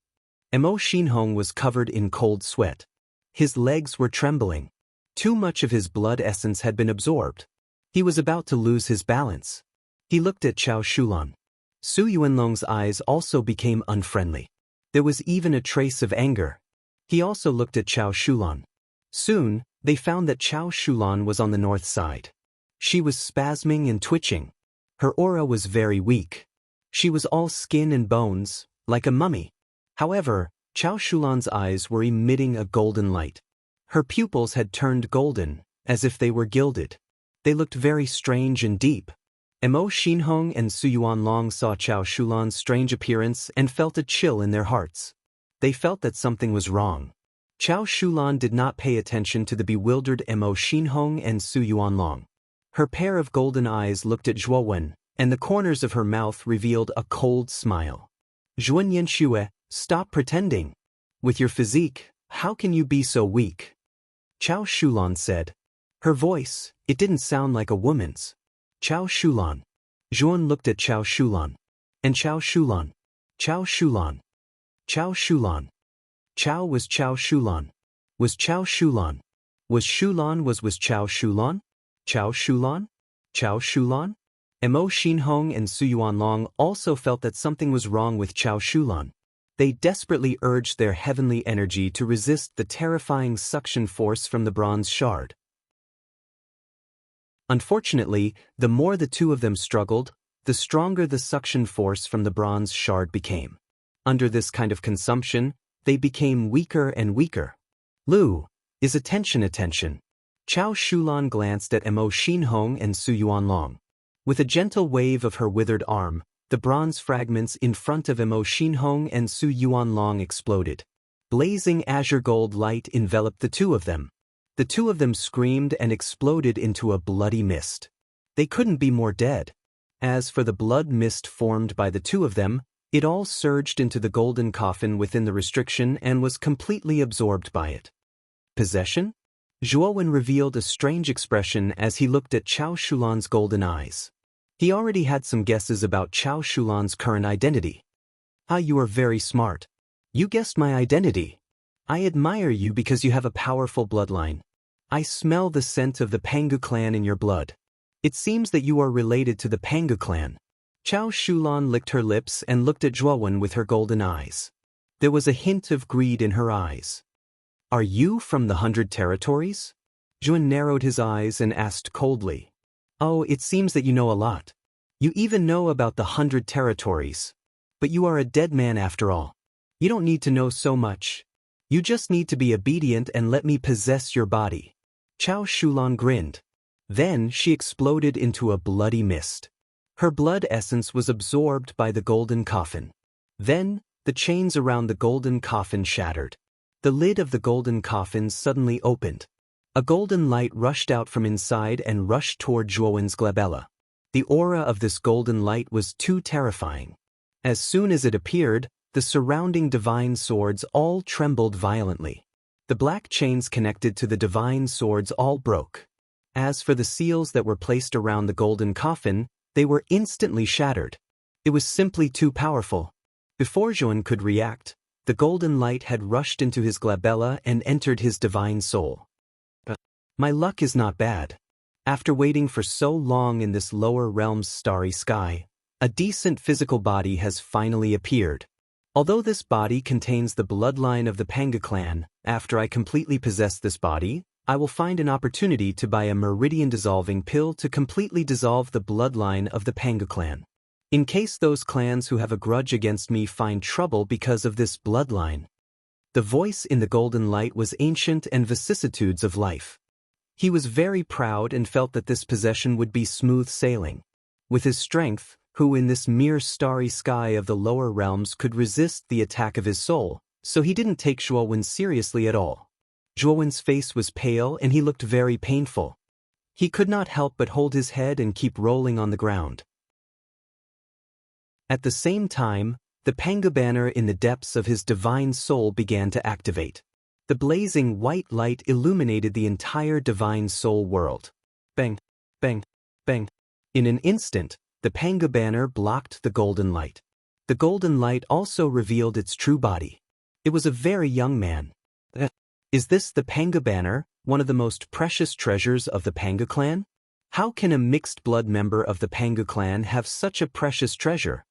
Mo Xinhong was covered in cold sweat. His legs were trembling. Too much of his blood essence had been absorbed. He was about to lose his balance. He looked at Chao Shulan. Su Yuanlong's eyes also became unfriendly. There was even a trace of anger. He also looked at Chao Shulan. Soon, they found that Chao Shulan was on the north side. She was spasming and twitching. Her aura was very weak. She was all skin and bones, like a mummy. However, Chao Shulan's eyes were emitting a golden light. Her pupils had turned golden, as if they were gilded. They looked very strange and deep. Mo Xinhong and Su Yuanlong saw Chao Shulan's strange appearance and felt a chill in their hearts. They felt that something was wrong. Chao Shulan did not pay attention to the bewildered Mo Xinhong and Su Yuanlong. Her pair of golden eyes looked at Zhuowen, and the corners of her mouth revealed a cold smile. Zhuowen Yanxue, stop pretending. With your physique, how can you be so weak? Chao Shulan said. Her voice, it didn't sound like a woman's. Chao Shulan. Zhuowen looked at Chao Shulan. And Chao Shulan. Chao Shulan. Chao Shulan. Chao was Chao Shulan. Was Chao Shulan. Was Shulan was Chao Shulan? Chao Shulan? Chao Shulan? Mo Xinhong and Su Yuanlong also felt that something was wrong with Chao Shulan. They desperately urged their heavenly energy to resist the terrifying suction force from the bronze shard. Unfortunately, the more the two of them struggled, the stronger the suction force from the bronze shard became. Under this kind of consumption, they became weaker and weaker. Lu, is attention. Chao Shulan glanced at Mo Xinhong and Su Yuanlong. With a gentle wave of her withered arm, the bronze fragments in front of Mo Xinhong and Su Yuanlong exploded. Blazing azure gold light enveloped the two of them. The two of them screamed and exploded into a bloody mist. They couldn't be more dead. As for the blood mist formed by the two of them, it all surged into the golden coffin within the restriction and was completely absorbed by it. Possession? Zhuowen revealed a strange expression as he looked at Chao Shulan's golden eyes. He already had some guesses about Chao Shulan's current identity. Ah, you are very smart. You guessed my identity. I admire you because you have a powerful bloodline. I smell the scent of the Pangu clan in your blood. It seems that you are related to the Pangu clan. Chao Shulan licked her lips and looked at Zhuowen with her golden eyes. There was a hint of greed in her eyes. Are you from the 100 Territories? Zhuowen narrowed his eyes and asked coldly. Oh, it seems that you know a lot. You even know about the 100 Territories. But you are a dead man after all. You don't need to know so much. You just need to be obedient and let me possess your body. Chao Shulan grinned. Then she exploded into a bloody mist. Her blood essence was absorbed by the golden coffin. Then, the chains around the golden coffin shattered. The lid of the golden coffin suddenly opened. A golden light rushed out from inside and rushed toward Zhuowen's glabella. The aura of this golden light was too terrifying. As soon as it appeared, the surrounding divine swords all trembled violently. The black chains connected to the divine swords all broke. As for the seals that were placed around the golden coffin, they were instantly shattered. It was simply too powerful. Before Zhuowen could react, the golden light had rushed into his glabella and entered his divine soul. My luck is not bad. After waiting for so long in this lower realm's starry sky, a decent physical body has finally appeared. Although this body contains the bloodline of the Pangu clan, after I completely possess this body, I will find an opportunity to buy a meridian-dissolving pill to completely dissolve the bloodline of the Pangu clan. In case those clans who have a grudge against me find trouble because of this bloodline. The voice in the golden light was ancient and vicissitudes of life. He was very proud and felt that this possession would be smooth sailing. With his strength, who in this mere starry sky of the lower realms could resist the attack of his soul, so he didn't take Zhuowen seriously at all. Zhuowen's face was pale and he looked very painful. He could not help but hold his head and keep rolling on the ground. At the same time, the Pangu banner in the depths of his divine soul began to activate. The blazing white light illuminated the entire divine soul world. Bang, bang, bang. In an instant, the Pangu banner blocked the golden light. The golden light also revealed its true body. It was a very young man. Is this the Pangu banner, one of the most precious treasures of the Pangu clan? How can a mixed-blood member of the Pangu clan have such a precious treasure?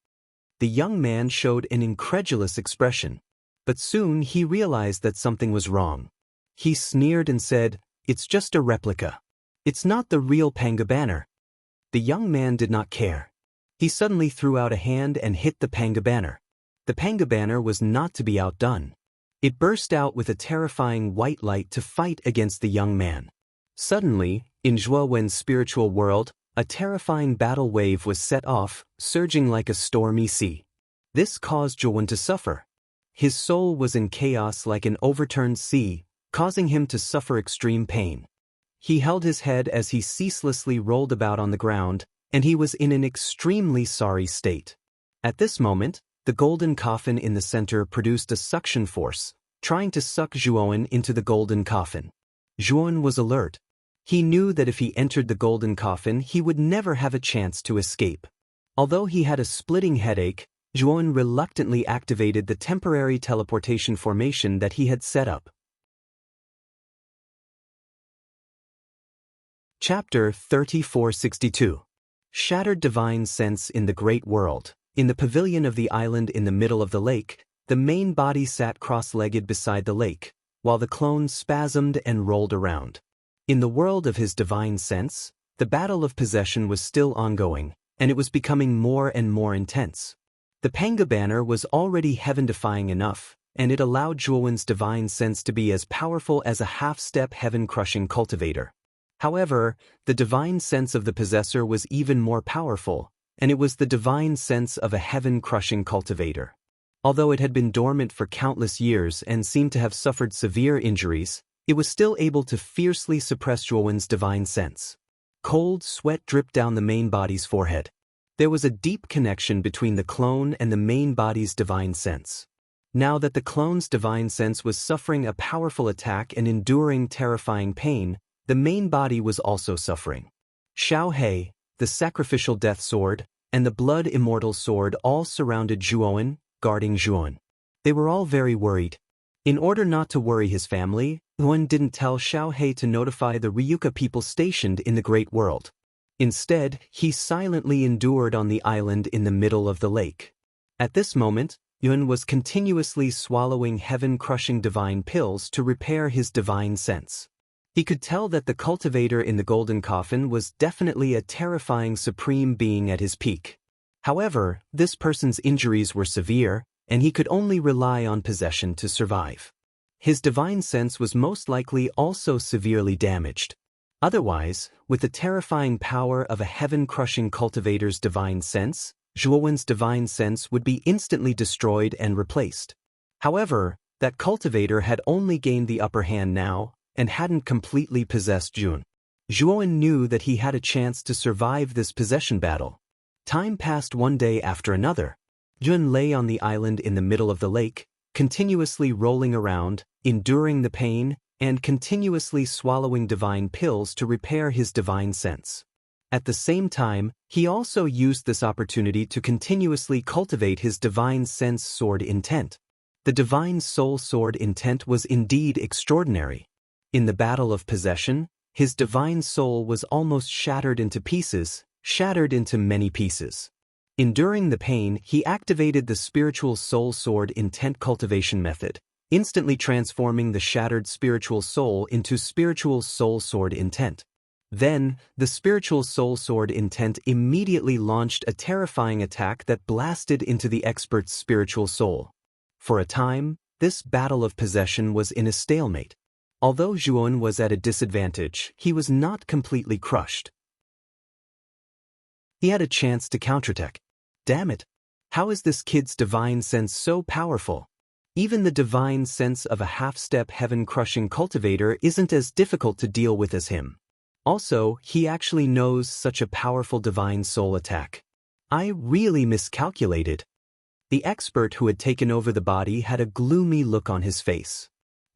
The young man showed an incredulous expression. But soon he realized that something was wrong. He sneered and said, "It's just a replica. It's not the real Pangu banner." The young man did not care. He suddenly threw out a hand and hit the Pangu banner. The Pangu banner was not to be outdone. It burst out with a terrifying white light to fight against the young man. Suddenly, in Zhuowen's spiritual world, a terrifying battle wave was set off, surging like a stormy sea. This caused Zhuowen to suffer. His soul was in chaos like an overturned sea, causing him to suffer extreme pain. He held his head as he ceaselessly rolled about on the ground, and he was in an extremely sorry state. At this moment, the golden coffin in the center produced a suction force, trying to suck Zhuowen into the golden coffin. Zhuowen was alert. He knew that if he entered the golden coffin, he would never have a chance to escape. Although he had a splitting headache, Zhuowen reluctantly activated the temporary teleportation formation that he had set up. Chapter 3462. Shattered Divine Sense in the Great World. In the pavilion of the island in the middle of the lake, the main body sat cross-legged beside the lake, while the clone spasmed and rolled around. In the world of his divine sense, the battle of possession was still ongoing, and it was becoming more and more intense. The Pangu banner was already heaven-defying enough, and it allowed Zhuowen's divine sense to be as powerful as a half-step heaven-crushing cultivator. However, the divine sense of the possessor was even more powerful, and it was the divine sense of a heaven-crushing cultivator. Although it had been dormant for countless years and seemed to have suffered severe injuries, it was still able to fiercely suppress Zhuowen's divine sense. Cold sweat dripped down the main body's forehead. There was a deep connection between the clone and the main body's divine sense. Now that the clone's divine sense was suffering a powerful attack and enduring terrifying pain, the main body was also suffering. Xiao He, the sacrificial death sword, and the blood immortal sword all surrounded Zhuowen, guarding Zhuowen. They were all very worried. In order not to worry his family, Zhuowen didn't tell Xiao He to notify the Ryuka people stationed in the Great World. Instead, he silently endured on the island in the middle of the lake. At this moment, Yun was continuously swallowing heaven-crushing divine pills to repair his divine sense. He could tell that the cultivator in the golden coffin was definitely a terrifying supreme being at his peak. However, this person's injuries were severe, and he could only rely on possession to survive. His divine sense was most likely also severely damaged. Otherwise, with the terrifying power of a heaven-crushing cultivator's divine sense, Zhuowen's divine sense would be instantly destroyed and replaced. However, that cultivator had only gained the upper hand now, and hadn't completely possessed Jun. Zhuowen knew that he had a chance to survive this possession battle. Time passed one day after another. Jun lay on the island in the middle of the lake, continuously rolling around, enduring the pain, and continuously swallowing divine pills to repair his divine sense. At the same time, he also used this opportunity to continuously cultivate his divine sense sword intent. The divine soul sword intent was indeed extraordinary. In the battle of possession, his divine soul was almost shattered into many pieces. Enduring the pain, he activated the spiritual soul sword intent cultivation method, instantly transforming the shattered spiritual soul into spiritual soul sword intent. Then, the spiritual soul sword intent immediately launched a terrifying attack that blasted into the expert's spiritual soul. For a time, this battle of possession was in a stalemate. Although Zhuowen was at a disadvantage, he was not completely crushed. He had a chance to counterattack. Damn it! How is this kid's divine sense so powerful? Even the divine sense of a half-step heaven-crushing cultivator isn't as difficult to deal with as him. Also, he actually knows such a powerful divine soul attack. I really miscalculated. The expert who had taken over the body had a gloomy look on his face.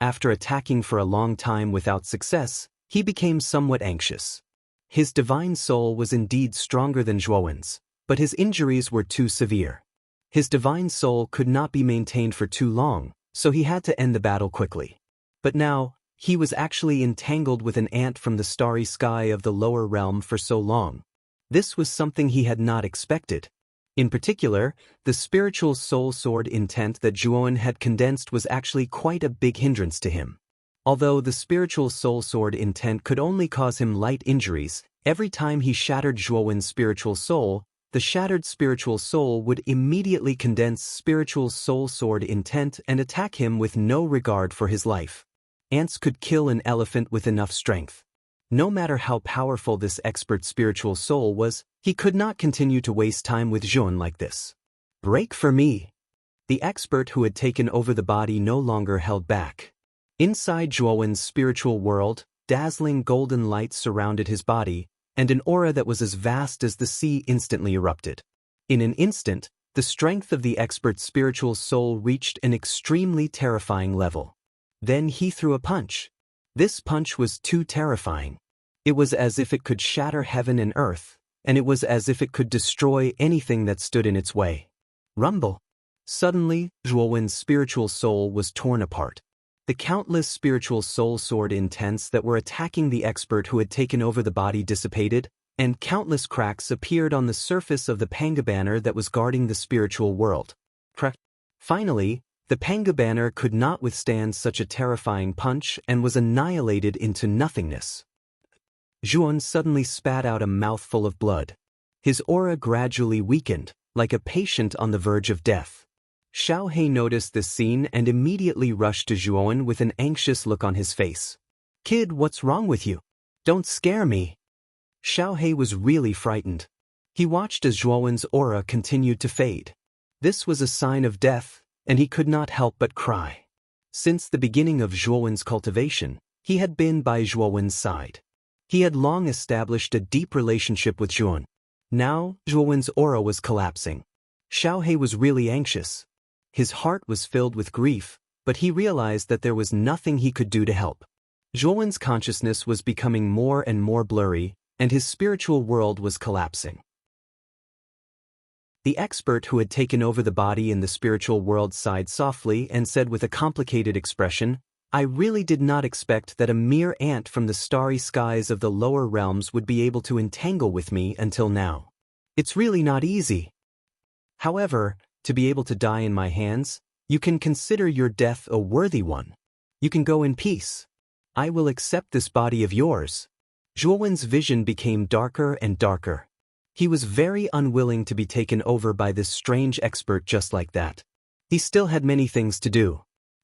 After attacking for a long time without success, he became somewhat anxious. His divine soul was indeed stronger than Zhuowen's, but his injuries were too severe. His divine soul could not be maintained for too long, so he had to end the battle quickly. But now, he was actually entangled with an ant from the starry sky of the lower realm for so long. This was something he had not expected. In particular, the spiritual soul sword intent that Zhuowen had condensed was actually quite a big hindrance to him. Although the spiritual soul sword intent could only cause him light injuries, every time he shattered Zhuowen's spiritual soul, the shattered spiritual soul would immediately condense spiritual soul sword intent and attack him with no regard for his life. Ants could kill an elephant with enough strength. No matter how powerful this expert spiritual soul was, he could not continue to waste time with Zhuowen like this. Break for me! The expert who had taken over the body no longer held back. Inside Zhuowen's spiritual world, dazzling golden lights surrounded his body, and an aura that was as vast as the sea instantly erupted. In an instant, the strength of the expert's spiritual soul reached an extremely terrifying level. Then he threw a punch. This punch was too terrifying. It was as if it could shatter heaven and earth, and it was as if it could destroy anything that stood in its way. Rumble! Suddenly, Zhuowen's spiritual soul was torn apart. The countless spiritual soul sword intents that were attacking the expert who had taken over the body dissipated, and countless cracks appeared on the surface of the Panga banner that was guarding the spiritual world. Finally, the Panga banner could not withstand such a terrifying punch and was annihilated into nothingness. Zhuowen suddenly spat out a mouthful of blood. His aura gradually weakened, like a patient on the verge of death. Xiao He noticed this scene and immediately rushed to Zhuowen with an anxious look on his face. Kid, what's wrong with you? Don't scare me. Xiaohei was really frightened. He watched as Zhuowen's aura continued to fade. This was a sign of death, and he could not help but cry. Since the beginning of Zhuowen's cultivation, he had been by Zhuowen's side. He had long established a deep relationship with Zhuowen. Now, Zhuowen's aura was collapsing. Xiaohei was really anxious. His heart was filled with grief, but he realized that there was nothing he could do to help. Zhuowen's consciousness was becoming more and more blurry, and his spiritual world was collapsing. The expert who had taken over the body in the spiritual world sighed softly and said with a complicated expression, "I really did not expect that a mere ant from the starry skies of the lower realms would be able to entangle with me until now. It's really not easy. However, to be able to die in my hands, you can consider your death a worthy one. You can go in peace. I will accept this body of yours." Zhuowen's vision became darker and darker. He was very unwilling to be taken over by this strange expert just like that. He still had many things to do.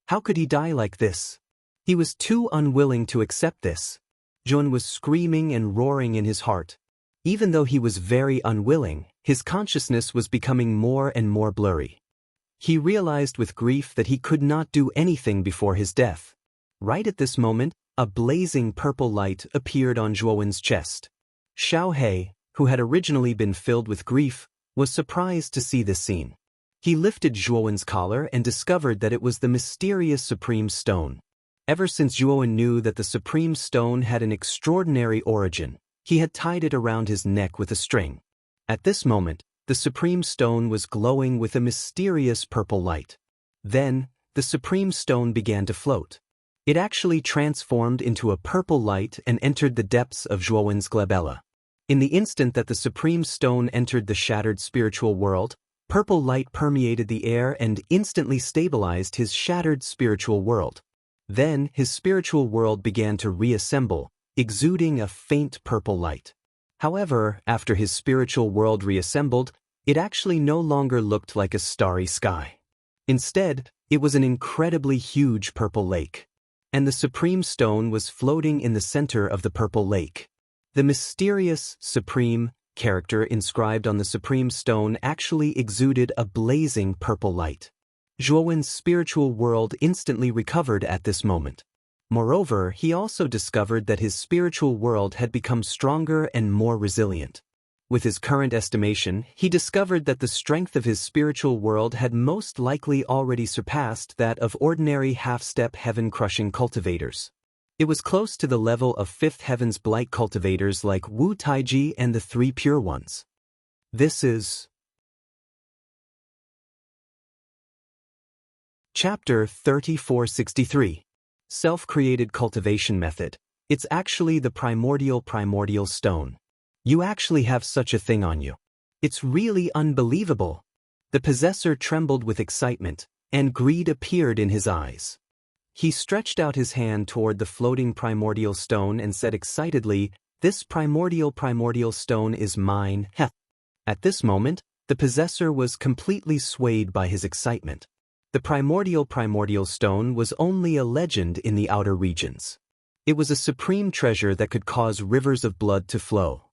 How could he die like this? He was too unwilling to accept this. Zhuowen was screaming and roaring in his heart. Even though he was very unwilling, his consciousness was becoming more and more blurry. He realized with grief that he could not do anything before his death. Right at this moment, a blazing purple light appeared on Zhuowen's chest. Xiaohei, who had originally been filled with grief, was surprised to see this scene. He lifted Zhuowen's collar and discovered that it was the mysterious Supreme Stone. Ever since Zhuowen knew that the Supreme Stone had an extraordinary origin, he had tied it around his neck with a string. At this moment, the Supreme Stone was glowing with a mysterious purple light. Then, the Supreme Stone began to float. It actually transformed into a purple light and entered the depths of Zhuowen's glabella. In the instant that the Supreme Stone entered the shattered spiritual world, purple light permeated the air and instantly stabilized his shattered spiritual world. Then, his spiritual world began to reassemble, exuding a faint purple light. However, after his spiritual world reassembled, it actually no longer looked like a starry sky. Instead, it was an incredibly huge purple lake. And the Supreme Stone was floating in the center of the purple lake. The mysterious, supreme character inscribed on the Supreme Stone actually exuded a blazing purple light. Zhuowen's spiritual world instantly recovered at this moment. Moreover, he also discovered that his spiritual world had become stronger and more resilient. With his current estimation, he discovered that the strength of his spiritual world had most likely already surpassed that of ordinary half-step heaven-crushing cultivators. It was close to the level of fifth heaven's blight cultivators like Wu Taiji and the Three Pure Ones. This is Chapter 3463. Self-created cultivation method. It's actually the primordial stone. You actually have such a thing on you. It's really unbelievable. The possessor trembled with excitement, and greed appeared in his eyes. He stretched out his hand toward the floating primordial stone and said excitedly, "This primordial stone is mine." Heh. At this moment, the possessor was completely swayed by his excitement. The primordial stone was only a legend in the outer regions. It was a supreme treasure that could cause rivers of blood to flow.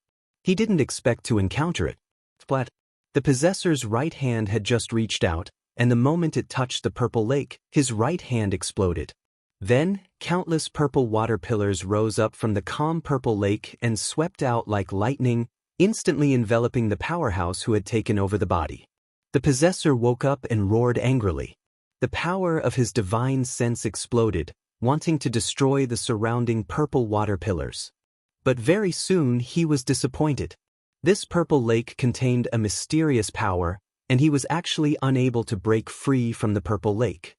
He didn't expect to encounter it. Splat. The possessor's right hand had just reached out, and the moment it touched the purple lake, his right hand exploded. Then, countless purple water pillars rose up from the calm purple lake and swept out like lightning, instantly enveloping the powerhouse who had taken over the body. The possessor woke up and roared angrily. The power of his divine sense exploded, wanting to destroy the surrounding purple water pillars. But very soon he was disappointed. This purple lake contained a mysterious power, and he was actually unable to break free from the purple lake.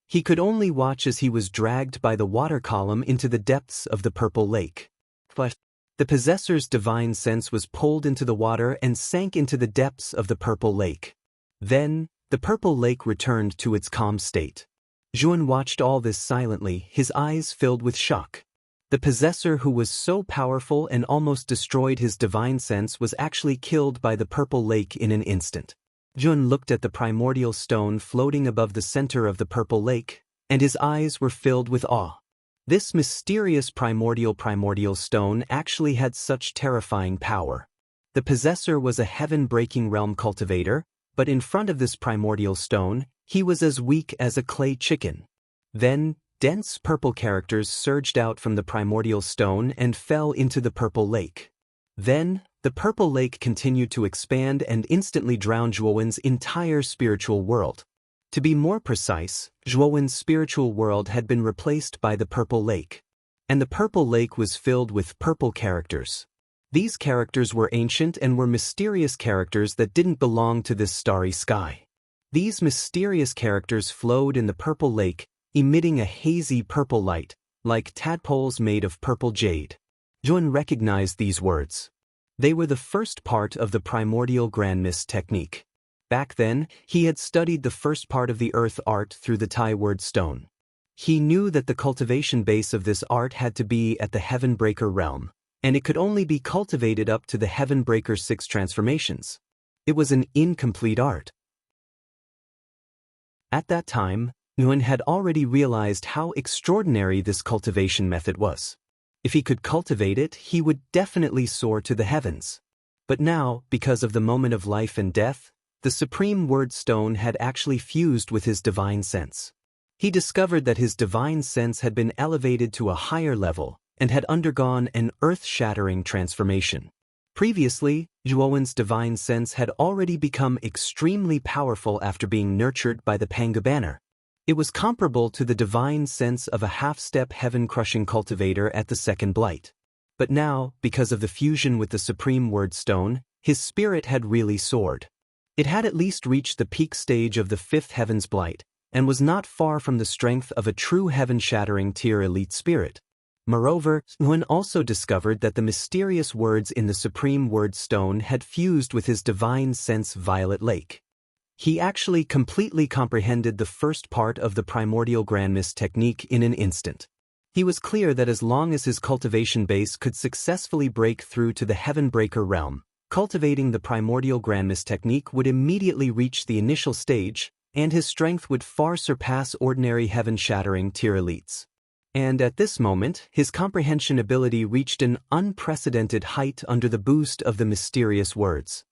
He could only watch as he was dragged by the water column into the depths of the purple lake. But the possessor's divine sense was pulled into the water and sank into the depths of the purple lake. Then, the purple lake returned to its calm state. Zhuowen watched all this silently, his eyes filled with shock. The possessor who was so powerful and almost destroyed his divine sense was actually killed by the purple lake in an instant. Zhuowen looked at the primordial stone floating above the center of the purple lake, and his eyes were filled with awe. This mysterious primordial stone actually had such terrifying power. The possessor was a heaven-breaking realm cultivator, but in front of this primordial stone, he was as weak as a clay chicken. Then, dense purple characters surged out from the primordial stone and fell into the purple lake. Then, the purple lake continued to expand and instantly drowned Zhuowen's entire spiritual world. To be more precise, Zhuowen's spiritual world had been replaced by the purple lake. And the purple lake was filled with purple characters. These characters were ancient and were mysterious characters that didn't belong to this starry sky. These mysterious characters flowed in the purple lake, emitting a hazy purple light, like tadpoles made of purple jade. Zhuowen recognized these words. They were the first part of the primordial grand mist technique. Back then, he had studied the first part of the earth art through the Tai word stone. He knew that the cultivation base of this art had to be at the Heaven Breaker realm, and it could only be cultivated up to the Heaven Breaker 6 transformations. It was an incomplete art. At that time, Nguyen had already realized how extraordinary this cultivation method was. If he could cultivate it, he would definitely soar to the heavens. But now, because of the moment of life and death, the supreme word stone had actually fused with his divine sense. He discovered that his divine sense had been elevated to a higher level and had undergone an earth-shattering transformation. Previously, Zhuowen's divine sense had already become extremely powerful after being nurtured by the Panga banner. It was comparable to the divine sense of a half-step heaven-crushing cultivator at the second blight. But now, because of the fusion with the supreme word stone, his spirit had really soared. It had at least reached the peak stage of the fifth heaven's blight, and was not far from the strength of a true heaven-shattering tier elite spirit. Moreover, Nguyen also discovered that the mysterious words in the supreme word stone had fused with his divine sense violet lake. He actually completely comprehended the first part of the primordial grand mist technique in an instant. He was clear that as long as his cultivation base could successfully break through to the Heaven Breaker realm, cultivating the primordial grand mist technique would immediately reach the initial stage, and his strength would far surpass ordinary heaven-shattering tier elites. And at this moment, his comprehension ability reached an unprecedented height under the boost of the mysterious words.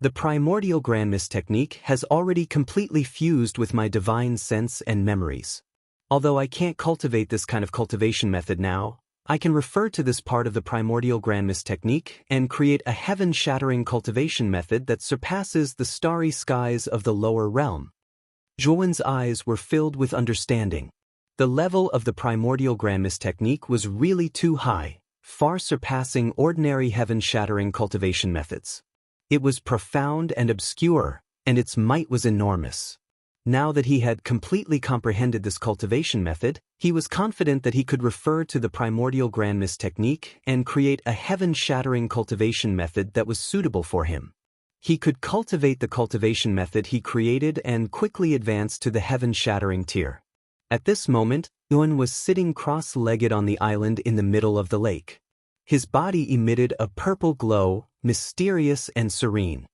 The primordial grand mist technique has already completely fused with my divine sense and memories. Although I can't cultivate this kind of cultivation method now, I can refer to this part of the primordial grand mist technique and create a heaven-shattering cultivation method that surpasses the starry skies of the lower realm. Zhuowen's eyes were filled with understanding. The level of the primordial grand mist technique was really too high, far surpassing ordinary heaven-shattering cultivation methods. It was profound and obscure, and its might was enormous. Now that he had completely comprehended this cultivation method, he was confident that he could refer to the primordial grand mist technique and create a heaven-shattering cultivation method that was suitable for him. He could cultivate the cultivation method he created and quickly advance to the heaven-shattering tier. At this moment, Nguyen was sitting cross-legged on the island in the middle of the lake. His body emitted a purple glow, mysterious and serene.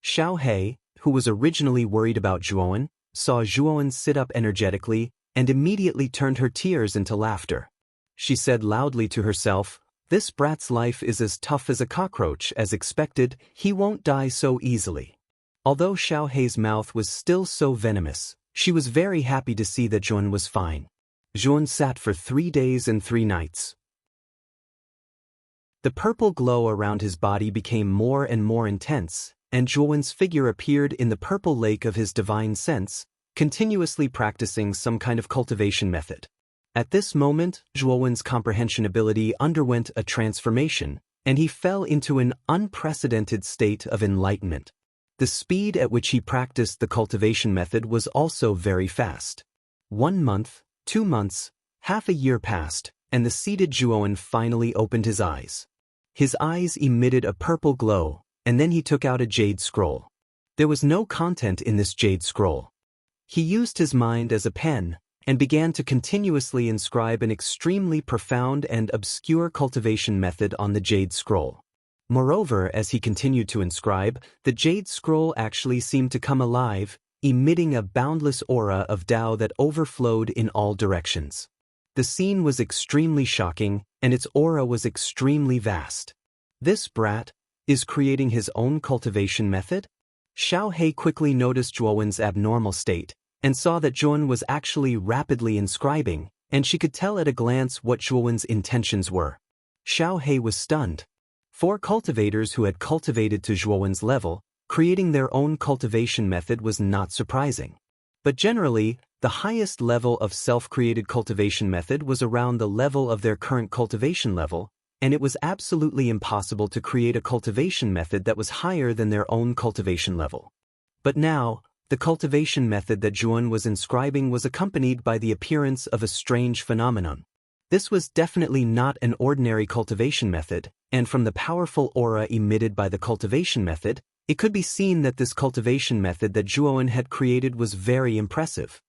Xiao He, who was originally worried about Zhuowen, saw Zhuowen sit up energetically and immediately turned her tears into laughter. She said loudly to herself, "This brat's life is as tough as a cockroach. As expected, he won't die so easily." Although Xiao He's mouth was still so venomous, she was very happy to see that Zhuowen was fine. Zhuowen sat for 3 days and 3 nights. The purple glow around his body became more and more intense, and Zhuowen's figure appeared in the purple lake of his divine sense, continuously practicing some kind of cultivation method. At this moment, Zhuowen's comprehension ability underwent a transformation, and he fell into an unprecedented state of enlightenment. The speed at which he practiced the cultivation method was also very fast. 1 month, 2 months, half a year passed, and the seated Zhuowen finally opened his eyes. His eyes emitted a purple glow, and then he took out a jade scroll. There was no content in this jade scroll. He used his mind as a pen, and began to continuously inscribe an extremely profound and obscure cultivation method on the jade scroll. Moreover, as he continued to inscribe, the jade scroll actually seemed to come alive, emitting a boundless aura of Tao that overflowed in all directions. The scene was extremely shocking, and its aura was extremely vast. This brat is creating his own cultivation method? Xiao He quickly noticed Zhuowen's abnormal state, and saw that Zhuowen was actually rapidly inscribing, and she could tell at a glance what Zhuowen's intentions were. Xiao He was stunned. 4 cultivators who had cultivated to Zhuowen's level, creating their own cultivation method was not surprising. But generally, the highest level of self-created cultivation method was around the level of their current cultivation level, and it was absolutely impossible to create a cultivation method that was higher than their own cultivation level. But now, the cultivation method that Zhuowen was inscribing was accompanied by the appearance of a strange phenomenon. This was definitely not an ordinary cultivation method, and from the powerful aura emitted by the cultivation method, it could be seen that this cultivation method that Zhuowen had created was very impressive.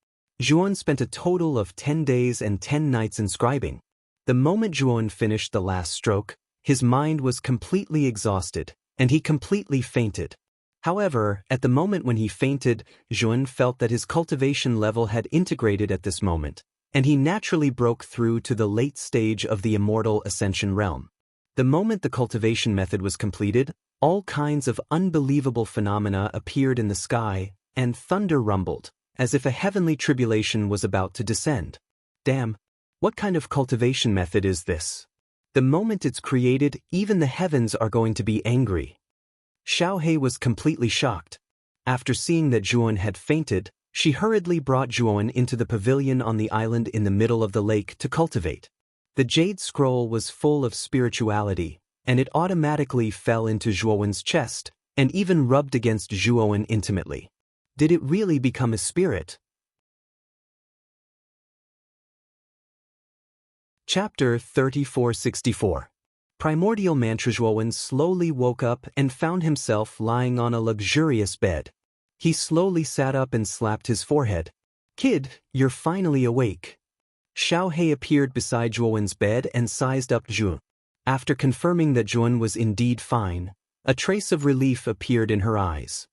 Zhuowen spent a total of 10 days and 10 nights inscribing. The moment Zhuowen finished the last stroke, his mind was completely exhausted, and he completely fainted. However, at the moment when he fainted, Zhuowen felt that his cultivation level had integrated at this moment, and he naturally broke through to the late stage of the immortal ascension realm. The moment the cultivation method was completed, all kinds of unbelievable phenomena appeared in the sky, and thunder rumbled, as if a heavenly tribulation was about to descend. Damn, what kind of cultivation method is this? The moment it's created, even the heavens are going to be angry. Xiao He was completely shocked. After seeing that Zhuowen had fainted, she hurriedly brought Zhuowen into the pavilion on the island in the middle of the lake to cultivate. The jade scroll was full of spirituality, and it automatically fell into Zhuowen's chest, and even rubbed against Zhuowen intimately. Did it really become a spirit? Chapter 3464. Primordial Mantra. Zhuowen slowly woke up and found himself lying on a luxurious bed. He slowly sat up and slapped his forehead. "Kid, you're finally awake." Xiao He appeared beside Zhuowen's bed and sized up Zhuowen. After confirming that Zhuowen was indeed fine, a trace of relief appeared in her eyes.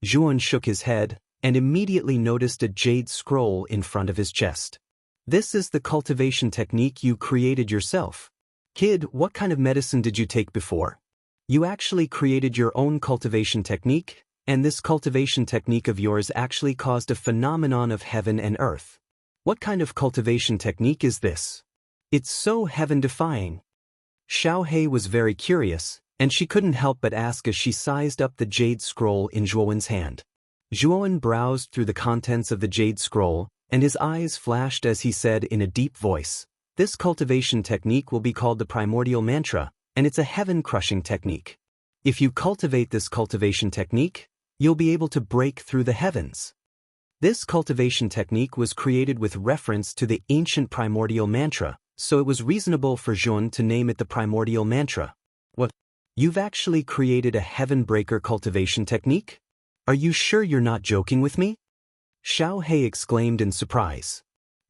Zhuowen shook his head and immediately noticed a jade scroll in front of his chest. "This is the cultivation technique you created yourself. Kid, what kind of medicine did you take before? You actually created your own cultivation technique, and this cultivation technique of yours actually caused a phenomenon of heaven and earth. What kind of cultivation technique is this? It's so heaven-defying." Xiao He was very curious, and she couldn't help but ask as she sized up the jade scroll in Zhuowen's hand. Zhuowen browsed through the contents of the jade scroll, and his eyes flashed as he said in a deep voice, "This cultivation technique will be called the Primordial Mantra, and it's a heaven-crushing technique. If you cultivate this cultivation technique, you'll be able to break through the heavens." This cultivation technique was created with reference to the ancient Primordial Mantra, so it was reasonable for Zhuowen to name it the Primordial Mantra. "What? You've actually created a heaven-breaker cultivation technique? Are you sure you're not joking with me?" Xiao He exclaimed in surprise.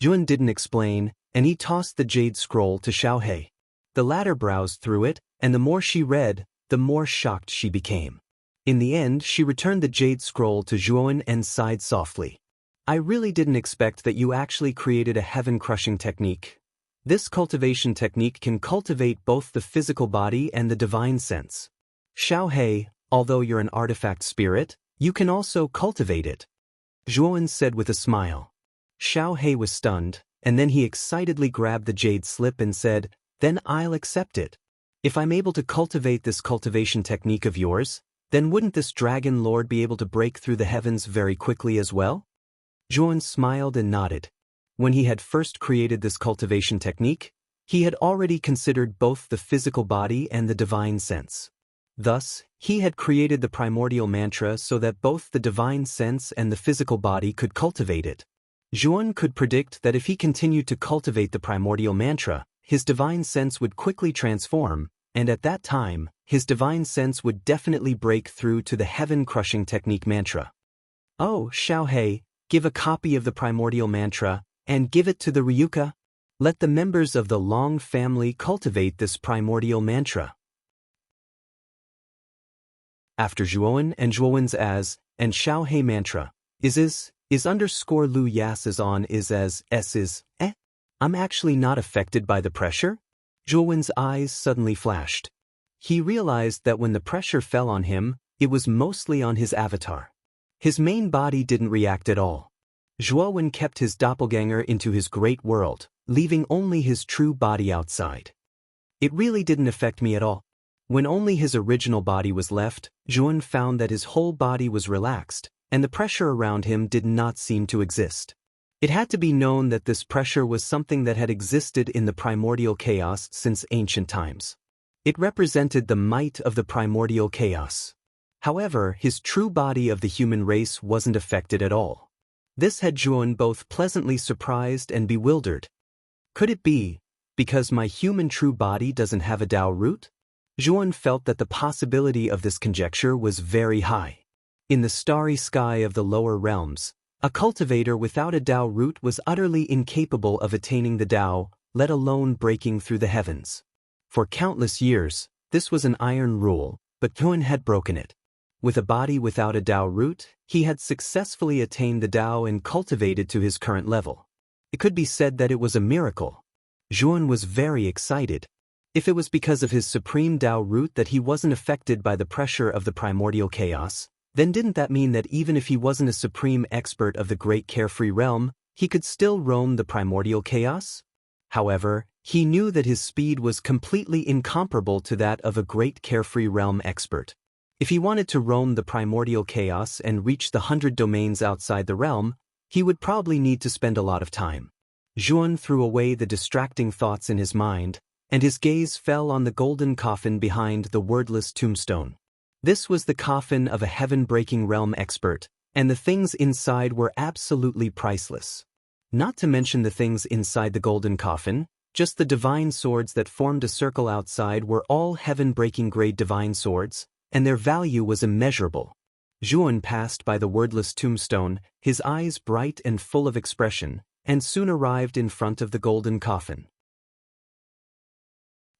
Zhuowen didn't explain, and he tossed the jade scroll to Xiao He. The latter browsed through it, and the more she read, the more shocked she became. In the end, she returned the jade scroll to Zhuowen and sighed softly. "I really didn't expect that you actually created a heaven-crushing technique. This cultivation technique can cultivate both the physical body and the divine sense. Xiao He, although you're an artifact spirit, you can also cultivate it," Zhuowen said with a smile. Xiao He was stunned, and then he excitedly grabbed the jade slip and said, "Then I'll accept it. If I'm able to cultivate this cultivation technique of yours, then wouldn't this dragon lord be able to break through the heavens very quickly as well?" Zhuowen smiled and nodded. When he had first created this cultivation technique, he had already considered both the physical body and the divine sense. Thus, he had created the Primordial Mantra so that both the divine sense and the physical body could cultivate it. Zhuowen could predict that if he continued to cultivate the Primordial Mantra, his divine sense would quickly transform, and at that time, his divine sense would definitely break through to the heaven-crushing technique mantra. "Oh, Xiao He, give a copy of the Primordial Mantra, and give it to the Ryuka. Let the members of the Long family cultivate this Primordial Mantra." After Zhuowen and Zhuowen's as, and Xiao He mantra, is underscore Lu Yas is on is as, S is, I'm actually not affected by the pressure? Zhuowen's eyes suddenly flashed. He realized that when the pressure fell on him, it was mostly on his avatar. His main body didn't react at all. Zhuowen kept his doppelganger into his great world, leaving only his true body outside. It really didn't affect me at all. When only his original body was left, Zhuowen found that his whole body was relaxed, and the pressure around him did not seem to exist. It had to be known that this pressure was something that had existed in the primordial chaos since ancient times. It represented the might of the primordial chaos. However, his true body of the human race wasn't affected at all. This had Zhuowen both pleasantly surprised and bewildered. Could it be because my human true body doesn't have a Tao root? Zhuowen felt that the possibility of this conjecture was very high. In the starry sky of the lower realms, a cultivator without a Tao root was utterly incapable of attaining the Tao, let alone breaking through the heavens. For countless years, this was an iron rule, but Zhuowen had broken it. With a body without a Tao root, he had successfully attained the Tao and cultivated to his current level. It could be said that it was a miracle. Zhuowen was very excited. If it was because of his supreme Tao root that he wasn't affected by the pressure of the primordial chaos, then didn't that mean that even if he wasn't a supreme expert of the great carefree realm, he could still roam the primordial chaos? However, he knew that his speed was completely incomparable to that of a great carefree realm expert. If he wanted to roam the primordial chaos and reach the 100 domains outside the realm, he would probably need to spend a lot of time. Zhuowen threw away the distracting thoughts in his mind, and his gaze fell on the golden coffin behind the wordless tombstone. This was the coffin of a heaven-breaking realm expert, and the things inside were absolutely priceless. Not to mention the things inside the golden coffin, just the divine swords that formed a circle outside were all heaven-breaking grade divine swords, and their value was immeasurable. Zhuowen passed by the wordless tombstone, his eyes bright and full of expression, and soon arrived in front of the golden coffin.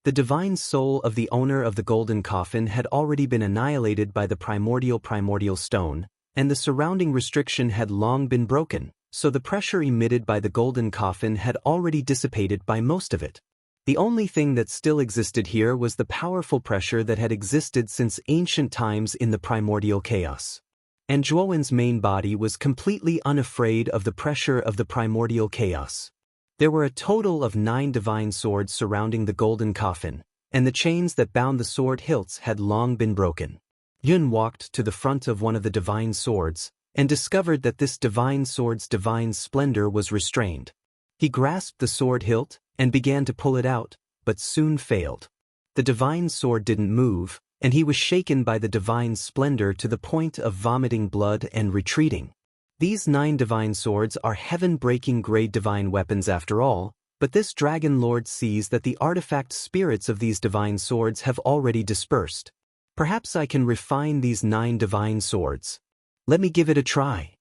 The divine soul of the owner of the golden coffin had already been annihilated by the primordial stone, and the surrounding restriction had long been broken, so the pressure emitted by the golden coffin had already dissipated by most of it. The only thing that still existed here was the powerful pressure that had existed since ancient times in the primordial chaos. And Zhuowen's main body was completely unafraid of the pressure of the primordial chaos. There were a total of 9 divine swords surrounding the golden coffin, and the chains that bound the sword hilts had long been broken. Yun walked to the front of one of the divine swords, and discovered that this divine sword's divine splendor was restrained. He grasped the sword hilt, and began to pull it out, but soon failed. The divine sword didn't move, and he was shaken by the divine splendor to the point of vomiting blood and retreating. These 9 divine swords are heaven-breaking grade divine weapons after all, but this dragon lord sees that the artifact spirits of these divine swords have already dispersed. Perhaps I can refine these 9 divine swords. Let me give it a try.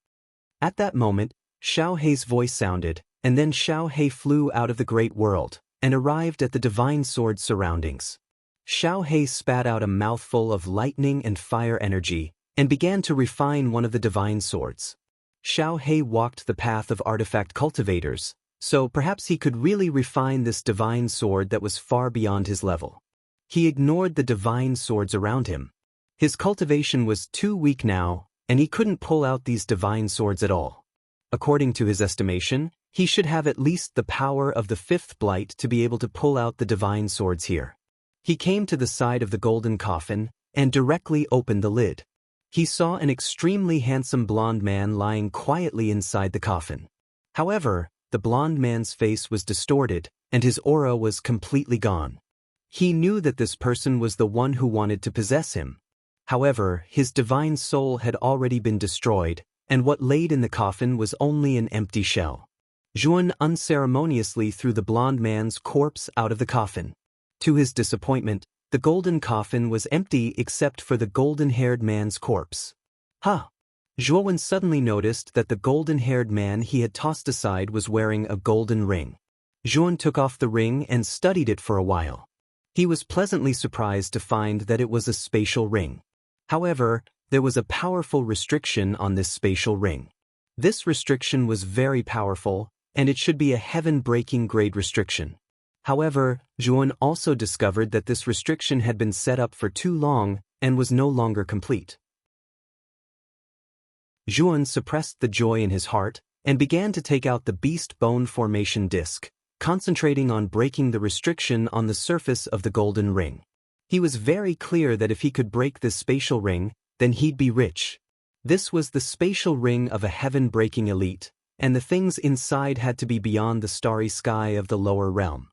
At that moment, Xiao Hei's voice sounded, and then Xiao Hei flew out of the great world, and arrived at the divine sword surroundings. Xiao Hei spat out a mouthful of lightning and fire energy, and began to refine one of the divine swords. Xiao Hei walked the path of artifact cultivators, so perhaps he could really refine this divine sword that was far beyond his level. He ignored the divine swords around him. His cultivation was too weak now, and he couldn't pull out these divine swords at all. According to his estimation, he should have at least the power of the 5th blight to be able to pull out the divine swords here. He came to the side of the golden coffin, and directly opened the lid. He saw an extremely handsome blonde man lying quietly inside the coffin. However, the blonde man's face was distorted, and his aura was completely gone. He knew that this person was the one who wanted to possess him. However, his divine soul had already been destroyed, and what laid in the coffin was only an empty shell. Zhuowen unceremoniously threw the blonde man's corpse out of the coffin. To his disappointment, the golden coffin was empty except for the golden-haired man's corpse. Huh! Zhuowen suddenly noticed that the golden-haired man he had tossed aside was wearing a golden ring. Zhuowen took off the ring and studied it for a while. He was pleasantly surprised to find that it was a spatial ring. However, there was a powerful restriction on this spatial ring. This restriction was very powerful, and it should be a heaven-breaking grade restriction. However, Zhuan also discovered that this restriction had been set up for too long and was no longer complete. Zhuan suppressed the joy in his heart and began to take out the beast bone formation disc, concentrating on breaking the restriction on the surface of the golden ring. He was very clear that if he could break this spatial ring, then he'd be rich. This was the spatial ring of a heaven-breaking elite, and the things inside had to be beyond the starry sky of the lower realm.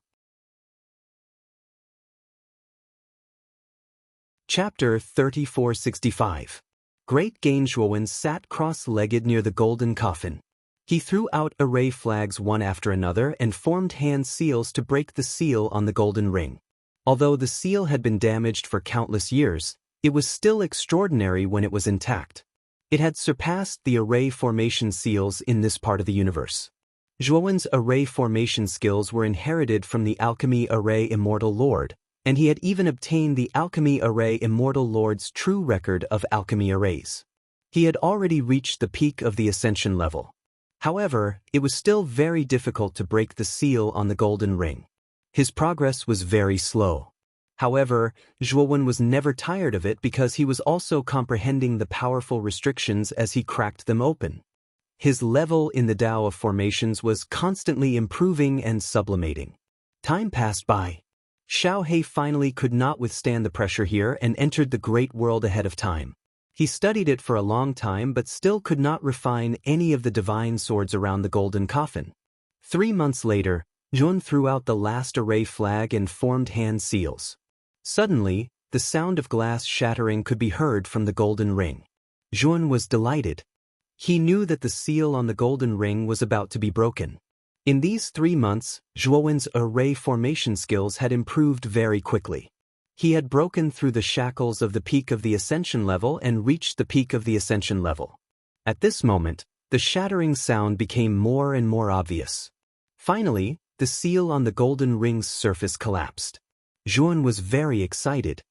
Chapter 3465. Great Gainzhuowen sat cross-legged near the golden coffin. He threw out array flags one after another and formed hand seals to break the seal on the golden ring. Although the seal had been damaged for countless years, it was still extraordinary when it was intact. It had surpassed the array formation seals in this part of the universe. Zhuowen's array formation skills were inherited from the Alchemy Array Immortal Lord, and he had even obtained the Alchemy Array Immortal Lord's true record of alchemy arrays. He had already reached the peak of the ascension level. However, it was still very difficult to break the seal on the golden ring. His progress was very slow. However, Zhuowen was never tired of it because he was also comprehending the powerful restrictions as he cracked them open. His level in the Tao of formations was constantly improving and sublimating. Time passed by. Xiao He finally could not withstand the pressure here and entered the great world ahead of time. He studied it for a long time but still could not refine any of the divine swords around the golden coffin. 3 months later, Zhuan threw out the last array flag and formed hand seals. Suddenly, the sound of glass shattering could be heard from the golden ring. Zhuan was delighted. He knew that the seal on the golden ring was about to be broken. In these 3 months, Zhuowen's array formation skills had improved very quickly. He had broken through the shackles of the peak of the ascension level and reached the peak of the ascension level. At this moment, the shattering sound became more and more obvious. Finally, the seal on the golden ring's surface collapsed. Zhuan was very excited.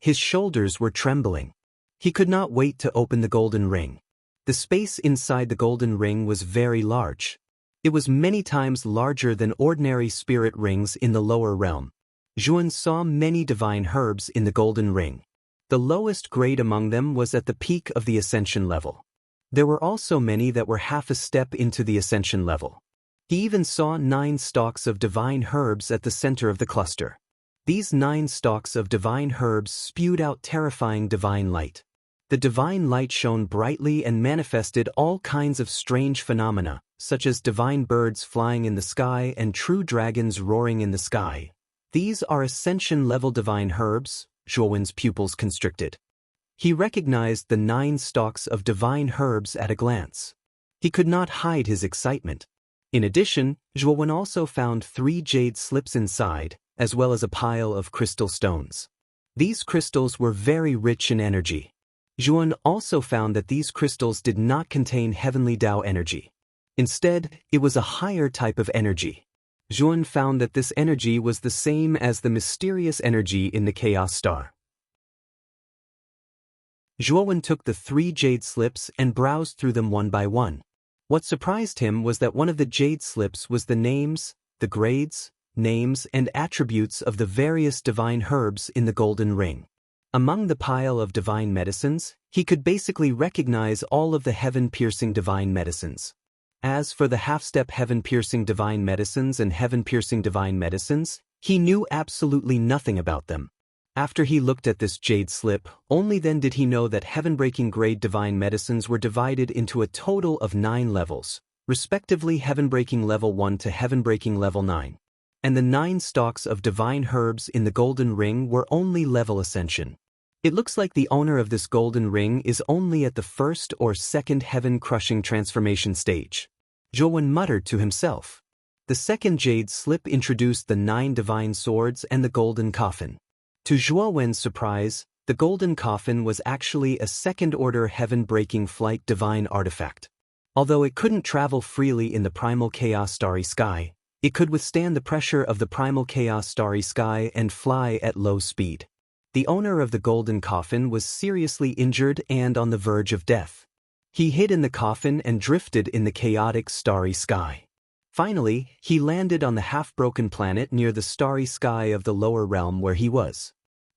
His shoulders were trembling. He could not wait to open the golden ring. The space inside the golden ring was very large. It was many times larger than ordinary spirit rings in the lower realm. Zhuan saw many divine herbs in the golden ring. The lowest grade among them was at the peak of the ascension level. There were also many that were half a step into the ascension level. He even saw 9 stalks of divine herbs at the center of the cluster. These 9 stalks of divine herbs spewed out terrifying divine light. The divine light shone brightly and manifested all kinds of strange phenomena, such as divine birds flying in the sky and true dragons roaring in the sky. These are ascension-level divine herbs, Zhuowen's pupils constricted. He recognized the 9 stalks of divine herbs at a glance. He could not hide his excitement. In addition, Zhuowen also found 3 jade slips inside, as well as a pile of crystal stones. These crystals were very rich in energy. Zhuan also found that these crystals did not contain heavenly Tao energy. Instead, it was a higher type of energy. Zhuan found that this energy was the same as the mysterious energy in the chaos star. Zhuowen took the 3 jade slips and browsed through them one by one. What surprised him was that one of the jade slips was the names, the grades, names, and attributes of the various divine herbs in the golden ring. Among the pile of divine medicines, he could basically recognize all of the heaven-piercing divine medicines. As for the half-step heaven-piercing divine medicines and heaven-piercing divine medicines, he knew absolutely nothing about them. After he looked at this jade slip, only then did he know that heaven-breaking grade divine medicines were divided into a total of 9 levels, respectively heaven-breaking level 1 to heaven-breaking level 9. And the 9 stalks of divine herbs in the golden ring were only level ascension. It looks like the owner of this golden ring is only at the 1st or 2nd heaven-crushing transformation stage. Zhuowen muttered to himself. The 2nd jade slip introduced the 9 divine swords and the golden coffin. To Zhuowen's surprise, the golden coffin was actually a 2nd-order heaven-breaking flight divine artifact. Although it couldn't travel freely in the primal chaos starry sky, it could withstand the pressure of the primal chaos starry sky and fly at low speed. The owner of the golden coffin was seriously injured and on the verge of death. He hid in the coffin and drifted in the chaotic starry sky. Finally, he landed on the half-broken planet near the starry sky of the lower realm where he was.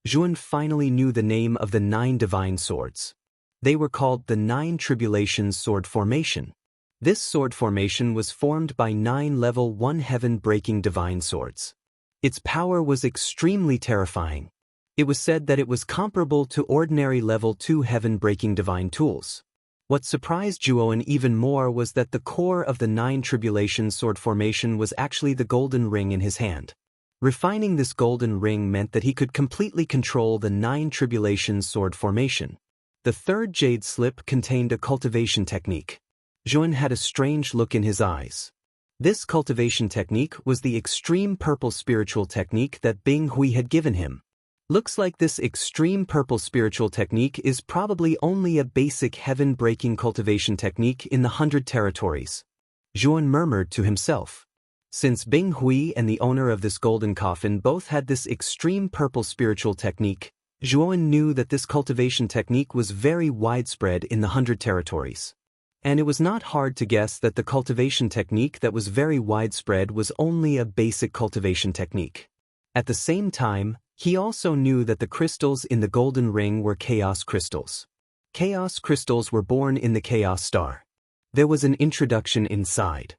Zhuan finally knew the name of the 9 divine swords. They were called the 9 Tribulations Sword Formation. This sword formation was formed by 9 level 1 heaven-breaking divine swords. Its power was extremely terrifying. It was said that it was comparable to ordinary level 2 heaven-breaking divine tools. What surprised Zhuan even more was that the core of the 9 Tribulations Sword Formation was actually the golden ring in his hand. Refining this golden ring meant that he could completely control the 9 Tribulations Sword Formation. The third jade slip contained a cultivation technique. Zhuan had a strange look in his eyes. This cultivation technique was the extreme purple spiritual technique that Bing Hui had given him. Looks like this extreme purple spiritual technique is probably only a basic heaven-breaking cultivation technique in the 100 territories. Zhuan murmured to himself. Since Bing Hui and the owner of this golden coffin both had this extreme purple spiritual technique, Zhuan knew that this cultivation technique was very widespread in the 100 territories. And it was not hard to guess that the cultivation technique that was very widespread was only a basic cultivation technique. At the same time, he also knew that the crystals in the golden ring were chaos crystals. Chaos crystals were born in the chaos star. There was an introduction inside.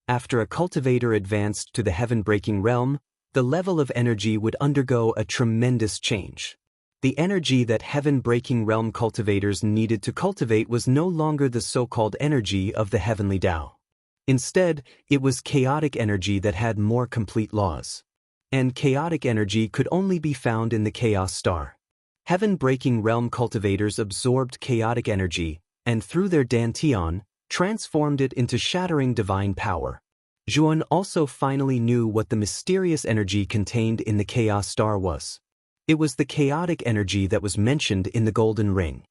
After a cultivator advanced to the heaven-breaking realm, the level of energy would undergo a tremendous change. The energy that heaven-breaking realm cultivators needed to cultivate was no longer the so-called energy of the heavenly Tao. Instead, it was chaotic energy that had more complete laws. And chaotic energy could only be found in the chaos star. Heaven-breaking realm cultivators absorbed chaotic energy, and through their dantian, transformed it into shattering divine power. Zhuan also finally knew what the mysterious energy contained in the chaos star was. It was the chaotic energy that was mentioned in the golden ring.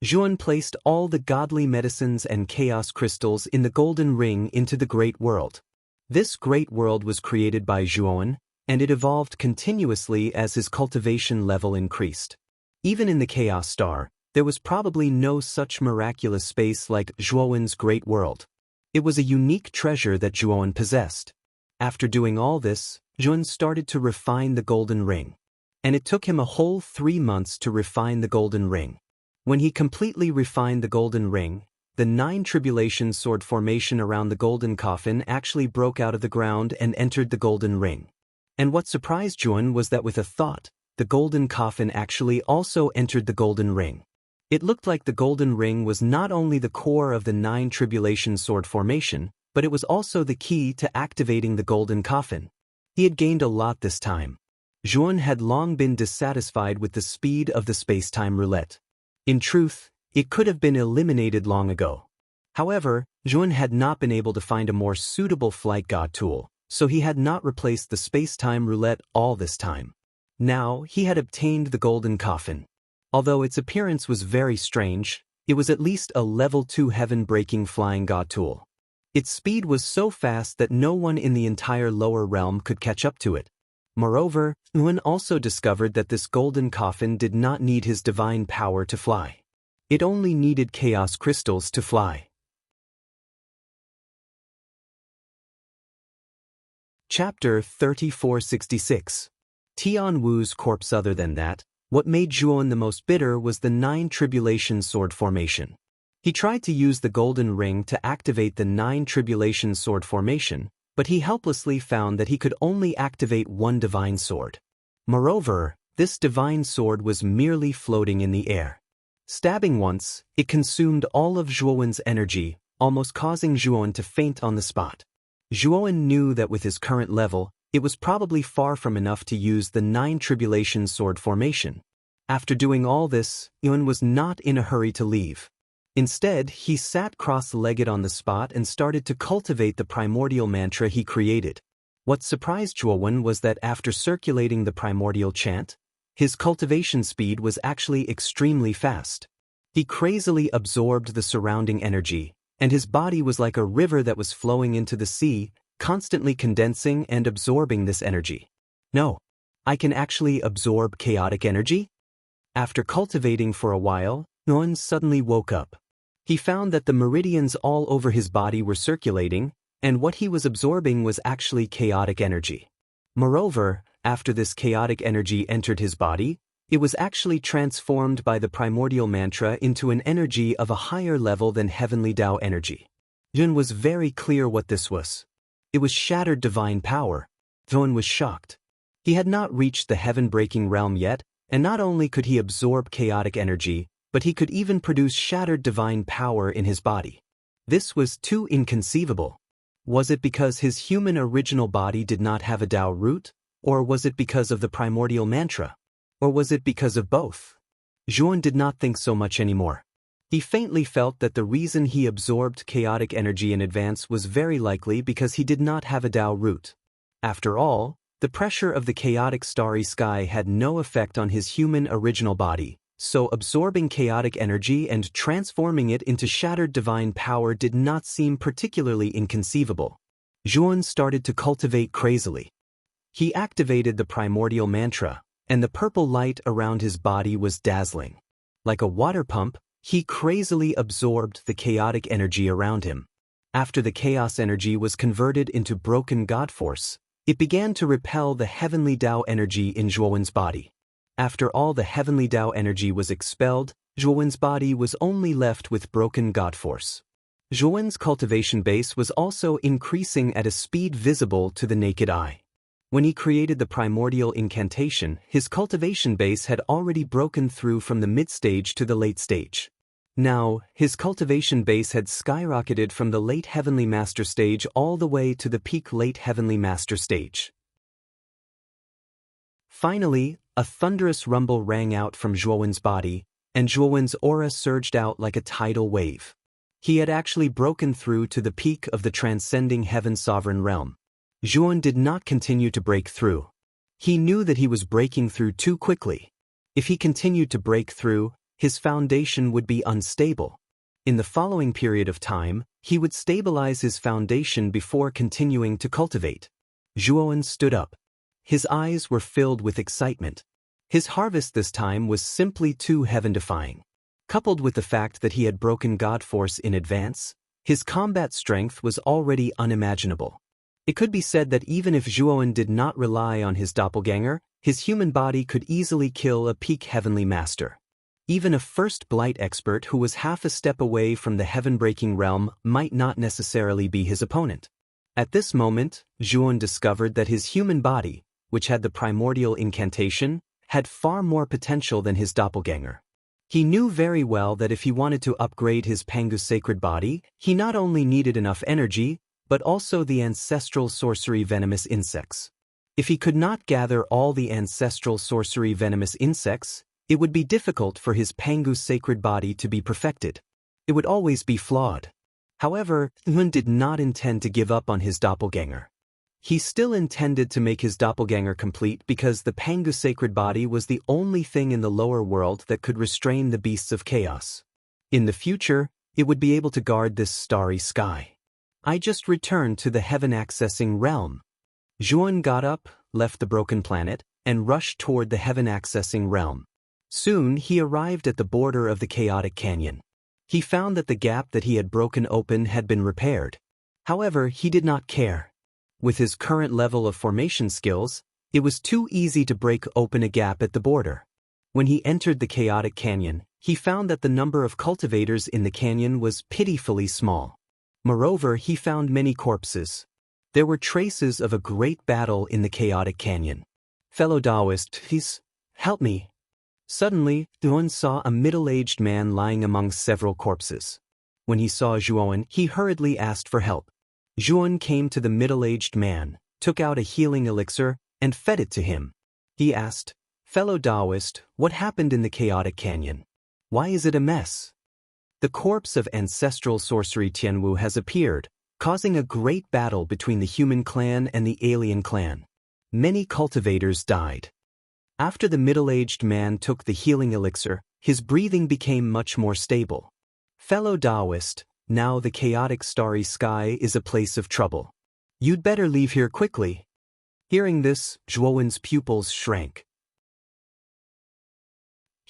Zhuan placed all the godly medicines and chaos crystals in the golden ring into the great world. This great world was created by Zhuan, and it evolved continuously as his cultivation level increased. Even in the chaos star, there was probably no such miraculous space like Zhuan's great world. It was a unique treasure that Zhuan possessed. After doing all this, Zhuan started to refine the golden ring. And it took him a whole 3 months to refine the golden ring. When he completely refined the golden ring, the 9 Tribulations Sword Formation around the golden coffin actually broke out of the ground and entered the golden ring. And what surprised Zhuan was that with a thought, the golden coffin actually also entered the golden ring. It looked like the golden ring was not only the core of the 9 Tribulations Sword Formation, but it was also the key to activating the golden coffin. He had gained a lot this time. Zhuan had long been dissatisfied with the speed of the space-time roulette. In truth, it could have been eliminated long ago. However, Zhuan had not been able to find a more suitable flight god tool, so he had not replaced the space-time roulette all this time. Now, he had obtained the golden coffin. Although its appearance was very strange, it was at least a level 2 heaven-breaking flying god tool. Its speed was so fast that no one in the entire lower realm could catch up to it. Moreover, Zhuan also discovered that this golden coffin did not need his divine power to fly. It only needed chaos crystals to fly. Chapter 3466. Tian Wu's corpse. Other than that, what made Zhuan the most bitter was the 9 Tribulations Sword Formation. He tried to use the golden ring to activate the 9 Tribulations Sword Formation, but he helplessly found that he could only activate one divine sword. Moreover, this divine sword was merely floating in the air. Stabbing once, it consumed all of Zhuan's energy, almost causing Zhuan to faint on the spot. Zhuan knew that with his current level, it was probably far from enough to use the 9 Tribulations Sword Formation. After doing all this, Zhuan was not in a hurry to leave. Instead, he sat cross-legged on the spot and started to cultivate the primordial mantra he created. What surprised Zhuan was that after circulating the primordial chant, his cultivation speed was actually extremely fast. He crazily absorbed the surrounding energy, and his body was like a river that was flowing into the sea, constantly condensing and absorbing this energy. No, I can actually absorb chaotic energy? After cultivating for a while, Zhuan suddenly woke up. He found that the meridians all over his body were circulating, and what he was absorbing was actually chaotic energy. Moreover, after this chaotic energy entered his body, it was actually transformed by the primordial mantra into an energy of a higher level than heavenly Tao energy. Yun was very clear what this was. It was shattered divine power. Yun was shocked. He had not reached the heaven-breaking realm yet, and not only could he absorb chaotic energy, but he could even produce shattered divine power in his body. This was too inconceivable. Was it because his human original body did not have a Tao root, or was it because of the primordial mantra? Or was it because of both? Zhuan did not think so much anymore. He faintly felt that the reason he absorbed chaotic energy in advance was very likely because he did not have a Tao root. After all, the pressure of the chaotic starry sky had no effect on his human original body, so absorbing chaotic energy and transforming it into shattered divine power did not seem particularly inconceivable. Zhuan started to cultivate crazily. He activated the primordial mantra, and the purple light around his body was dazzling. Like a water pump, he crazily absorbed the chaotic energy around him. After the chaos energy was converted into broken God force, it began to repel the heavenly Tao energy in Zhuowen's body. After all the heavenly Tao energy was expelled, Zhuowen's body was only left with broken God force. Zhuowen's cultivation base was also increasing at a speed visible to the naked eye. When he created the primordial incantation, his cultivation base had already broken through from the mid-stage to the late stage. Now, his cultivation base had skyrocketed from the late Heavenly Master stage all the way to the peak late Heavenly Master stage. Finally, a thunderous rumble rang out from Zhuowen's body, and Zhuowen's aura surged out like a tidal wave. He had actually broken through to the peak of the transcending heaven sovereign realm. Zhuowen did not continue to break through. He knew that he was breaking through too quickly. If he continued to break through, his foundation would be unstable. In the following period of time, he would stabilize his foundation before continuing to cultivate. Zhuowen stood up. His eyes were filled with excitement. His harvest this time was simply too heaven-defying. Coupled with the fact that he had broken God force in advance, his combat strength was already unimaginable. It could be said that even if Zhuowen did not rely on his doppelganger, his human body could easily kill a peak heavenly master. Even a first blight expert who was half a step away from the heaven-breaking realm might not necessarily be his opponent. At this moment, Zhuowen discovered that his human body, which had the primordial incantation, had far more potential than his doppelganger. He knew very well that if he wanted to upgrade his Pangu sacred body, he not only needed enough energy, but also the ancestral sorcery venomous insects. If he could not gather all the ancestral sorcery venomous insects, it would be difficult for his Pangu sacred body to be perfected. It would always be flawed. However, Yun did not intend to give up on his doppelganger. He still intended to make his doppelganger complete because the Pangu sacred body was the only thing in the lower world that could restrain the beasts of chaos. In the future, it would be able to guard this starry sky. I just returned to the heaven-accessing realm. Zhuowen got up, left the broken planet, and rushed toward the heaven-accessing realm. Soon he arrived at the border of the chaotic canyon. He found that the gap that he had broken open had been repaired. However, he did not care. With his current level of formation skills, it was too easy to break open a gap at the border. When he entered the chaotic canyon, he found that the number of cultivators in the canyon was pitifully small. Moreover, he found many corpses. There were traces of a great battle in the chaotic canyon. Fellow Taoist, please, help me. Suddenly, Zhuowen saw a middle-aged man lying among several corpses. When he saw Zhuowen, he hurriedly asked for help. Zhuowen came to the middle-aged man, took out a healing elixir, and fed it to him. He asked, "Fellow Taoist, what happened in the chaotic canyon? Why is it a mess?" The corpse of ancestral sorcery Tianwu has appeared, causing a great battle between the human clan and the alien clan. Many cultivators died. After the middle-aged man took the healing elixir, his breathing became much more stable. Fellow Taoist, now the chaotic starry sky is a place of trouble. You'd better leave here quickly. Hearing this, Zhuowen's pupils shrank.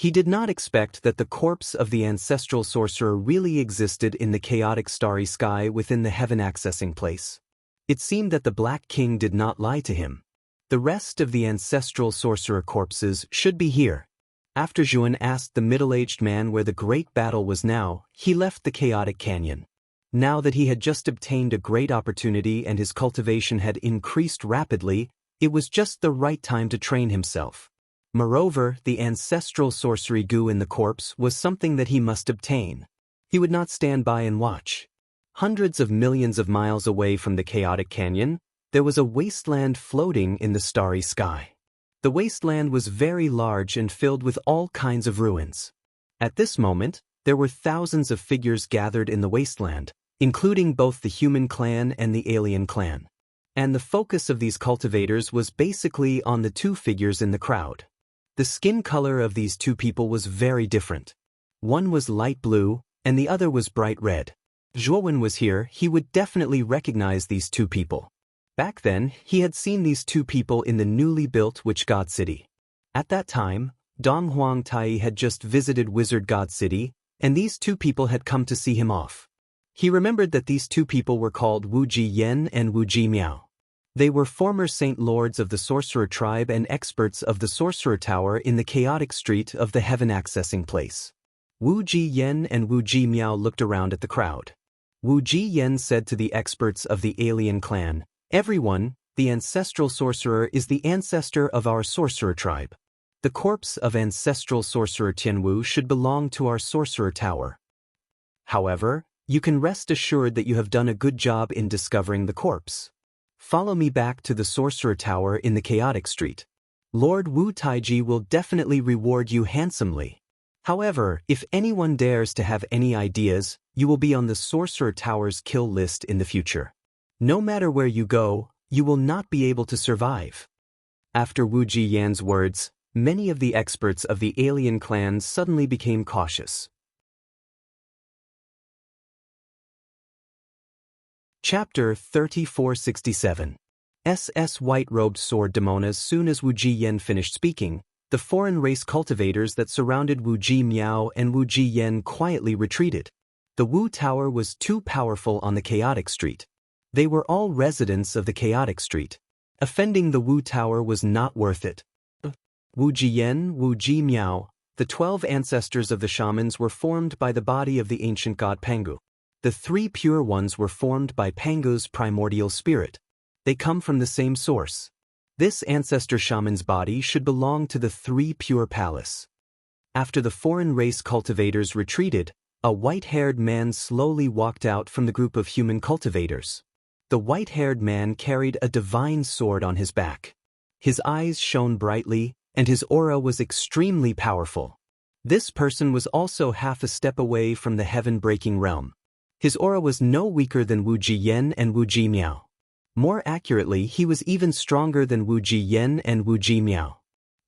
He did not expect that the corpse of the ancestral sorcerer really existed in the chaotic starry sky within the heaven accessing place. It seemed that the Black King did not lie to him. The rest of the ancestral sorcerer corpses should be here. After Zhuan asked the middle-aged man where the great battle was now, he left the chaotic canyon. Now that he had just obtained a great opportunity and his cultivation had increased rapidly, it was just the right time to train himself. Moreover, the ancestral sorcery goo in the corpse was something that he must obtain. He would not stand by and watch. Hundreds of millions of miles away from the chaotic canyon, there was a wasteland floating in the starry sky. The wasteland was very large and filled with all kinds of ruins. At this moment, there were thousands of figures gathered in the wasteland, including both the human clan and the alien clan. And the focus of these cultivators was basically on the two figures in the crowd. The skin color of these two people was very different. One was light blue, and the other was bright red. If Zhuan was here, he would definitely recognize these two people. Back then, he had seen these two people in the newly built Witch God City. At that time, Dong Huang Tai had just visited Wizard God City, and these two people had come to see him off. He remembered that these two people were called Wu Ji Yen and Wu Ji Miao. They were former Saint Lords of the Sorcerer Tribe and experts of the Sorcerer Tower in the chaotic street of the heaven accessing place. Wu Ji Yen and Wu Ji Miao looked around at the crowd. Wu Ji Yen said to the experts of the alien clan, "Everyone, the ancestral sorcerer is the ancestor of our sorcerer tribe. The corpse of ancestral sorcerer Tianwu should belong to our sorcerer tower. However, you can rest assured that you have done a good job in discovering the corpse. Follow me back to the sorcerer tower in the chaotic street. Lord Wu Taiji will definitely reward you handsomely. However, if anyone dares to have any ideas, you will be on the sorcerer tower's kill list in the future. No matter where you go, you will not be able to survive." After Wu Ji Yan's words, many of the experts of the alien clans suddenly became cautious. Chapter 3467. SS White-Robed Sword Demon. As soon as Wu Ji Yen finished speaking, the foreign race cultivators that surrounded Wu Ji Miao and Wu Ji Yen quietly retreated. The Wu Tower was too powerful on the chaotic street. They were all residents of the chaotic street. Offending the Wu Tower was not worth it. Wu Ji Yen, Wu Ji Miao, the 12 ancestors of the shamans were formed by the body of the ancient god Pangu. The 3 pure ones were formed by Pangu's primordial spirit. They come from the same source. This ancestor shaman's body should belong to the 3 pure palace. After the foreign race cultivators retreated, a white-haired man slowly walked out from the group of human cultivators. The white-haired man carried a divine sword on his back. His eyes shone brightly, and his aura was extremely powerful. This person was also half a step away from the heaven-breaking realm. His aura was no weaker than Wu Ji Yen and Wu Ji Miao. More accurately, he was even stronger than Wu Ji Yen and Wu Ji Miao.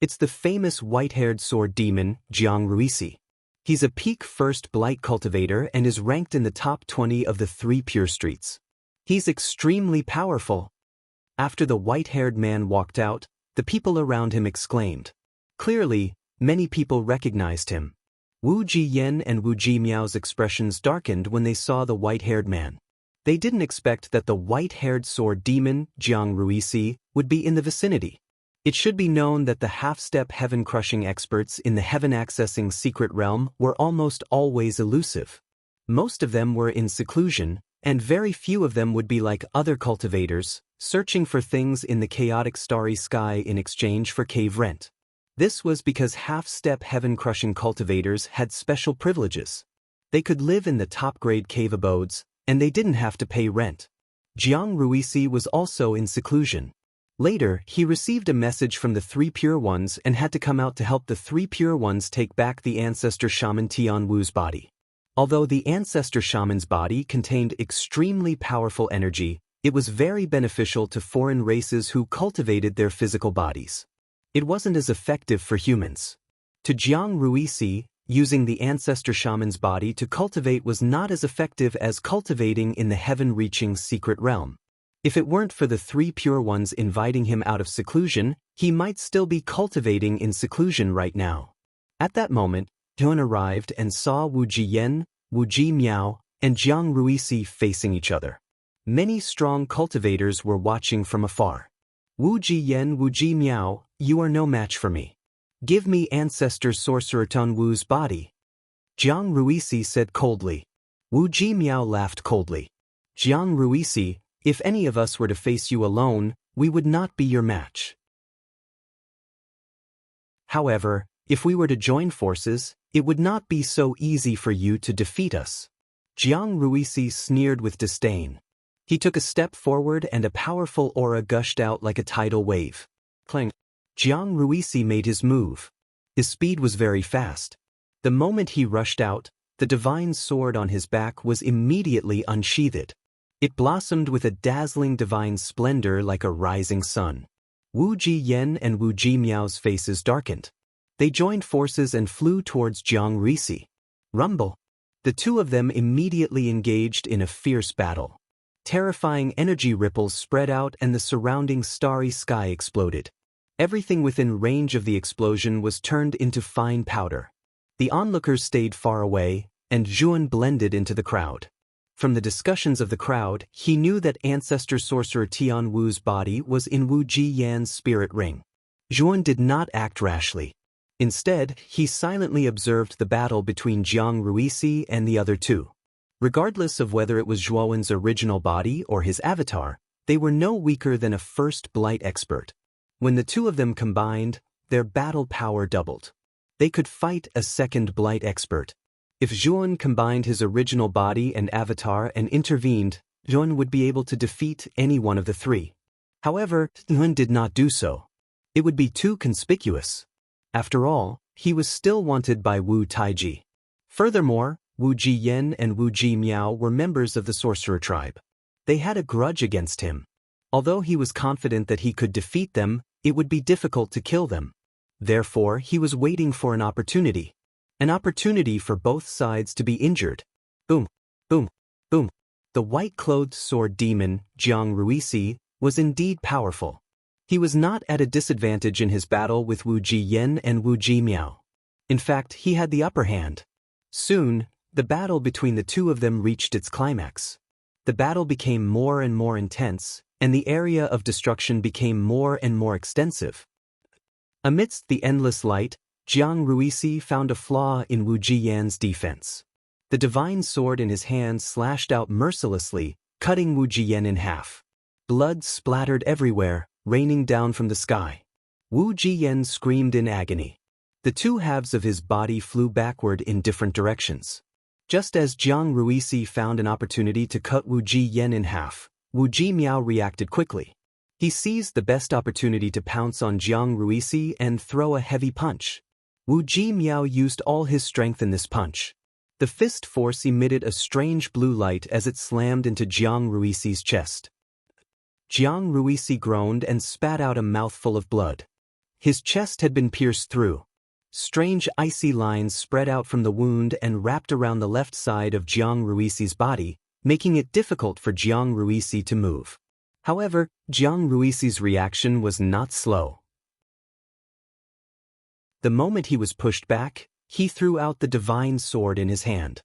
It's the famous white-haired sword demon, Jiang Ruisi. He's a peak first blight cultivator and is ranked in the top 20 of the 3 pure streets. He's extremely powerful. After the white-haired man walked out, the people around him exclaimed. Clearly, many people recognized him. Wu Ji Yen and Wu Ji Miao's expressions darkened when they saw the white-haired man. They didn't expect that the white-haired sword demon, Jiang Ruisi, would be in the vicinity. It should be known that the half-step heaven-crushing experts in the heaven-accessing secret realm were almost always elusive. Most of them were in seclusion, and very few of them would be like other cultivators, searching for things in the chaotic starry sky in exchange for cave rent. This was because half-step heaven-crushing cultivators had special privileges. They could live in the top-grade cave abodes, and they didn't have to pay rent. Jiang Ruisi was also in seclusion. Later, he received a message from the 3 pure ones and had to come out to help the 3 pure ones take back the ancestor shaman Tian Wu's body. Although the ancestor shaman's body contained extremely powerful energy, it was very beneficial to foreign races who cultivated their physical bodies. It wasn't as effective for humans. To Jiang Ruisi, using the ancestor shaman's body to cultivate was not as effective as cultivating in the heaven-reaching secret realm. If it weren't for the 3 pure ones inviting him out of seclusion, he might still be cultivating in seclusion right now. At that moment, Jian arrived and saw Wu Jiyan, Wu Jimiao, and Jiang Ruisi facing each other. Many strong cultivators were watching from afar. Wu Jiyan, Wu Jimiao, you are no match for me. Give me ancestor sorcerer Tun Wu's body. Jiang Ruisi said coldly. Wu Jimiao laughed coldly. Jiang Ruisi, if any of us were to face you alone, we would not be your match. However, if we were to join forces, it would not be so easy for you to defeat us. Jiang Ruisi sneered with disdain. He took a step forward and a powerful aura gushed out like a tidal wave. Clang. Jiang Ruisi made his move. His speed was very fast. The moment he rushed out, the divine sword on his back was immediately unsheathed. It blossomed with a dazzling divine splendor like a rising sun. Wu Jiyan and Wu Jimiao's faces darkened. They joined forces and flew towards Jiang Ruisi. Rumble. The two of them immediately engaged in a fierce battle. Terrifying energy ripples spread out and the surrounding starry sky exploded. Everything within range of the explosion was turned into fine powder. The onlookers stayed far away, and Zhuan blended into the crowd. From the discussions of the crowd, he knew that ancestor sorcerer Tian Wu's body was in Wu Jiyan's spirit ring. Zhuan did not act rashly. Instead, he silently observed the battle between Jiang Ruisi and the other two. Regardless of whether it was Zhuan's original body or his avatar, they were no weaker than a first blight expert. When the two of them combined, their battle power doubled. They could fight a second blight expert. If Zhuan combined his original body and avatar and intervened, Zhuan would be able to defeat any one of the three. However, Zhuan did not do so. It would be too conspicuous. After all, he was still wanted by Wu Taiji. Furthermore, Wu Jiyan and Wu Jimiao were members of the sorcerer tribe. They had a grudge against him. Although he was confident that he could defeat them, it would be difficult to kill them. Therefore, he was waiting for an opportunity. An opportunity for both sides to be injured. Boom, boom, boom. The white-clothed sword demon, Jiang Ruisi, was indeed powerful. He was not at a disadvantage in his battle with Wu Jiyan and Wu Jimiao. In fact, he had the upper hand. Soon, the battle between the two of them reached its climax. The battle became more and more intense, and the area of destruction became more and more extensive. Amidst the endless light, Jiang Ruisi found a flaw in Wu Jiyan's defense. The divine sword in his hand slashed out mercilessly, cutting Wu Jiyan in half. Blood splattered everywhere, raining down from the sky. Wu Jiyan screamed in agony. The two halves of his body flew backward in different directions. Just as Jiang Ruisi found an opportunity to cut Wu Jiyan in half, Wu Jimiao reacted quickly. He seized the best opportunity to pounce on Jiang Ruisi and throw a heavy punch. Wu Jimiao used all his strength in this punch. The fist force emitted a strange blue light as it slammed into Jiang Ruisi's chest. Jiang Ruisi groaned and spat out a mouthful of blood. His chest had been pierced through. Strange icy lines spread out from the wound and wrapped around the left side of Jiang Ruisi's body, making it difficult for Jiang Ruisi to move. However, Jiang Ruisi's reaction was not slow. The moment he was pushed back, he threw out the divine sword in his hand.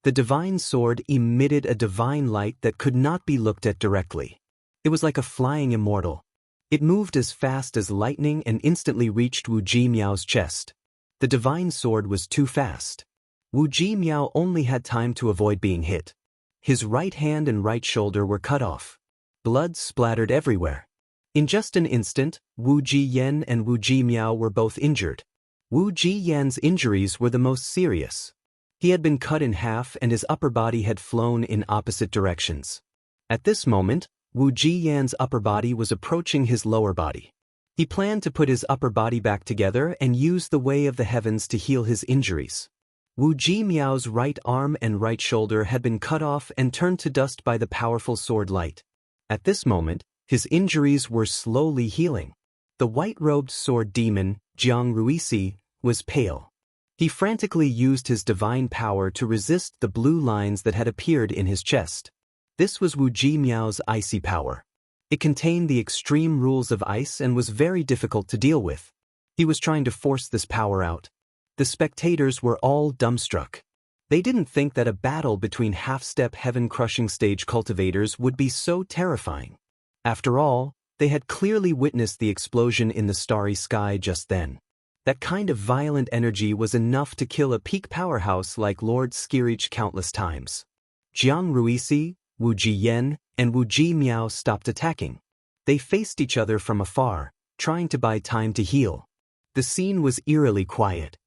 The divine sword emitted a divine light that could not be looked at directly. It was like a flying immortal. It moved as fast as lightning and instantly reached Wu Jimiao's chest. The divine sword was too fast. Wu Jimiao only had time to avoid being hit. His right hand and right shoulder were cut off. Blood splattered everywhere. In just an instant, Wu Jiyan and Wu Jimiao were both injured. Wu Jiyan's injuries were the most serious. He had been cut in half and his upper body had flown in opposite directions. At this moment, Wu Jiyan's upper body was approaching his lower body. He planned to put his upper body back together and use the way of the heavens to heal his injuries. Wu Jimiao's right arm and right shoulder had been cut off and turned to dust by the powerful sword light. At this moment, his injuries were slowly healing. The white-robed sword demon, Jiang Ruisi, was pale. He frantically used his divine power to resist the blue lines that had appeared in his chest. This was Wu Jimiao's icy power. It contained the extreme rules of ice and was very difficult to deal with. He was trying to force this power out. The spectators were all dumbstruck. They didn't think that a battle between half-step heaven-crushing stage cultivators would be so terrifying. After all, they had clearly witnessed the explosion in the starry sky just then. That kind of violent energy was enough to kill a peak powerhouse like Lord Skirich countless times. Jiang Ruisi, Wu Jiyan, and Wu Jimiao stopped attacking. They faced each other from afar, trying to buy time to heal. The scene was eerily quiet.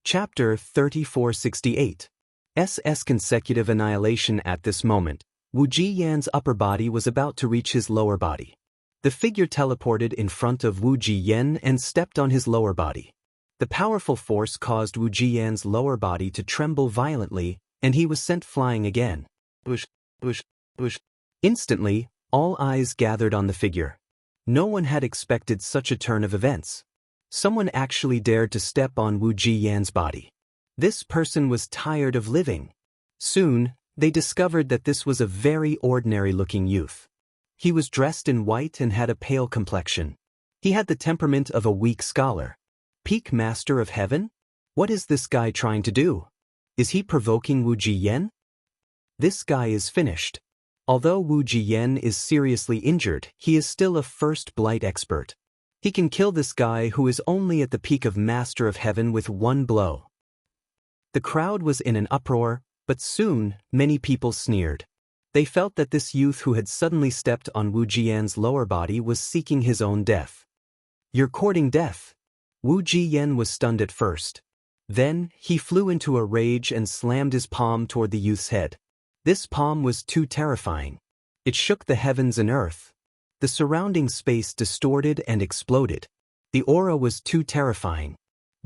Chapter 3468. SS Consecutive Annihilation. At this moment, Wu Jiyan's upper body was about to reach his lower body. The figure teleported in front of Wu Jiyan and stepped on his lower body. The powerful force caused Wu Jiyan's lower body to tremble violently, and he was sent flying again. Bush, bush, bush. Instantly, all eyes gathered on the figure. No one had expected such a turn of events. Someone actually dared to step on Wu Jiyan's body. This person was tired of living. Soon, they discovered that this was a very ordinary-looking youth. He was dressed in white and had a pale complexion. He had the temperament of a weak scholar. Peak Master of Heaven? What is this guy trying to do? Is he provoking Wu Jiyan? This guy is finished. Although Wu Jiyan is seriously injured, he is still a first blight expert. He can kill this guy who is only at the peak of Master of Heaven with one blow. The crowd was in an uproar, but soon, many people sneered. They felt that this youth who had suddenly stepped on Wu Jiyan's lower body was seeking his own death. You're courting death. Wu Jiyan was stunned at first. Then, he flew into a rage and slammed his palm toward the youth's head. This palm was too terrifying. It shook the heavens and earth. The surrounding space distorted and exploded. The aura was too terrifying.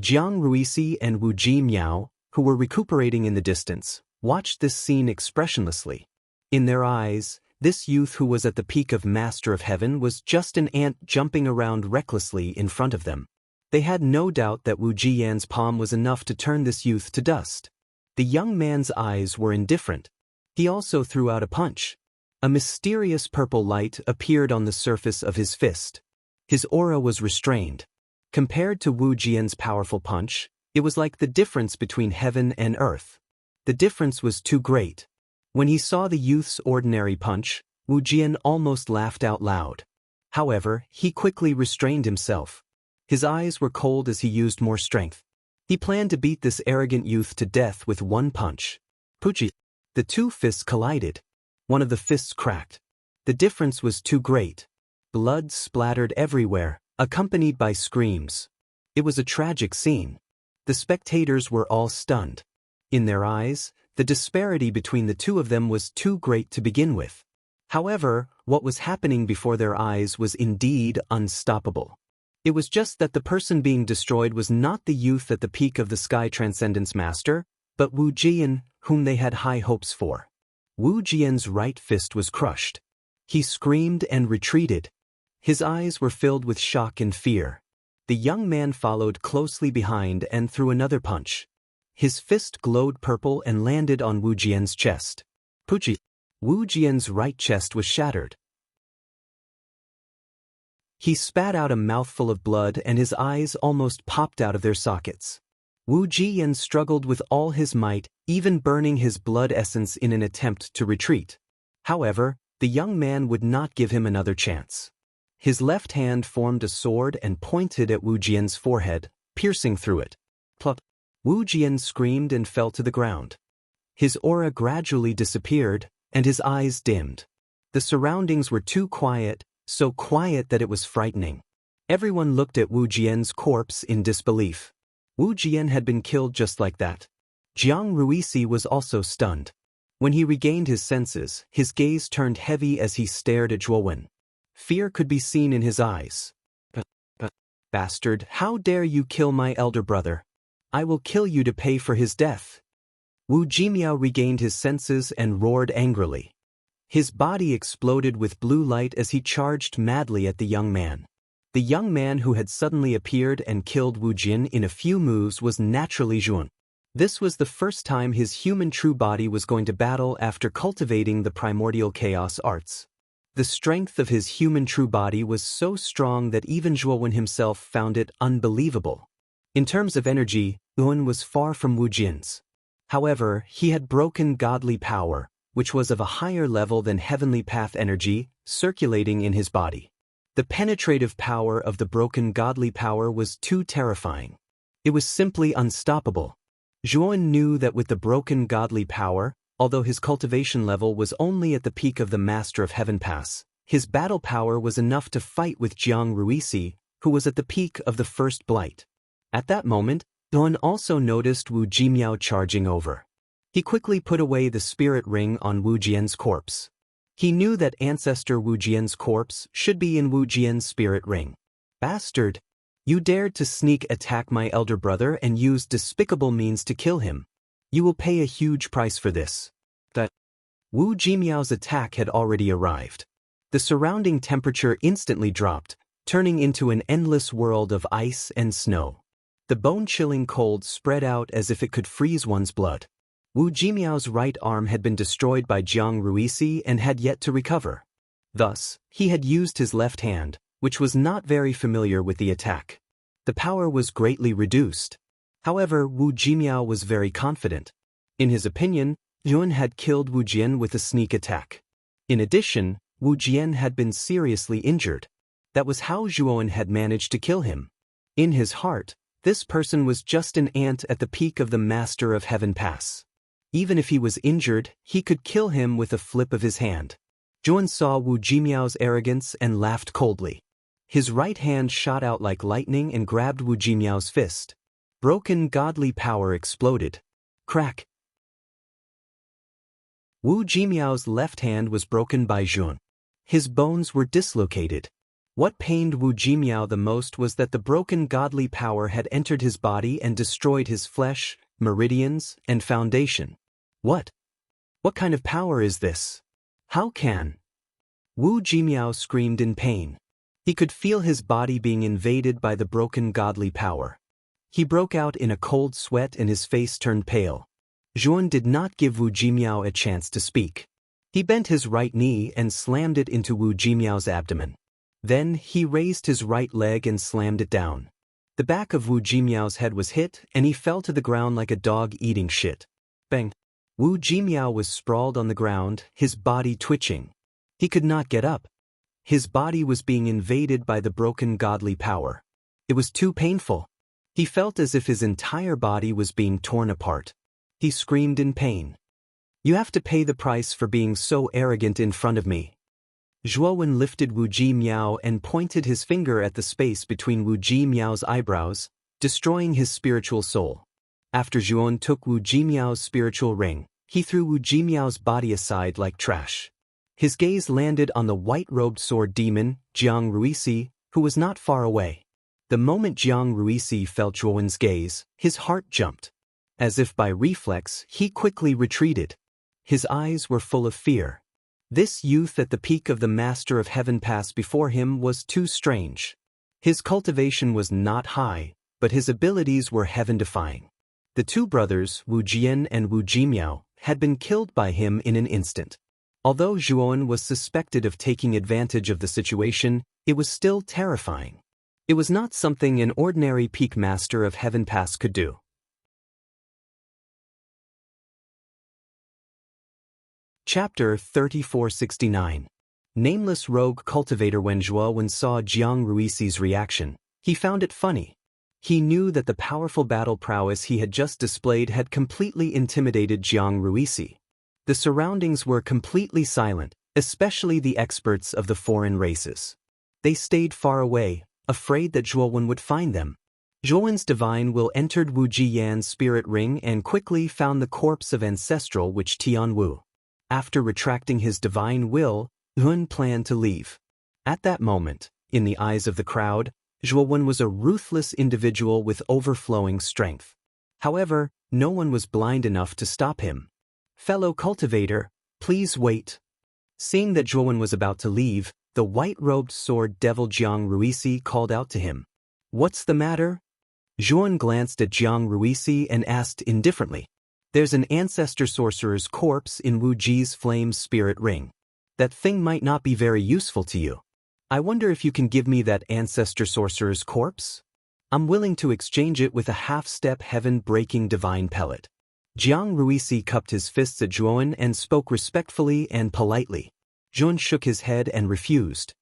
Jiang Ruisi and Wu Jimiao, who were recuperating in the distance, watched this scene expressionlessly. In their eyes, this youth who was at the peak of Master of Heaven was just an ant jumping around recklessly in front of them. They had no doubt that Wu Jiyan's palm was enough to turn this youth to dust. The young man's eyes were indifferent. He also threw out a punch. A mysterious purple light appeared on the surface of his fist. His aura was restrained. Compared to Wu Jiyan's powerful punch, it was like the difference between heaven and earth. The difference was too great. When he saw the youth's ordinary punch, Wu Jiyan almost laughed out loud. However, he quickly restrained himself. His eyes were cold as he used more strength. He planned to beat this arrogant youth to death with one punch. Puchi. The two fists collided. One of the fists cracked. The difference was too great. Blood splattered everywhere, accompanied by screams. It was a tragic scene. The spectators were all stunned. In their eyes, the disparity between the two of them was too great to begin with. However, what was happening before their eyes was indeed unstoppable. It was just that the person being destroyed was not the youth at the peak of the Sky Transcendence Master, but Wu Jiyan, whom they had high hopes for. Wu Jiyan's right fist was crushed. He screamed and retreated. His eyes were filled with shock and fear. The young man followed closely behind and threw another punch. His fist glowed purple and landed on Wu Jiyan's chest. Puchi. Wu Jiyan's right chest was shattered. He spat out a mouthful of blood and his eyes almost popped out of their sockets. Wu Jiyan struggled with all his might, even burning his blood essence in an attempt to retreat. However, the young man would not give him another chance. His left hand formed a sword and pointed at Wu Jiyan's forehead, piercing through it. Plop! Wu Jiyan screamed and fell to the ground. His aura gradually disappeared, and his eyes dimmed. The surroundings were too quiet, so quiet that it was frightening. Everyone looked at Wu Jiyan's corpse in disbelief. Wu Jiyan had been killed just like that. Jiang Ruisi was also stunned. When he regained his senses, his gaze turned heavy as he stared at Zhuowen. Fear could be seen in his eyes. Bastard, how dare you kill my elder brother? I will kill you to pay for his death. Wu Jimiao regained his senses and roared angrily. His body exploded with blue light as he charged madly at the young man. The young man who had suddenly appeared and killed Wu Jiyan in a few moves was naturally Zhuowen. This was the first time his human true body was going to battle after cultivating the primordial chaos arts. The strength of his human true body was so strong that even Zhuowen himself found it unbelievable. In terms of energy, Yuan was far from Wu Jin's. However, he had broken godly power, which was of a higher level than heavenly path energy, circulating in his body. The penetrative power of the broken godly power was too terrifying. It was simply unstoppable. Zhuowen knew that with the broken godly power, although his cultivation level was only at the peak of the Master of Heaven Pass, his battle power was enough to fight with Jiang Ruisi, who was at the peak of the first blight. At that moment, Yuan also noticed Wu Jimiao charging over. He quickly put away the spirit ring on Wu Jian's corpse. He knew that ancestor Wu Jian's corpse should be in Wu Jian's spirit ring. Bastard! You dared to sneak attack my elder brother and use despicable means to kill him. You will pay a huge price for this. Wu Jimiao's attack had already arrived. The surrounding temperature instantly dropped, turning into an endless world of ice and snow. The bone-chilling cold spread out as if it could freeze one's blood. Wu Jimiao's right arm had been destroyed by Jiang Ruisi and had yet to recover. Thus, he had used his left hand, which was not very familiar with the attack. The power was greatly reduced. However, Wu Jimiao was very confident. In his opinion, Yuan had killed Wu Jian with a sneak attack. In addition, Wu Jian had been seriously injured. That was how Zhuowen had managed to kill him. In his heart, this person was just an ant at the peak of the Master of Heaven Pass. Even if he was injured, he could kill him with a flip of his hand. Zhuowen saw Wu Jimiao's arrogance and laughed coldly. His right hand shot out like lightning and grabbed Wu Jimiao's fist. Broken godly power exploded. Crack! Wu Jimiao's left hand was broken by Zhuowen. His bones were dislocated. What pained Wu Jimiao the most was that the broken godly power had entered his body and destroyed his flesh, meridians, and foundation. What kind of power is this? How can? Wu Jimiao screamed in pain. He could feel his body being invaded by the broken godly power. He broke out in a cold sweat and his face turned pale. Zhuowen did not give Wu Jimiao a chance to speak. He bent his right knee and slammed it into Wu Jimiao's abdomen. Then he raised his right leg and slammed it down. The back of Wu Jimiao's head was hit and he fell to the ground like a dog eating shit. Bang! Wu Jimiao was sprawled on the ground, his body twitching. He could not get up. His body was being invaded by the broken godly power. It was too painful. He felt as if his entire body was being torn apart. He screamed in pain. You have to pay the price for being so arrogant in front of me. Zhuowen lifted Wu Jimiao and pointed his finger at the space between Wu Jimiao's eyebrows, destroying his spiritual soul. After Zhuowen took Wu Jimiao's spiritual ring, he threw Wu Jimiao's body aside like trash. His gaze landed on the white-robed sword demon, Jiang Ruisi, who was not far away. The moment Jiang Ruisi felt Zhuowen's gaze, his heart jumped. As if by reflex, he quickly retreated. His eyes were full of fear. This youth at the peak of the Master of Heaven Pass before him was too strange. His cultivation was not high, but his abilities were heaven-defying. The two brothers, Wu Jian and Wu Jimiao, had been killed by him in an instant. Although Zhuowen was suspected of taking advantage of the situation, it was still terrifying. It was not something an ordinary peak Master of Heaven Pass could do. Chapter 3469. Nameless Rogue Cultivator. When Zhuowen saw Jiang Ruisi's reaction, he found it funny. He knew that the powerful battle prowess he had just displayed had completely intimidated Jiang Ruisi. The surroundings were completely silent, especially the experts of the foreign races. They stayed far away, afraid that Zhuowen would find them. Zhuowen's divine will entered Wu Jiyan's spirit ring and quickly found the corpse of ancestral which Tianwu. After retracting his divine will, Yuan planned to leave. At that moment, in the eyes of the crowd, Zhuowen was a ruthless individual with overflowing strength. However, no one was blind enough to stop him. Fellow cultivator, please wait. Seeing that Zhuowen was about to leave, the white-robed sword devil Jiang Ruisi called out to him. What's the matter? Zhuowen glanced at Jiang Ruisi and asked indifferently. There's an ancestor sorcerer's corpse in Wu Ji's flame spirit ring. That thing might not be very useful to you. I wonder if you can give me that ancestor sorcerer's corpse? I'm willing to exchange it with a half-step heaven-breaking divine pellet. Jiang Ruisi cupped his fists at Zhuan and spoke respectfully and politely. Zhuan shook his head and refused.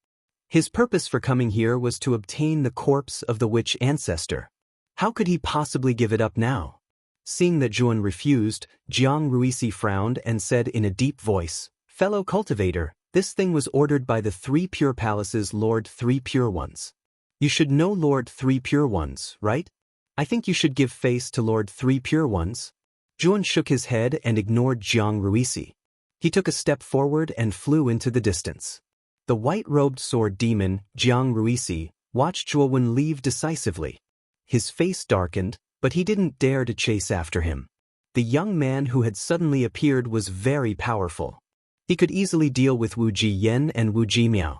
His purpose for coming here was to obtain the corpse of the witch ancestor. How could he possibly give it up now? Seeing that Zhuan refused, Jiang Ruisi frowned and said in a deep voice, "Fellow cultivator, this thing was ordered by the Three Pure Palaces Lord Three Pure Ones. You should know Lord Three Pure Ones, right? I think you should give face to Lord Three Pure Ones." Zhuan shook his head and ignored Jiang Ruisi. He took a step forward and flew into the distance. The white-robed sword demon, Jiang Ruisi, watched Zhuan leave decisively. His face darkened, but he didn't dare to chase after him. The young man who had suddenly appeared was very powerful. He could easily deal with Wu Jiyan and Wu Jimiao.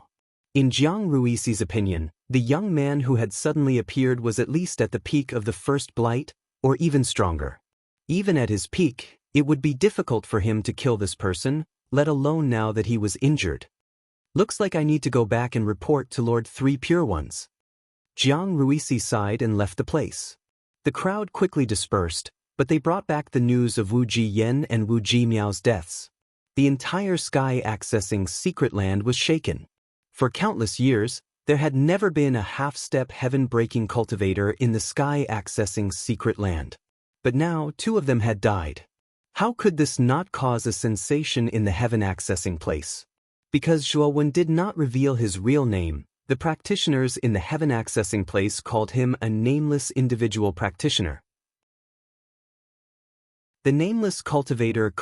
In Jiang Ruisi's opinion, the young man who had suddenly appeared was at least at the peak of the first blight, or even stronger. Even at his peak, it would be difficult for him to kill this person, let alone now that he was injured. Looks like I need to go back and report to Lord Three Pure Ones. Jiang Ruisi sighed and left the place. The crowd quickly dispersed, but they brought back the news of Wu Jiyan and Wu Jimiao's deaths. The entire sky-accessing secret land was shaken. For countless years, there had never been a half-step heaven-breaking cultivator in the sky-accessing secret land. But now 2 of them had died. How could this not cause a sensation in the heaven-accessing place? Because Zhuowen did not reveal his real name, the practitioners in the heaven-accessing place called him a nameless individual practitioner. The nameless cultivator's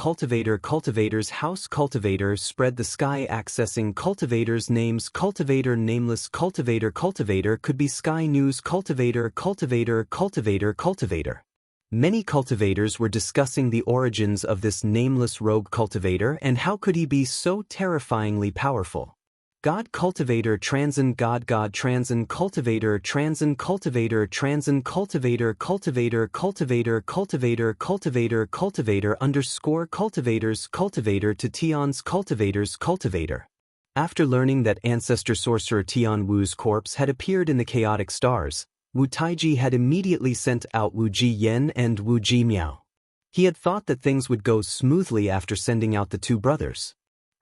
house cultivator spread the sky-accessing cultivator's names. Nameless cultivator could be Sky News cultivator. Many cultivators were discussing the origins of this nameless rogue cultivator and how could he be so terrifyingly powerful. God cultivator transin God transin cultivator underscore cultivators cultivator to Tian's cultivators cultivator. After learning that ancestor sorcerer Tian Wu's corpse had appeared in the chaotic stars, Wu Taiji had immediately sent out Wu Jiyan and Wu Jimiao. He had thought that things would go smoothly after sending out the 2 brothers.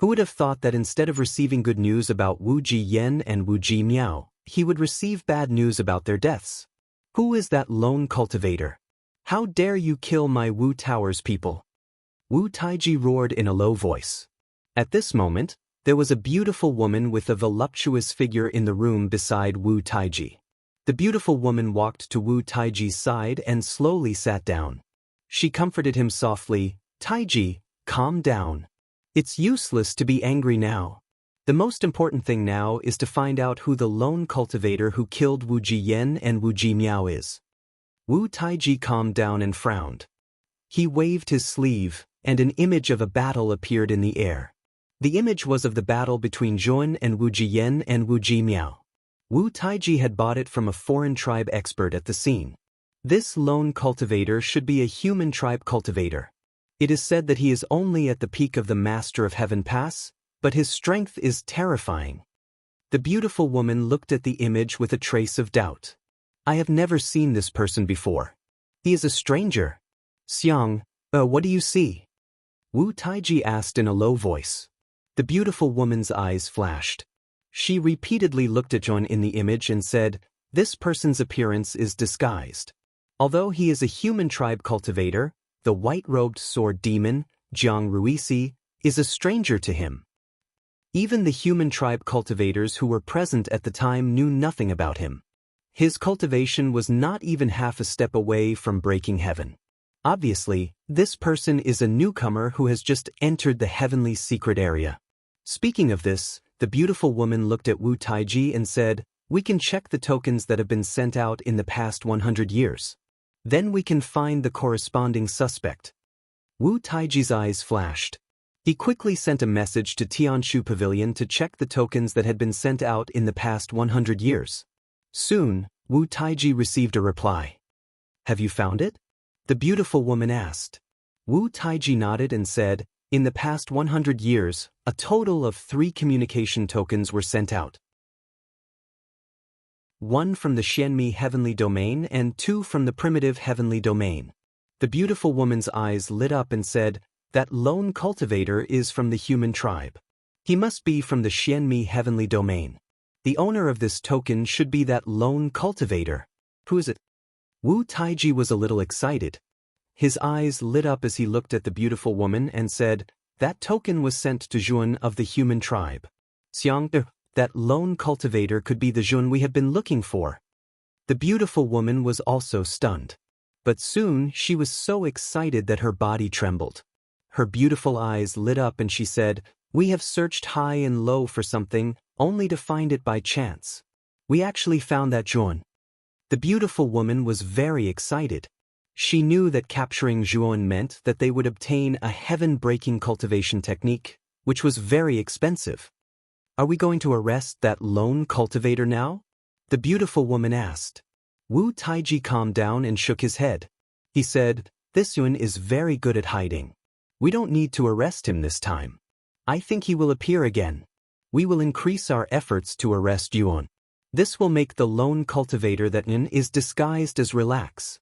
Who would have thought that instead of receiving good news about Wu Jiyan and Wu Jimiao, he would receive bad news about their deaths? Who is that lone cultivator? How dare you kill my Wu Tower's people? Wu Taiji roared in a low voice. At this moment, there was a beautiful woman with a voluptuous figure in the room beside Wu Taiji. The beautiful woman walked to Wu Taiji's side and slowly sat down. She comforted him softly, "Taiji, calm down. It's useless to be angry now. The most important thing now is to find out who the lone cultivator who killed Wu Jiyan and Wu Jimiao is." Wu Taiji calmed down and frowned. He waved his sleeve, and an image of a battle appeared in the air. The image was of the battle between Zhuan and Wu Jiyan and Wu Jimiao. Wu Taiji had bought it from a foreign tribe expert at the scene. This lone cultivator should be a human tribe cultivator. It is said that he is only at the peak of the Master of Heaven Pass, but his strength is terrifying. The beautiful woman looked at the image with a trace of doubt. "I have never seen this person before. He is a stranger." "Xiang, what do you see?" Wu Taiji asked in a low voice. The beautiful woman's eyes flashed. She repeatedly looked at Zhuan in the image and said, "This person's appearance is disguised. Although he is a human tribe cultivator, the white-robed sword demon, Jiang Ruisi, is a stranger to him." Even the human tribe cultivators who were present at the time knew nothing about him. His cultivation was not even half a step away from breaking heaven. Obviously, this person is a newcomer who has just entered the heavenly secret area. Speaking of this, the beautiful woman looked at Wu Taiji and said, "We can check the tokens that have been sent out in the past 100 years. Then we can find the corresponding suspect." Wu Taiji's eyes flashed. He quickly sent a message to Tianshu Pavilion to check the tokens that had been sent out in the past 100 years. Soon, Wu Taiji received a reply. "Have you found it?" the beautiful woman asked. Wu Taiji nodded and said, "In the past 100 years, A total of 3 communication tokens were sent out. 1 from the Xianmi heavenly domain and 2 from the primitive heavenly domain. The beautiful woman's eyes lit up and said, "That lone cultivator is from the human tribe. He must be from the Xianmi heavenly domain. The owner of this token should be that lone cultivator. Who is it?" Wu Taiji was a little excited. His eyes lit up as he looked at the beautiful woman and said, "That token was sent to Zhuan of the human tribe. Xiang, that lone cultivator could be the Zhuan we have been looking for." The beautiful woman was also stunned. But soon she was so excited that her body trembled. Her beautiful eyes lit up and she said, "We have searched high and low for something, only to find it by chance. We actually found that Zhuan." The beautiful woman was very excited. She knew that capturing Zhuan meant that they would obtain a heaven-breaking cultivation technique, which was very expensive. "Are we going to arrest that lone cultivator now?" the beautiful woman asked. Wu Taiji calmed down and shook his head. He said, "This Zhuan is very good at hiding. We don't need to arrest him this time. I think he will appear again. We will increase our efforts to arrest Zhuan. This will make the lone cultivator that N is disguised as relax.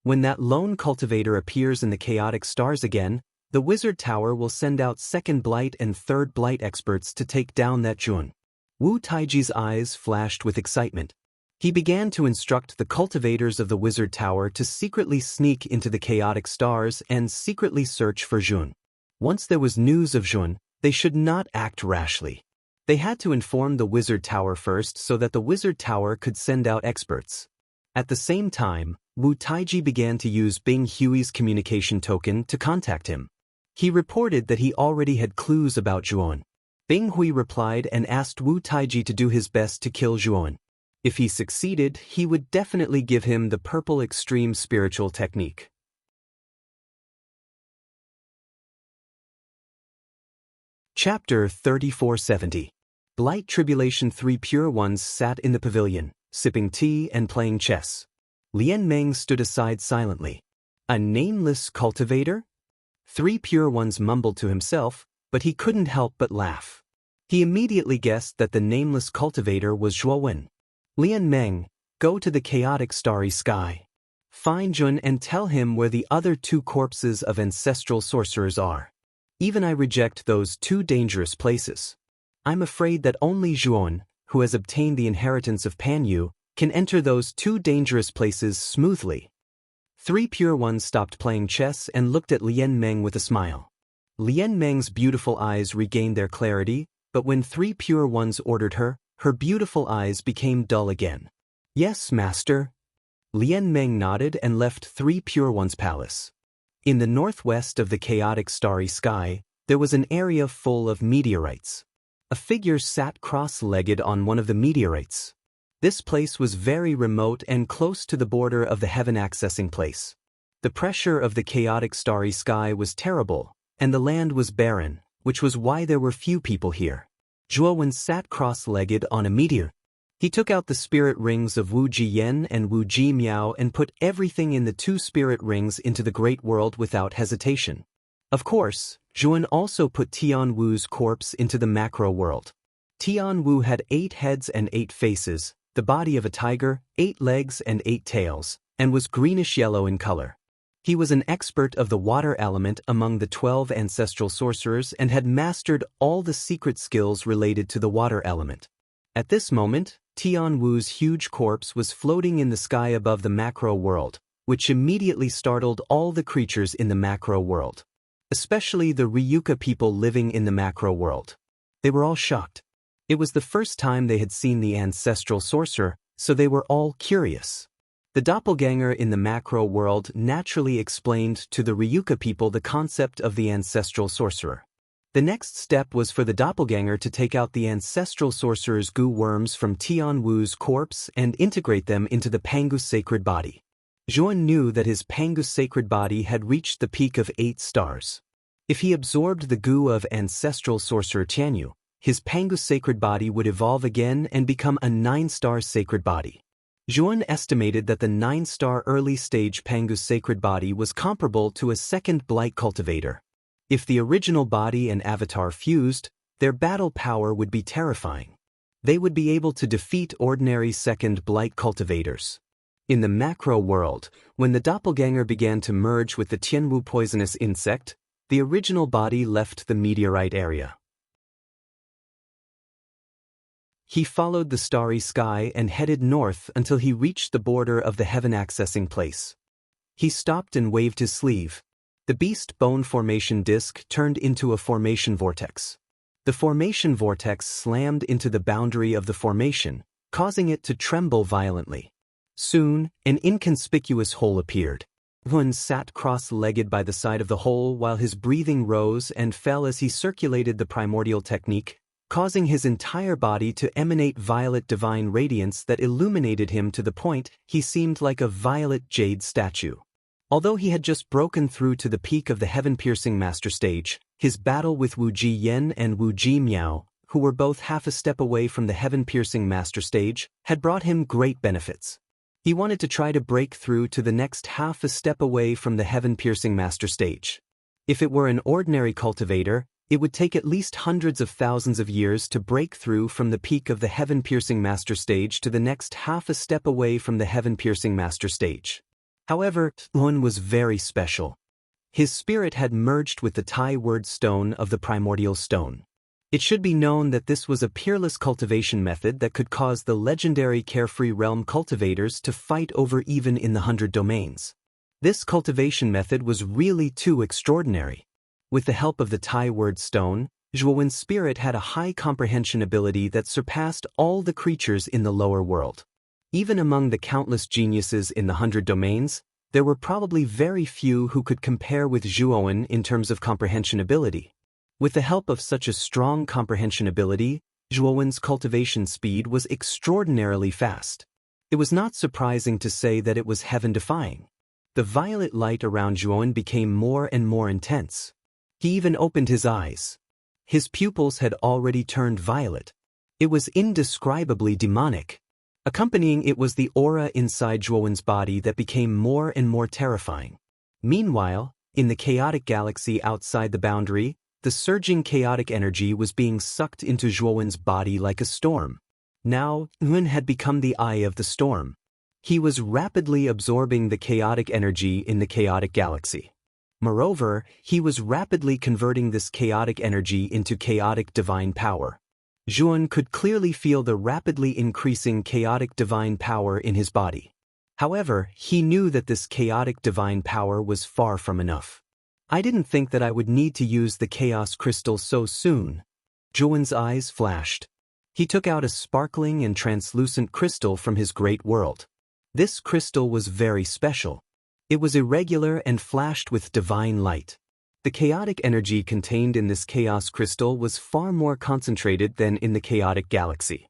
When that lone cultivator appears in the chaotic stars again, the wizard tower will send out second blight and third blight experts to take down that Zhuan." Wu Taiji's eyes flashed with excitement. He began to instruct the cultivators of the wizard tower to secretly sneak into the chaotic stars and secretly search for Zhuan. Once there was news of Zhuan, they should not act rashly. They had to inform the wizard tower first so that the wizard tower could send out experts. At the same time, Wu Taiji began to use Bing Hui's communication token to contact him. He reported that he already had clues about Zhuan. Bing Hui replied and asked Wu Taiji to do his best to kill Zhuan. If he succeeded, he would definitely give him the purple extreme spiritual technique. Chapter 3470. Blight Tribulation. 3 pure ones sat in the pavilion, sipping tea and playing chess. Lian Meng stood aside silently. "A nameless cultivator?" 3 pure ones mumbled to himself, but he couldn't help but laugh. He immediately guessed that the nameless cultivator was Zhuowen. "Lian Meng, go to the chaotic starry sky. Find Zhuan and tell him where the other 2 corpses of ancestral sorcerers are. Even I reject those 2 dangerous places. I'm afraid that only Zhuan, who has obtained the inheritance of Panyu, can enter those 2 dangerous places smoothly." 3 pure ones stopped playing chess and looked at Lian Meng with a smile. Lian Meng's beautiful eyes regained their clarity, but when 3 pure ones ordered her beautiful eyes became dull again. "Yes, master." Lian Meng nodded and left 3 pure ones' palace. In the northwest of the chaotic starry sky, there was an area full of meteorites. A figure sat cross-legged on one of the meteorites. This place was very remote and close to the border of the heaven accessing place. The pressure of the chaotic starry sky was terrible, and the land was barren, which was why there were few people here. Zhuowen sat cross-legged on a meteor. He took out the spirit rings of Wu Jiyan and Wu Ji Miao and put everything in the 2 spirit rings into the great world without hesitation. Of course, Zhuowen also put Tian Wu's corpse into the macro world. Tian Wu had 8 heads and 8 faces, the body of a tiger, 8 legs and 8 tails, and was greenish-yellow in color. He was an expert of the water element among the 12 ancestral sorcerers and had mastered all the secret skills related to the water element. At this moment, Tian Wu's huge corpse was floating in the sky above the macro world, which immediately startled all the creatures in the macro world, especially the Ryuka people living in the macro world. They were all shocked. It was the first time they had seen the ancestral sorcerer, so they were all curious. The doppelganger in the macro world naturally explained to the Ryuka people the concept of the ancestral sorcerer. The next step was for the doppelganger to take out the ancestral sorcerer's goo worms from Tian Wu's corpse and integrate them into the Pangus sacred body. Zhuowen knew that his Pangus sacred body had reached the peak of 8 stars. If he absorbed the goo of ancestral sorcerer Tianyu, his Pangus sacred body would evolve again and become a 9-star sacred body. Zhuowen estimated that the 9-star early-stage Pangus sacred body was comparable to a second blight cultivator. If the original body and avatar fused, their battle power would be terrifying. They would be able to defeat ordinary second blight cultivators. In the macro world, when the doppelganger began to merge with the Tianwu poisonous insect, the original body left the meteorite area. He followed the starry sky and headed north until he reached the border of the heaven accessing place. He stopped and waved his sleeve. The beast bone formation disk turned into a formation vortex. The formation vortex slammed into the boundary of the formation, causing it to tremble violently. Soon, an inconspicuous hole appeared. Hun sat cross-legged by the side of the hole while his breathing rose and fell as he circulated the primordial technique, causing his entire body to emanate violet divine radiance that illuminated him to the point he seemed like a violet jade statue. Although he had just broken through to the peak of the heaven-piercing master stage, his battle with Wu Ji Yen and Wu Ji Miao, who were both half a step away from the heaven-piercing master stage, had brought him great benefits. He wanted to try to break through to the next half a step away from the heaven-piercing master stage. If it were an ordinary cultivator, it would take at least hundreds of thousands of years to break through from the peak of the heaven-piercing master stage to the next half a step away from the heaven-piercing master stage. However, Hun was very special. His spirit had merged with the Tai word stone of the primordial stone. It should be known that this was a peerless cultivation method that could cause the legendary Carefree Realm cultivators to fight over even in the 100 domains. This cultivation method was really too extraordinary. With the help of the Tai word stone, Zhuowen's spirit had a high comprehension ability that surpassed all the creatures in the lower world. Even among the countless geniuses in the 100 domains, there were probably very few who could compare with Zhuowen in terms of comprehension ability. With the help of such a strong comprehension ability, Zhuowen's cultivation speed was extraordinarily fast. It was not surprising to say that it was heaven-defying. The violet light around Zhuowen became more and more intense. He even opened his eyes. His pupils had already turned violet. It was indescribably demonic. Accompanying it was the aura inside Zhuowen's body that became more and more terrifying. Meanwhile, in the chaotic galaxy outside the boundary, the surging chaotic energy was being sucked into Zhuowen's body like a storm. Now, Hun had become the eye of the storm. He was rapidly absorbing the chaotic energy in the chaotic galaxy. Moreover, he was rapidly converting this chaotic energy into chaotic divine power. Zhuon could clearly feel the rapidly increasing chaotic divine power in his body. However, he knew that this chaotic divine power was far from enough. I didn't think that I would need to use the chaos crystal so soon. Zhuon's eyes flashed. He took out a sparkling and translucent crystal from his great world. This crystal was very special. It was irregular and flashed with divine light. The chaotic energy contained in this chaos crystal was far more concentrated than in the chaotic galaxy.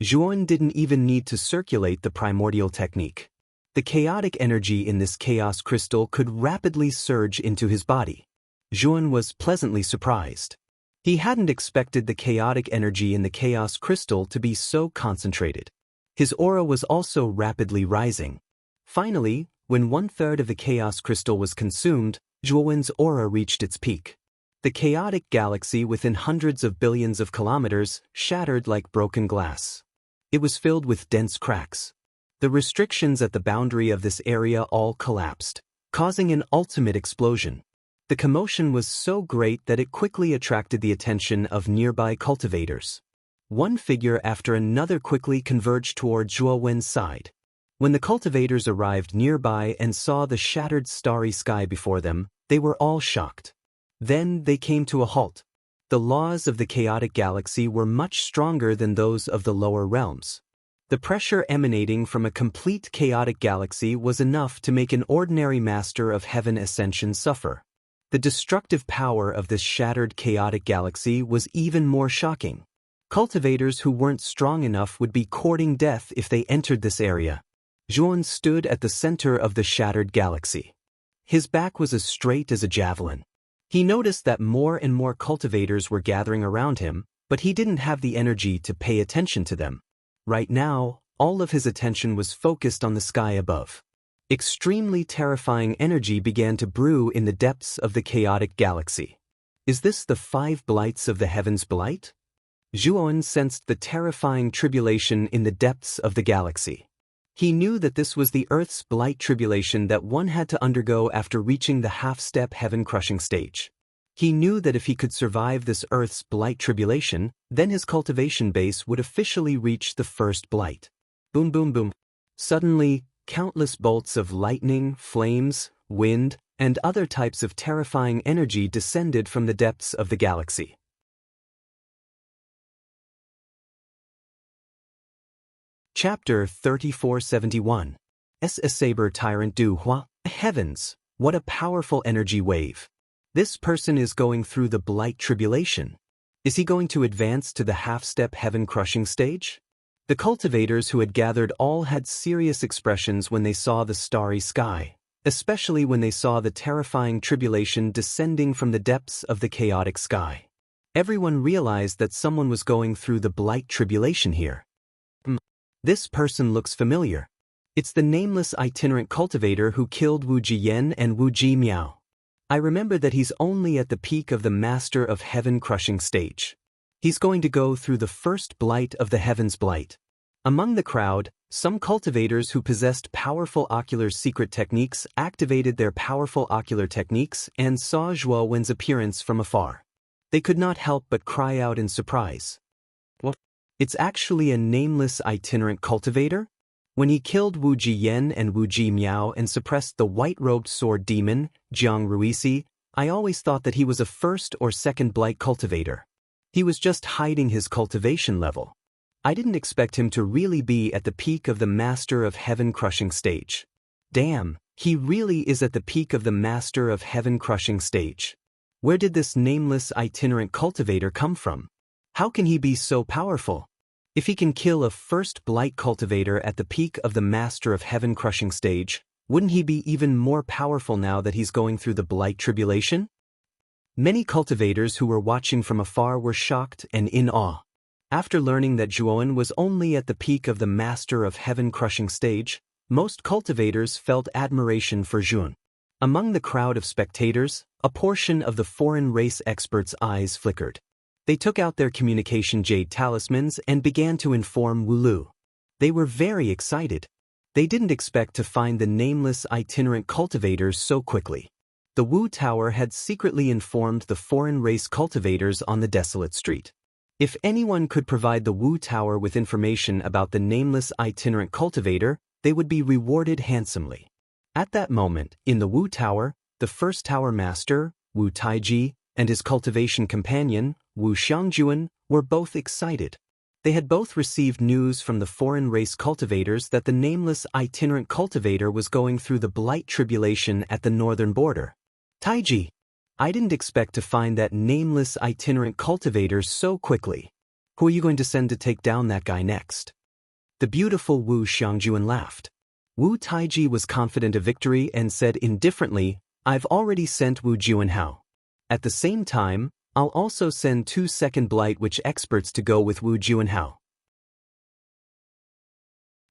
Zhuon didn't even need to circulate the primordial technique. The chaotic energy in this chaos crystal could rapidly surge into his body. Zhuon was pleasantly surprised. He hadn't expected the chaotic energy in the chaos crystal to be so concentrated. His aura was also rapidly rising. Finally, when 1/3 of the chaos crystal was consumed, Zhuowen's aura reached its peak. The chaotic galaxy within hundreds of billions of kilometers shattered like broken glass. It was filled with dense cracks. The restrictions at the boundary of this area all collapsed, causing an ultimate explosion. The commotion was so great that it quickly attracted the attention of nearby cultivators. One figure after another quickly converged toward Zhuowen's side. When the cultivators arrived nearby and saw the shattered starry sky before them, they were all shocked. Then they came to a halt. The laws of the chaotic galaxy were much stronger than those of the lower realms. The pressure emanating from a complete chaotic galaxy was enough to make an ordinary master of heaven ascension suffer. The destructive power of this shattered chaotic galaxy was even more shocking. Cultivators who weren't strong enough would be courting death if they entered this area. Zhuon stood at the center of the shattered galaxy. His back was as straight as a javelin. He noticed that more and more cultivators were gathering around him, but he didn't have the energy to pay attention to them. Right now, all of his attention was focused on the sky above. Extremely terrifying energy began to brew in the depths of the chaotic galaxy. Is this the 5 blights of the heavens blight? Zhuan sensed the terrifying tribulation in the depths of the galaxy. He knew that this was the Earth's blight tribulation that one had to undergo after reaching the half-step heaven-crushing stage. He knew that if he could survive this Earth's blight tribulation, then his cultivation base would officially reach the first blight. Boom boom boom. Suddenly, countless bolts of lightning, flames, wind, and other types of terrifying energy descended from the depths of the galaxy. Chapter 3471. A Saber Tyrant Du Hua. Heavens, what a powerful energy wave. This person is going through the blight tribulation. Is he going to advance to the half-step heaven-crushing stage? The cultivators who had gathered all had serious expressions when they saw the starry sky, especially when they saw the terrifying tribulation descending from the depths of the chaotic sky. Everyone realized that someone was going through the blight tribulation here. This person looks familiar. It's the nameless itinerant cultivator who killed Wu Jiyan and Wu Ji Miao. I remember that he's only at the peak of the Master of Heaven-crushing stage. He's going to go through the first blight of the Heaven's blight. Among the crowd, some cultivators who possessed powerful ocular secret techniques activated their powerful ocular techniques and saw Zhuo Wen's appearance from afar. They could not help but cry out in surprise. What? It's actually a nameless itinerant cultivator? When he killed Wu Jiyan and Wu Ji Miao and suppressed the white-robed sword demon, Jiang Ruisi, I always thought that he was a first or second blight cultivator. He was just hiding his cultivation level. I didn't expect him to really be at the peak of the Master of Heaven-crushing stage. Damn, he really is at the peak of the Master of Heaven-crushing stage. Where did this nameless itinerant cultivator come from? How can he be so powerful? If he can kill a first blight cultivator at the peak of the Master of Heaven-crushing stage, wouldn't he be even more powerful now that he's going through the blight tribulation? Many cultivators who were watching from afar were shocked and in awe. After learning that Zhuan was only at the peak of the Master of Heaven-crushing stage, most cultivators felt admiration for Zhuan. Among the crowd of spectators, a portion of the foreign race experts' eyes flickered. They took out their communication jade talismans and began to inform Wu Lu. They were very excited. They didn't expect to find the nameless itinerant cultivators so quickly. The Wu Tower had secretly informed the foreign race cultivators on the desolate street. If anyone could provide the Wu Tower with information about the nameless itinerant cultivator, they would be rewarded handsomely. At that moment, in the Wu Tower, the first tower master, Wu Taiji, and his cultivation companion, Wu Xiangjuan, were both excited. They had both received news from the foreign race cultivators that the nameless itinerant cultivator was going through the blight tribulation at the northern border. Taiji, I didn't expect to find that nameless itinerant cultivator so quickly. Who are you going to send to take down that guy next? The beautiful Wu Xiangjuan laughed. Wu Taiji was confident of victory and said indifferently, I've already sent Wu Juanhao. At the same time, I'll also send 2 second blight witch experts to go with Wu Juanhao.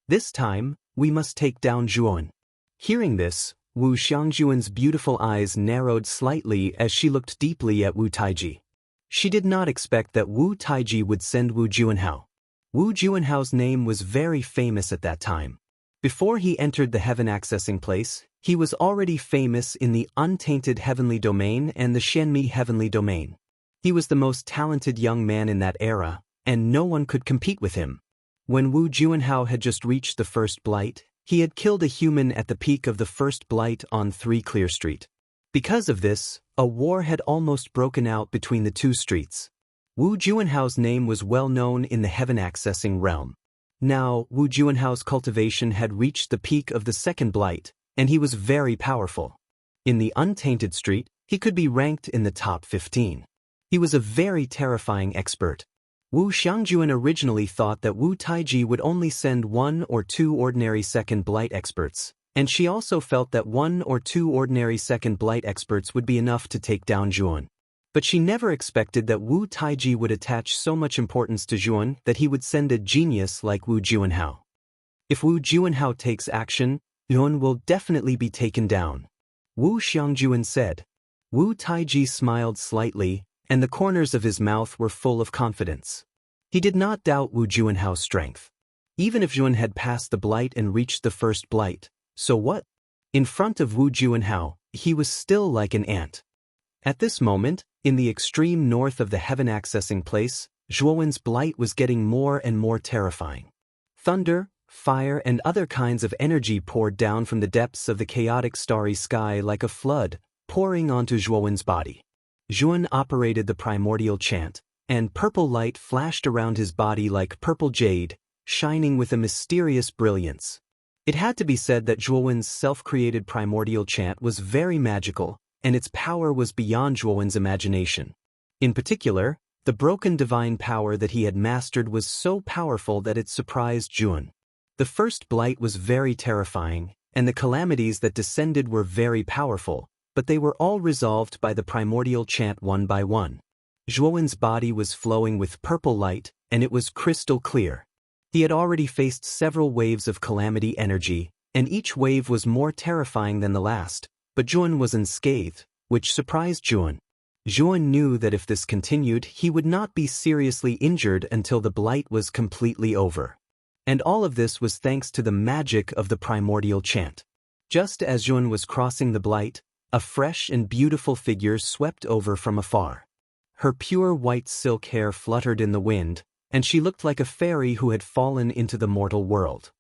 This time, we must take down Zhuan. Hearing this, Wu Xiangjuan's beautiful eyes narrowed slightly as she looked deeply at Wu Taiji. She did not expect that Wu Taiji would send Wu Juanhao. Wu Juanhao's name was very famous at that time. Before he entered the heaven accessing place, he was already famous in the untainted heavenly domain and the Shenmi heavenly domain. He was the most talented young man in that era, and no one could compete with him. When Wu Juanhao had just reached the first blight, he had killed a human at the peak of the first blight on 3 Clear Street. Because of this, a war had almost broken out between the 2 streets. Wu Juanhao's name was well known in the heaven accessing realm. Now, Wu Juanhao's cultivation had reached the peak of the second blight, and he was very powerful. In the untainted street, he could be ranked in the top 15. He was a very terrifying expert. Wu Xiangjuan originally thought that Wu Taiji would only send 1 or 2 ordinary second blight experts, and she also felt that 1 or 2 ordinary second blight experts would be enough to take down Zhuan. But she never expected that Wu Taiji would attach so much importance to Zhuan that he would send a genius like Wu Juanhao. If Wu Juanhao takes action, Yuan will definitely be taken down, Wu Xiangjuan said. Wu Taiji smiled slightly, and the corners of his mouth were full of confidence. He did not doubt Wu Juanhao's strength. Even if Yuan had passed the blight and reached the first blight, so what? In front of Wu Juanhao, he was still like an ant. At this moment, in the extreme north of the heaven-accessing place, Zhuowen's blight was getting more and more terrifying. Thunder, fire and other kinds of energy poured down from the depths of the chaotic starry sky like a flood, pouring onto Zhuowen's body. Zhuowen operated the primordial chant, and purple light flashed around his body like purple jade, shining with a mysterious brilliance. It had to be said that Zhuowen's self-created primordial chant was very magical, and its power was beyond Zhuowen's imagination. In particular, the broken divine power that he had mastered was so powerful that it surprised Zhuowen. The first blight was very terrifying, and the calamities that descended were very powerful, but they were all resolved by the primordial chant one by one. Zhuowen's body was flowing with purple light, and it was crystal clear. He had already faced several waves of calamity energy, and each wave was more terrifying than the last, but Zhuowen was unscathed, which surprised Zhuowen. Zhuowen knew that if this continued, he would not be seriously injured until the blight was completely over. And all of this was thanks to the magic of the primordial chant. Just as Zhuowen was crossing the blight, a fresh and beautiful figure swept over from afar. Her pure white silk hair fluttered in the wind, and she looked like a fairy who had fallen into the mortal world.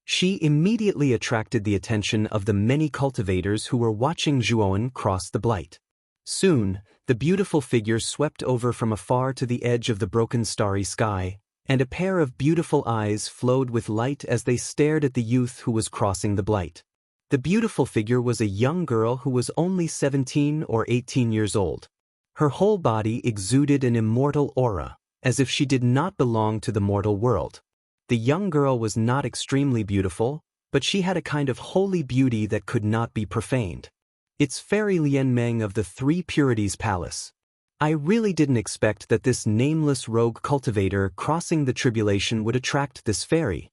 She immediately attracted the attention of the many cultivators who were watching Zhuowen cross the blight. Soon, the beautiful figure swept over from afar to the edge of the broken starry sky, and a pair of beautiful eyes flowed with light as they stared at the youth who was crossing the blight. The beautiful figure was a young girl who was only 17 or 18 years old. Her whole body exuded an immortal aura, as if she did not belong to the mortal world. The young girl was not extremely beautiful, but she had a kind of holy beauty that could not be profaned. It's Fairy Lian Meng of the Three Purities Palace. I really didn't expect that this nameless rogue cultivator crossing the tribulation would attract this fairy.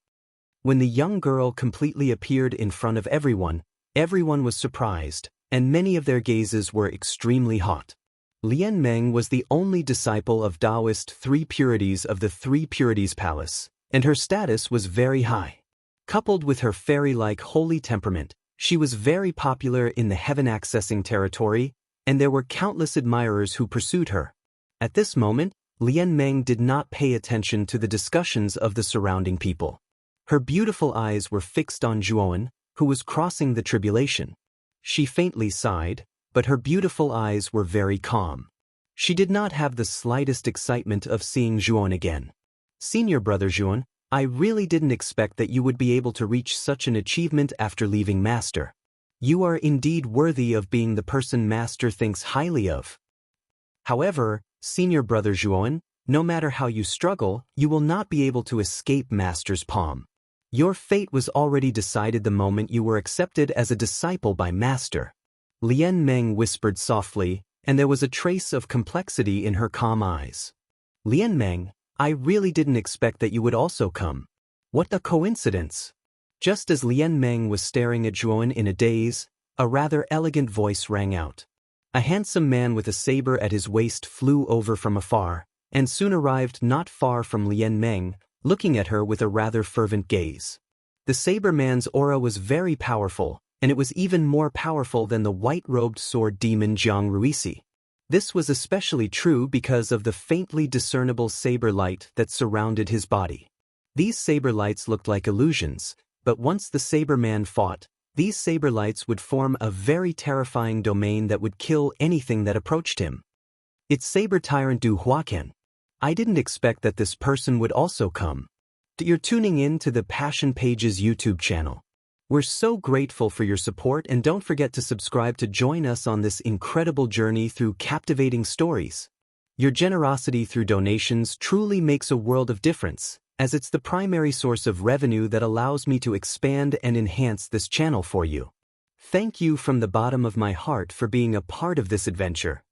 When the young girl completely appeared in front of everyone was surprised, and many of their gazes were extremely hot. Lian Meng was the only disciple of Taoist Three Purities of the Three Purities Palace, and her status was very high. Coupled with her fairy-like holy temperament, she was very popular in the heaven-accessing territory, and there were countless admirers who pursued her. At this moment, Lian Meng did not pay attention to the discussions of the surrounding people. Her beautiful eyes were fixed on Zhuowen, who was crossing the tribulation. She faintly sighed, but her beautiful eyes were very calm. She did not have the slightest excitement of seeing Zhuowen again. Senior brother Zhuowen, I really didn't expect that you would be able to reach such an achievement after leaving Master. You are indeed worthy of being the person Master thinks highly of. However, senior brother Zhuowen, no matter how you struggle, you will not be able to escape Master's palm. Your fate was already decided the moment you were accepted as a disciple by Master. Lian Meng whispered softly, and there was a trace of complexity in her calm eyes. Lian Meng, I really didn't expect that you would also come. What a coincidence! Just as Lian Meng was staring at Zhuowen in a daze, a rather elegant voice rang out. A handsome man with a saber at his waist flew over from afar, and soon arrived not far from Lian Meng, looking at her with a rather fervent gaze. The saber man's aura was very powerful, and it was even more powerful than the white-robed sword demon Jiang Ruisi. This was especially true because of the faintly discernible saber light that surrounded his body. These saber lights looked like illusions, but once the saber man fought, these saber lights would form a very terrifying domain that would kill anything that approached him. It's Saber Tyrant Du Huaqian. I didn't expect that this person would also come. You're tuning in to the Passion Pages YouTube channel. We're so grateful for your support, and don't forget to subscribe to join us on this incredible journey through captivating stories. Your generosity through donations truly makes a world of difference, as it's the primary source of revenue that allows me to expand and enhance this channel for you. Thank you from the bottom of my heart for being a part of this adventure.